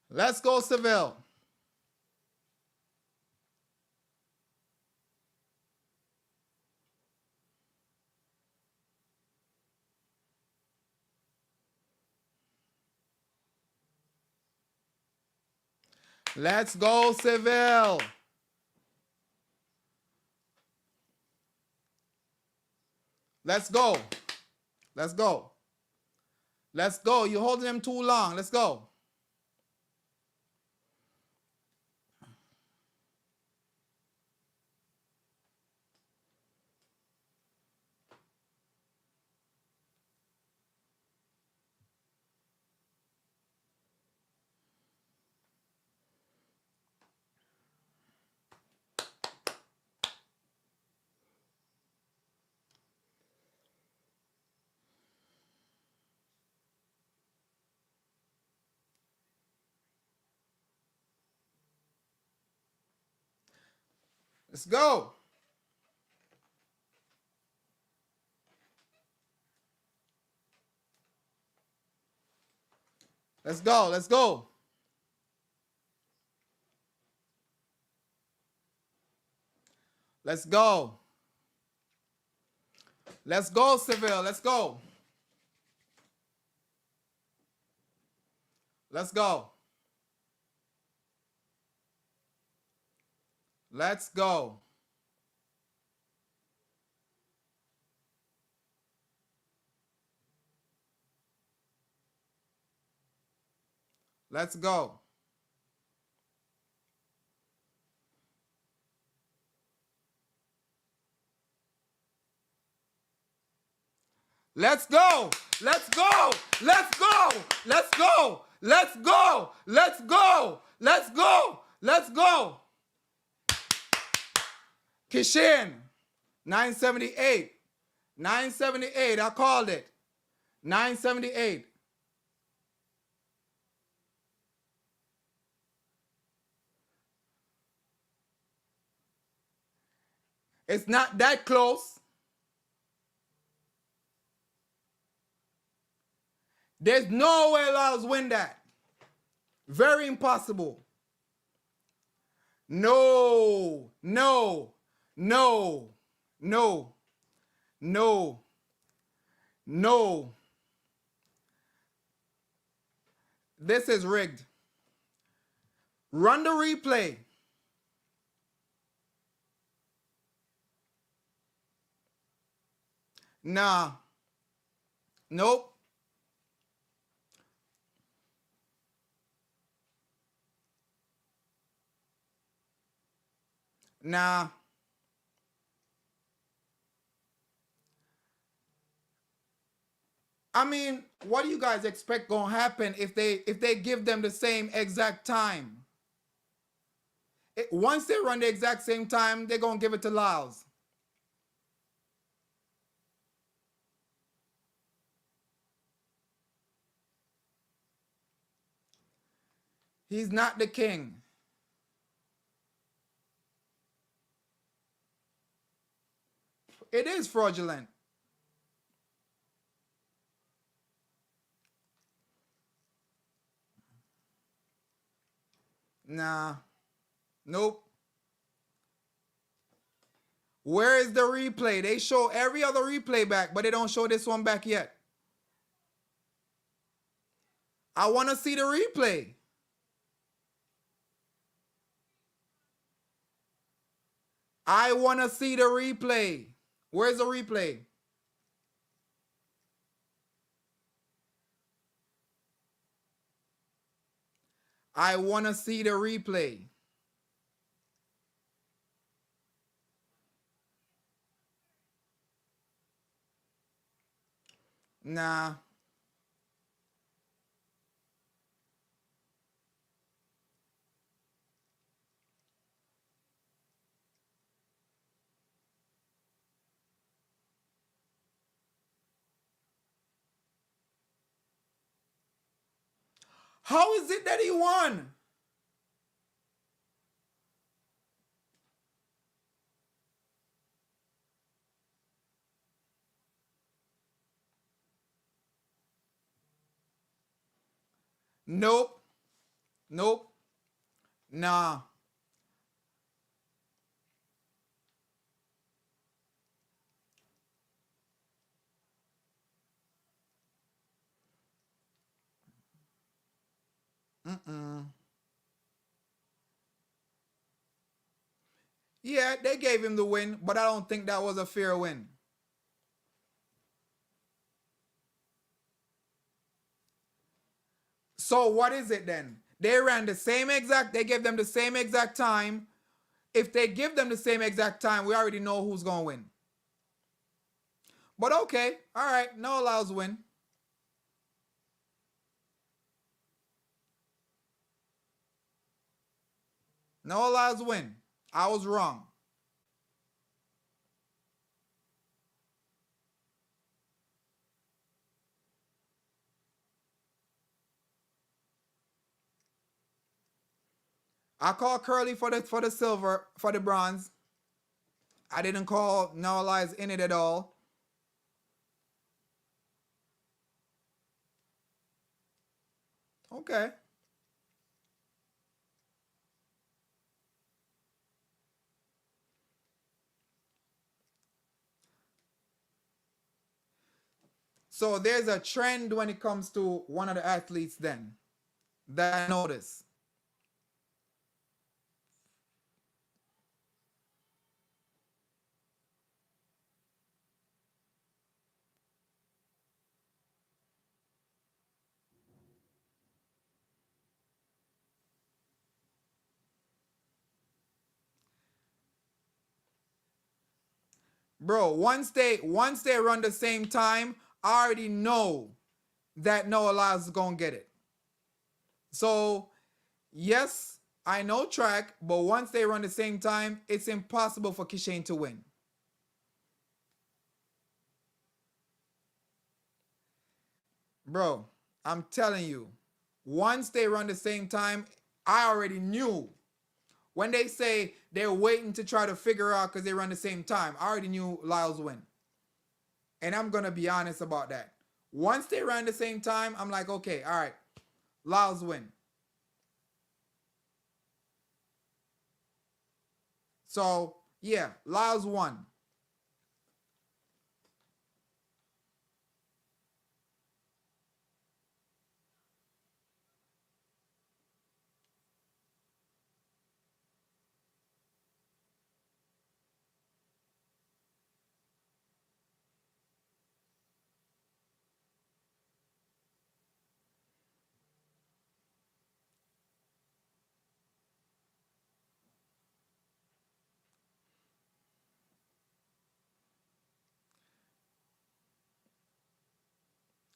Let's go, Seville. Let's go, Seville. Let's go. Let's go. Let's go. You're holding them too long. Let's go. Let's go. Let's go. Let's go. Let's go. Let's go, Seville. Let's go. Let's go. Let's go. Let's go. Let's go. Let's go. Let's go. Let's go. Let's go. Let's go. Let's go. Let's go. Kishane, 978. 978. I called it. 978. It's not that close. There's no way Laos win that. Very impossible. No, no, no, no, no, no. This is rigged. Run the replay. Nah. Nope. Nah. I mean, what do you guys expect gonna happen if they give them the same exact time? Once they run the exact same time, they're gonna give it to Laos. He's not the king. It is fraudulent. Nah. Nope. Where is the replay? They show every other replay back, but they don't show this one back yet. I want to see the replay. I want to see the replay. Where's the replay? I want to see the replay. Nah. How is it that he won? Nope. Nope. Nah. Mm-mm. Yeah, they gave him the win, but I don't think that was a fair win. So what is it then? They ran the same exact, they gave them the same exact time. If they give them the same exact time, we already know who's going to win. But okay, all right, no allows win. No allows win. I was wrong. I called Curly for the silver, for the bronze. I didn't call no allies in it at all. Okay. So there's a trend when it comes to one of the athletes then that I notice. Bro, once they run the same time, I already know that Noah Lyles is gonna get it. So yes, I know track, but once they run the same time, it's impossible for Kishane to win. Bro, I'm telling you, once they run the same time, I already knew. When they say they're waiting to try to figure out because they run the same time, I already knew Lyles win. And I'm gonna be honest about that. Once they ran the same time, I'm like, okay, all right, Lyles win. So yeah, Lyles won.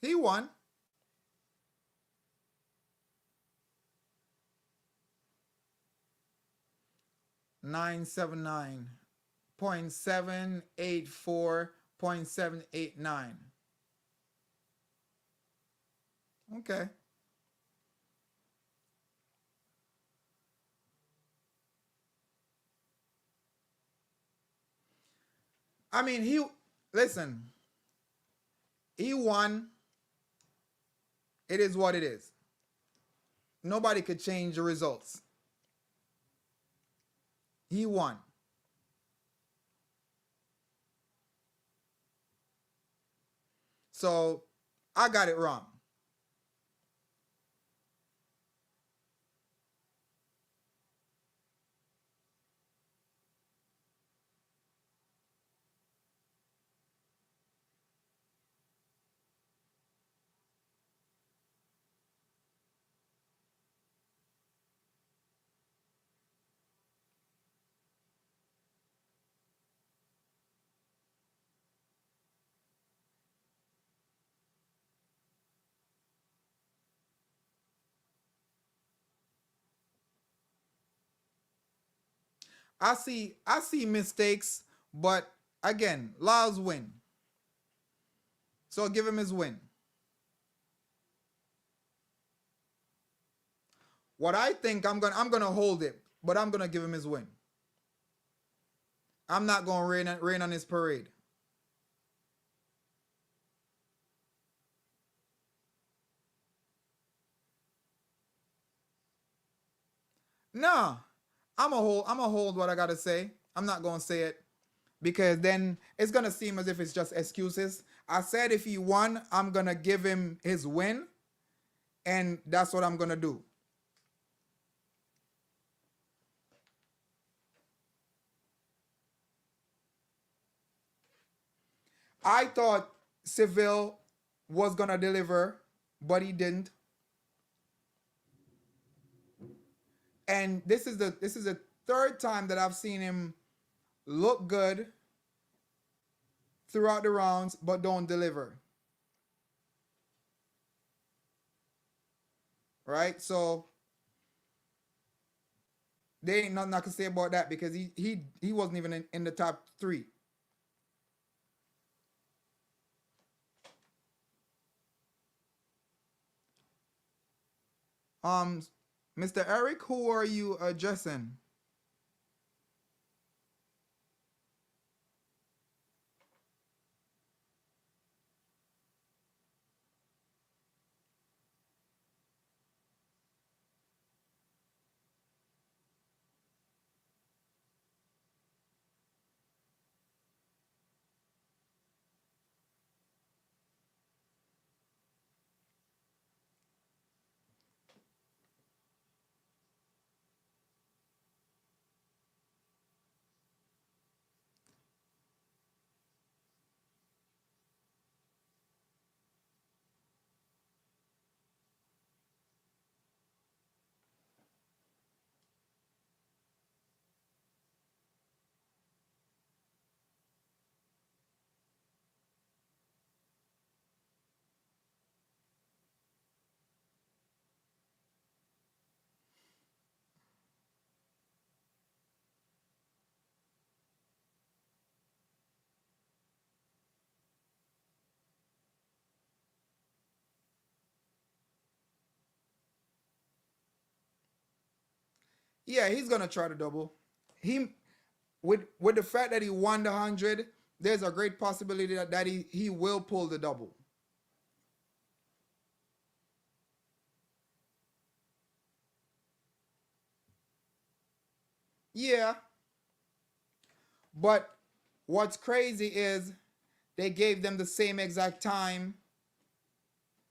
He won. 979.784.789. Okay. I mean, listen, he won. It is what it is. Nobody could change the results. He won. So I got it wrong. I see mistakes, but again, Lyles win. So give him his win. What I think I'm gonna hold it, but I'm gonna give him his win. I'm not gonna rain on his parade. No, I'm a hold what I gotta say. I'm not gonna say it because then it's gonna seem as if it's just excuses. I said if he won, I'm gonna give him his win, and that's what I'm gonna do. I thought Seville was gonna deliver, but he didn't. And this is the third time that I've seen him look good throughout the rounds, but don't deliver. Right? So there ain't nothing I can say about that because he wasn't even in the top three. Um, Mr. Eric, who are you addressing? Yeah, he's gonna try to double. He with the fact that he won the 100, there's a great possibility that he will pull the double. Yeah, but what's crazy is they gave them the same exact time,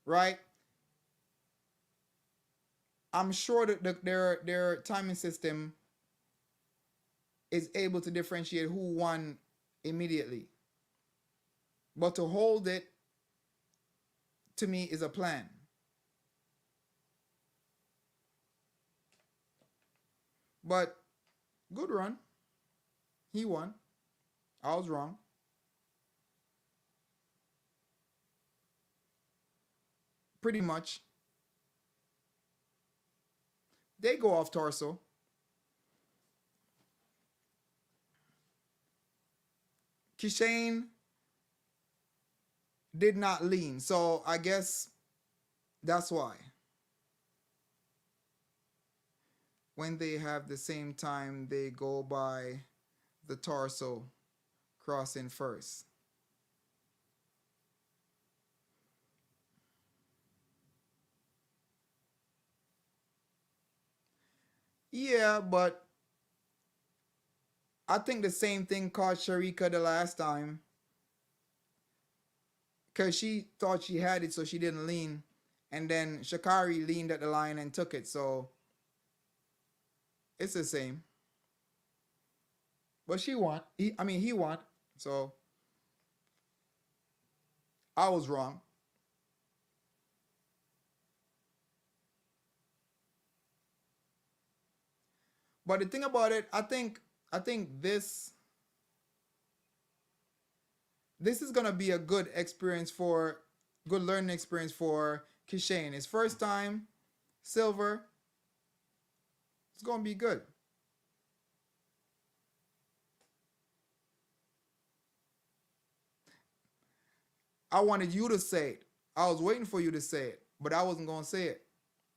right? I'm sure that their timing system is able to differentiate who won immediately. But to hold it to me is a plan. But good run. He won. I was wrong. Pretty much. They go off torso. Kishane did not lean. So I guess that's why. When they have the same time, they go by the torso crossing first. Yeah, but I think the same thing caught Sharika the last time because she thought she had it, so she didn't lean. And then Shakari leaned at the line and took it. So it's the same. But she won. He won. So I was wrong. But the thing about it, I think this is gonna be a good learning experience for Kishane. His first time silver. It's gonna be good. I wanted you to say it. I was waiting for you to say it, but I wasn't gonna say it.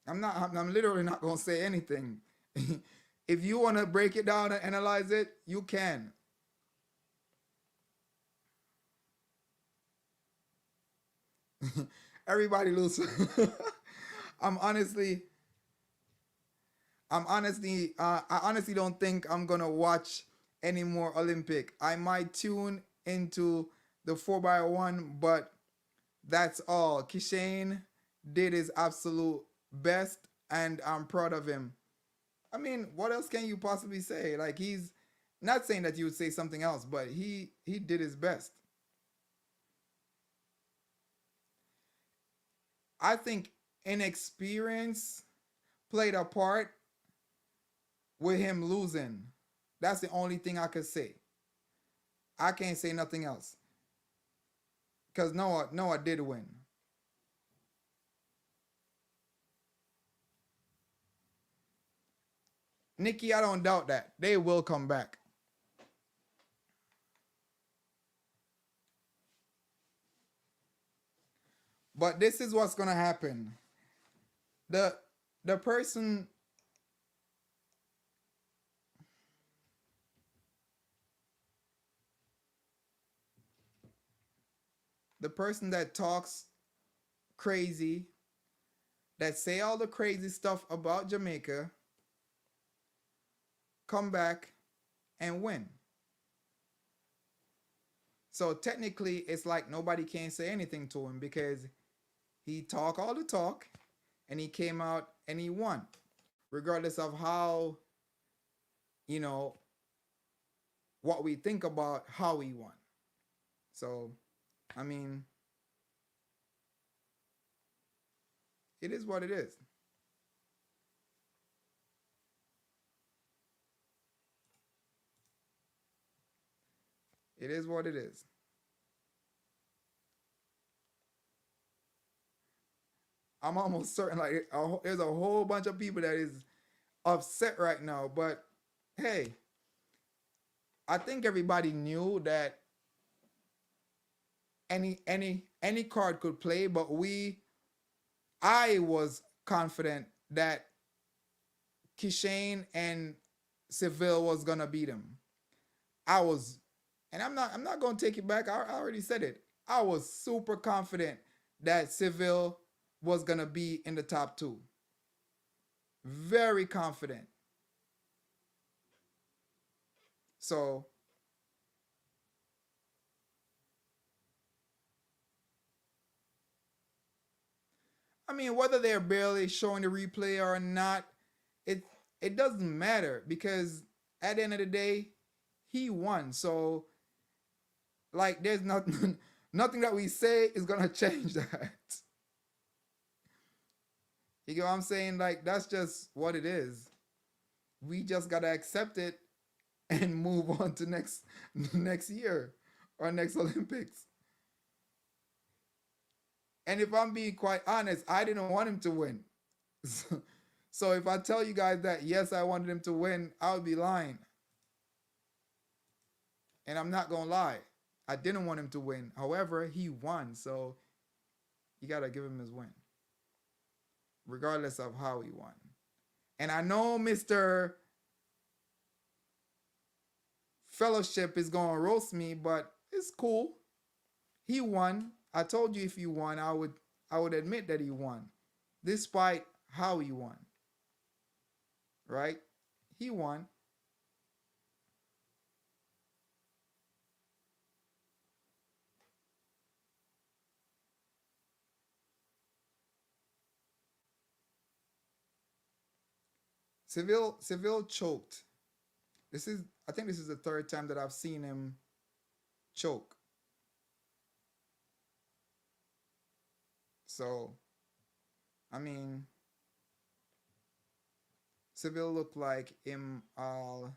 I'm literally not gonna say anything. If you want to break it down and analyze it, you can. Everybody lose. I'm honestly, I honestly don't think I'm gonna watch any more Olympic. I might tune into the 4x1, but that's all. Kishane did his absolute best, and I'm proud of him. I mean, what else can you possibly say? Like, he's not saying that you would say something else, but he did his best. I think inexperience played a part with him losing. That's the only thing I could say. I can't say nothing else. Because Noah did win. Nikki, I don't doubt that. They will come back. But this is what's gonna happen. The the person the person that talks crazy, that say all the crazy stuff about Jamaica, come back and win. So technically, it's like nobody can say anything to him because he talk all the talk and he came out and he won, regardless of how, you know, what we think about how he won. So, I mean, it is what it is. It is what it is. I'm almost certain like there's a whole bunch of people that is upset right now, but hey, I think everybody knew that any card could play, but I was confident that Kishane and Seville was gonna beat him. I was, and I'm not gonna take it back. I already said it. I was super confident that Seville was gonna be in the top two. Very confident. So I mean, whether they're barely showing the replay or not, it it doesn't matter because at the end of the day, he won. So like, there's nothing nothing that we say is gonna change that. You get what I'm saying? Like, that's just what it is. We just gotta accept it and move on to next year or next Olympics. And if I'm being quite honest, I didn't want him to win. So if I tell you guys that yes, I wanted him to win, I would be lying. And I'm not gonna lie. I didn't want him to win. However, he won, so you gotta give him his win. Regardless of how he won. And I know Mr. Fellowship is gonna roast me, but it's cool. He won. I told you if he won, I would admit that he won. Despite how he won. Right? He won. Seville choked. I think this is the third time that I've seen him choke. So, I mean, Seville looked like him all.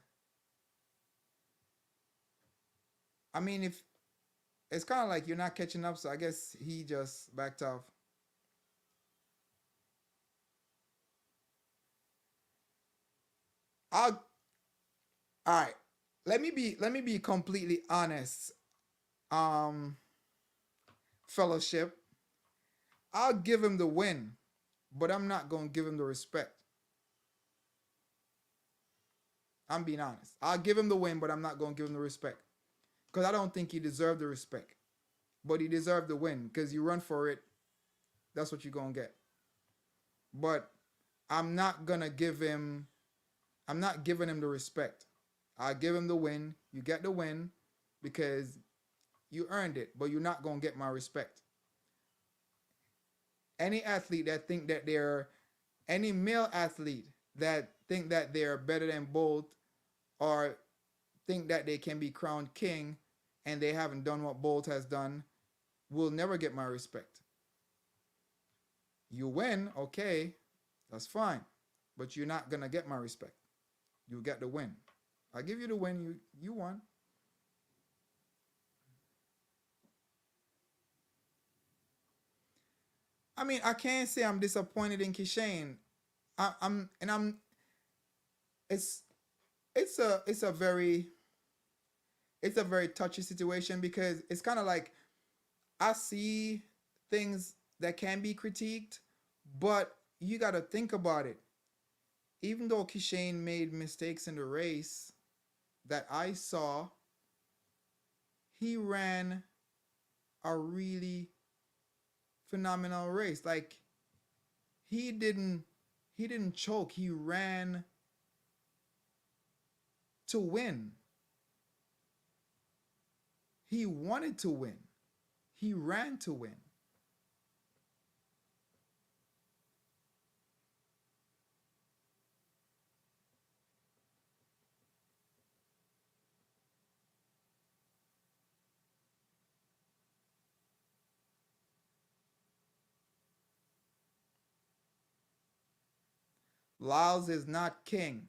I mean, if it's kind of like you're not catching up, so I guess he just backed off. I'll all right. Let me be completely honest. Um, fellowship, I'll give him the win, but I'm not going to give him the respect. I'm being honest. I'll give him the win, but I'm not going to give him the respect. Because I don't think he deserved the respect. But he deserved the win. Because you run for it, that's what you're going to get. But I'm not going to give him, I'm not giving him the respect. I'll give him the win. You get the win because you earned it, but you're not going to get my respect. Any athlete that think that they're, any male athlete that think that they're better than Bolt or think that they can be crowned king and they haven't done what Bolt has done will never get my respect. You win, okay, that's fine, but you're not gonna get my respect. You get the win. I give you the win. You won. I mean, I can't say I'm disappointed in Kishane. I'm. It's it's a very touchy situation because it's kind of like I see things that can be critiqued, but you got to think about it. Even though Kishane made mistakes in the race that I saw, he ran a really phenomenal race. Like he didn't choke. He ran to win. He wanted to win. He ran to win. Lyles is not king.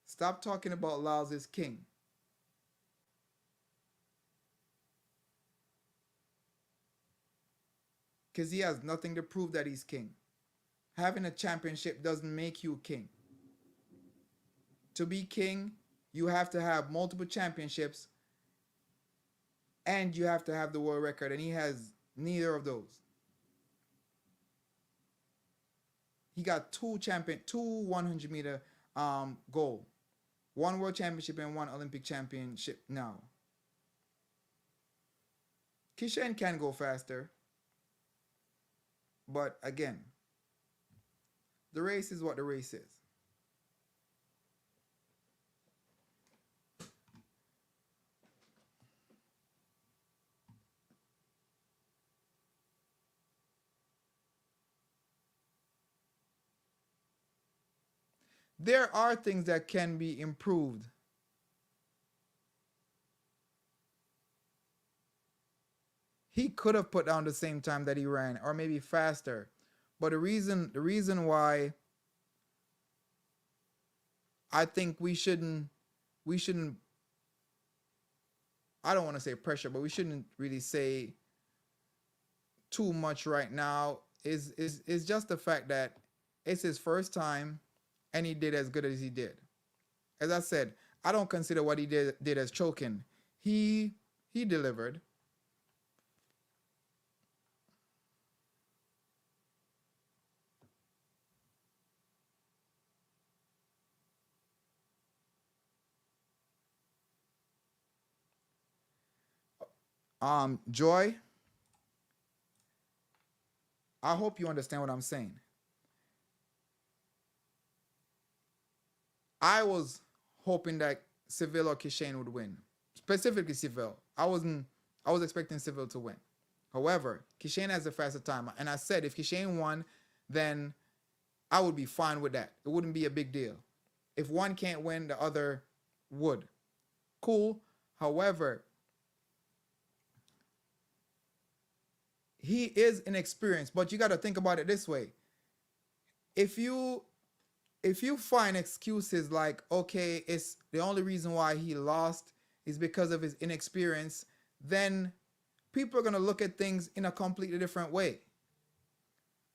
Stop talking about Lyles as king. Because he has nothing to prove that he's king. Having a championship doesn't make you king. To be king, you have to have multiple championships and you have to have the world record, and he has neither of those. He got two 100-meter gold, one world championship and one Olympic championship now. Kishane can go faster, but again, the race is what the race is. There are things that can be improved. He could have put down the same time that he ran, or maybe faster. But the reason why I think we shouldn't I don't want to say pressure, but we shouldn't really say too much right now is just the fact that it's his first time and he did as good as he did. As I said, I don't consider what he did as choking. He delivered. Joy, I hope you understand what I'm saying. I was hoping that Seville or Kishane would win. Specifically Seville. I was expecting Seville to win. However, Kishane has a faster time. And I said if Kishane won, then I would be fine with that. It wouldn't be a big deal. If one can't win, the other would. Cool. However, he is inexperienced, but you got to think about it this way. If you find excuses like, okay, it's the only reason why he lost is because of his inexperience, then people are going to look at things in a completely different way.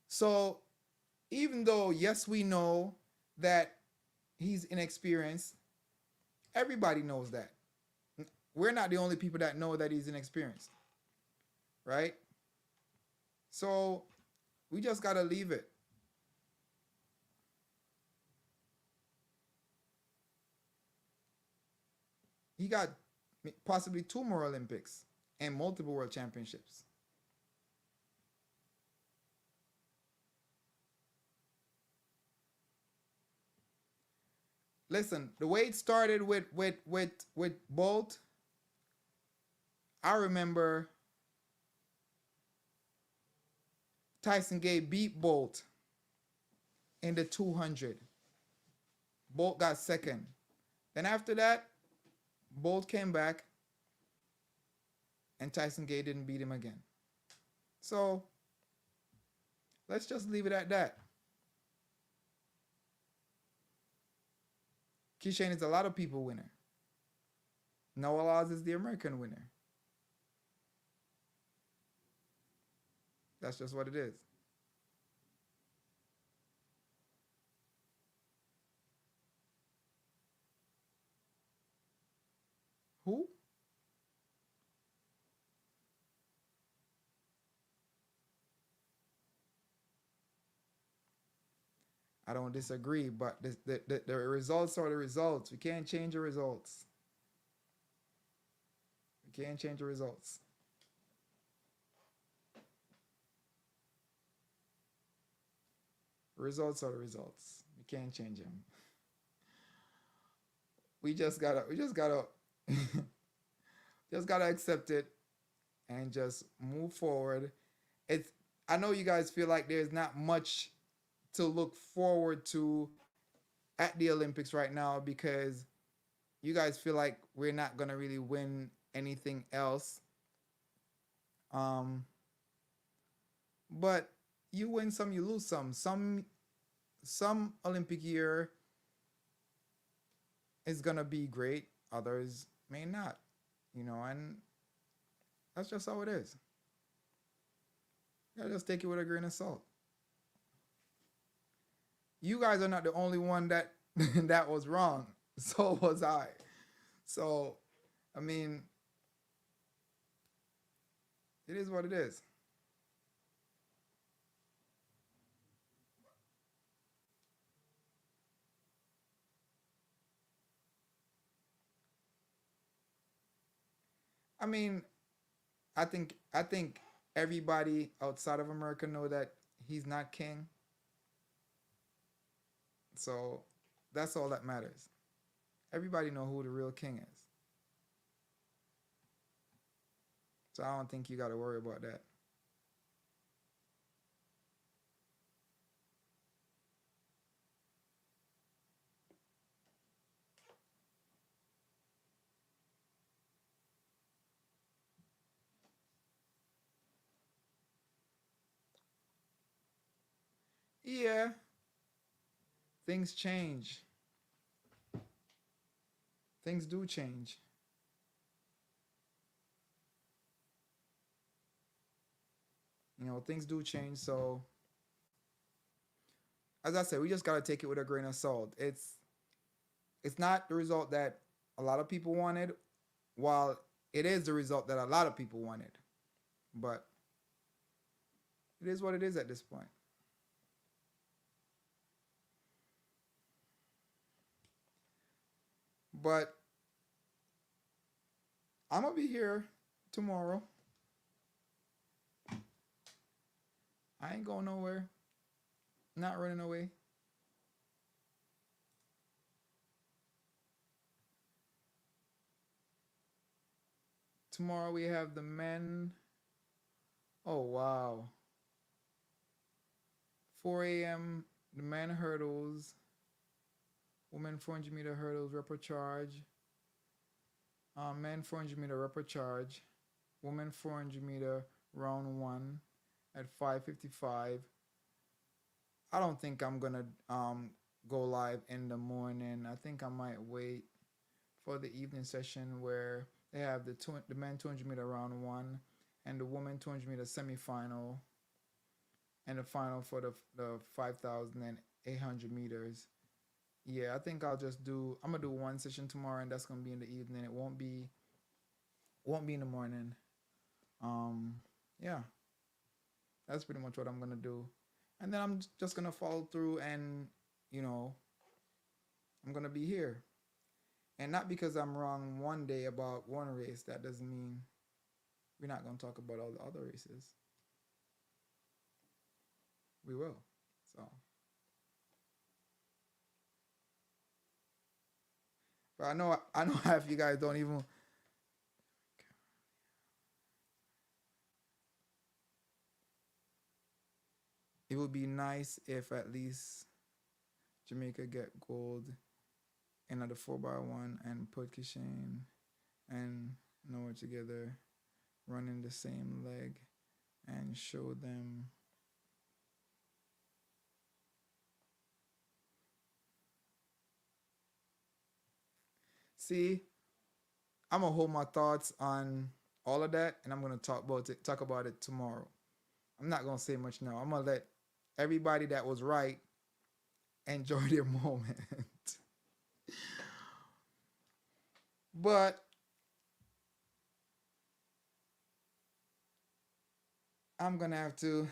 So even though, yes, we know that he's inexperienced, everybody knows that. We're not the only people that know that he's inexperienced. right? So we just gotta leave it. He got possibly two more Olympics and multiple world championships. Listen, the way it started with Bolt, I remember Tyson Gay beat Bolt in the 200. Bolt got second. Then after that, Bolt came back and Tyson Gay didn't beat him again. So let's just leave it at that. Kishane is a lot of people winner. Noah Laws is the American winner. That's just what it is. Who? I don't disagree, but the results are the results. We can't change the results. We can't change the results. Results are the results. We can't change them. We just gotta just gotta accept it and just move forward. It's I know you guys feel like there's not much to look forward to at the Olympics right now because you guys feel like we're not gonna really win anything else. But you win some, you lose some. Some Olympic year is gonna be great, others may not. And that's just how it is. You gotta just take it with a grain of salt. You guys are not the only one that that was wrong. So was I. So, I mean, it is what it is. I mean, I think everybody outside of America know that he's not king. So that's all that matters. Everybody know who the real king is. So I don't think you got to worry about that. Yeah, things change. Things do change. Things do change. So, as I said, we just gotta take it with a grain of salt. It's not the result that a lot of people wanted, while it is the result that a lot of people wanted. But it is what it is at this point. But I'm gonna be here tomorrow. I ain't going nowhere. Not running away. Tomorrow we have the men. Oh wow. 4 a.m. the men hurdles. Women 400-meter hurdles repercharge. Men 400-meter repercharge. Women 400-meter round one at 5:55. I don't think I'm gonna go live in the morning. I think I might wait for the evening session where they have the men 200-meter round one and the women 200-meter semifinal and the final for the 5,800 meters. Yeah, I think I'm gonna do one session tomorrow and that's gonna be in the evening. It won't be in the morning. yeah, that's pretty much what I'm gonna do. And then I'm just gonna follow through, and you know, I'm gonna be here. And not because I'm wrong one day about one race, that doesn't mean we're not gonna talk about all the other races. We will. So, but I know half you guys don't even. It would be nice if at least Jamaica get gold in the 4x1 and put Kishane and Noah together, running the same leg, and show them. See, I'm gonna hold my thoughts on all of that, and I'm gonna talk about it tomorrow. I'm not gonna say much now. I'm gonna let everybody that was right enjoy their moment. But I'm gonna have to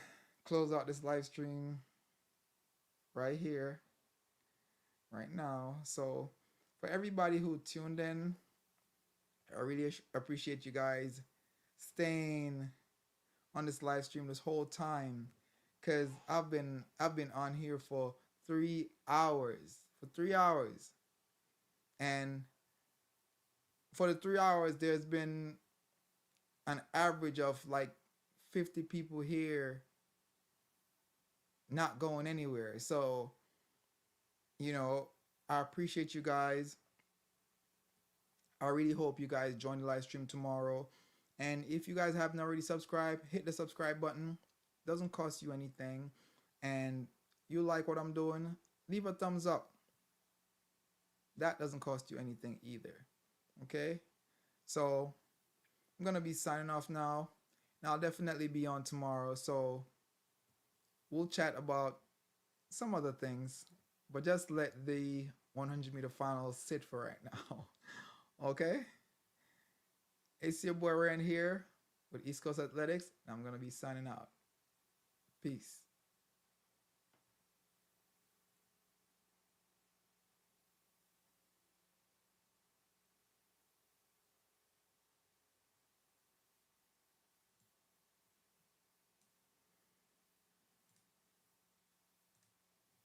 close out this live stream right here, right now. So for everybody who tuned in, I really appreciate you guys staying on this live stream this whole time, because I've been on here for 3 hours. For 3 hours. And for the 3 hours there's been an average of like 50 people here not going anywhere. So, you know, I appreciate you guys. I really hope you guys join the live stream tomorrow. And if you guys haven't already subscribed, hit the subscribe button. Doesn't cost you anything. And you like what I'm doing, leave a thumbs up. That doesn't cost you anything either. Okay? So I'm gonna be signing off now. And I'll definitely be on tomorrow. So we'll chat about some other things. But just let the 100-meter finals sit for right now. Okay? It's your boy Ryan here with East Coast Athletics, and I'm going to be signing out. Peace.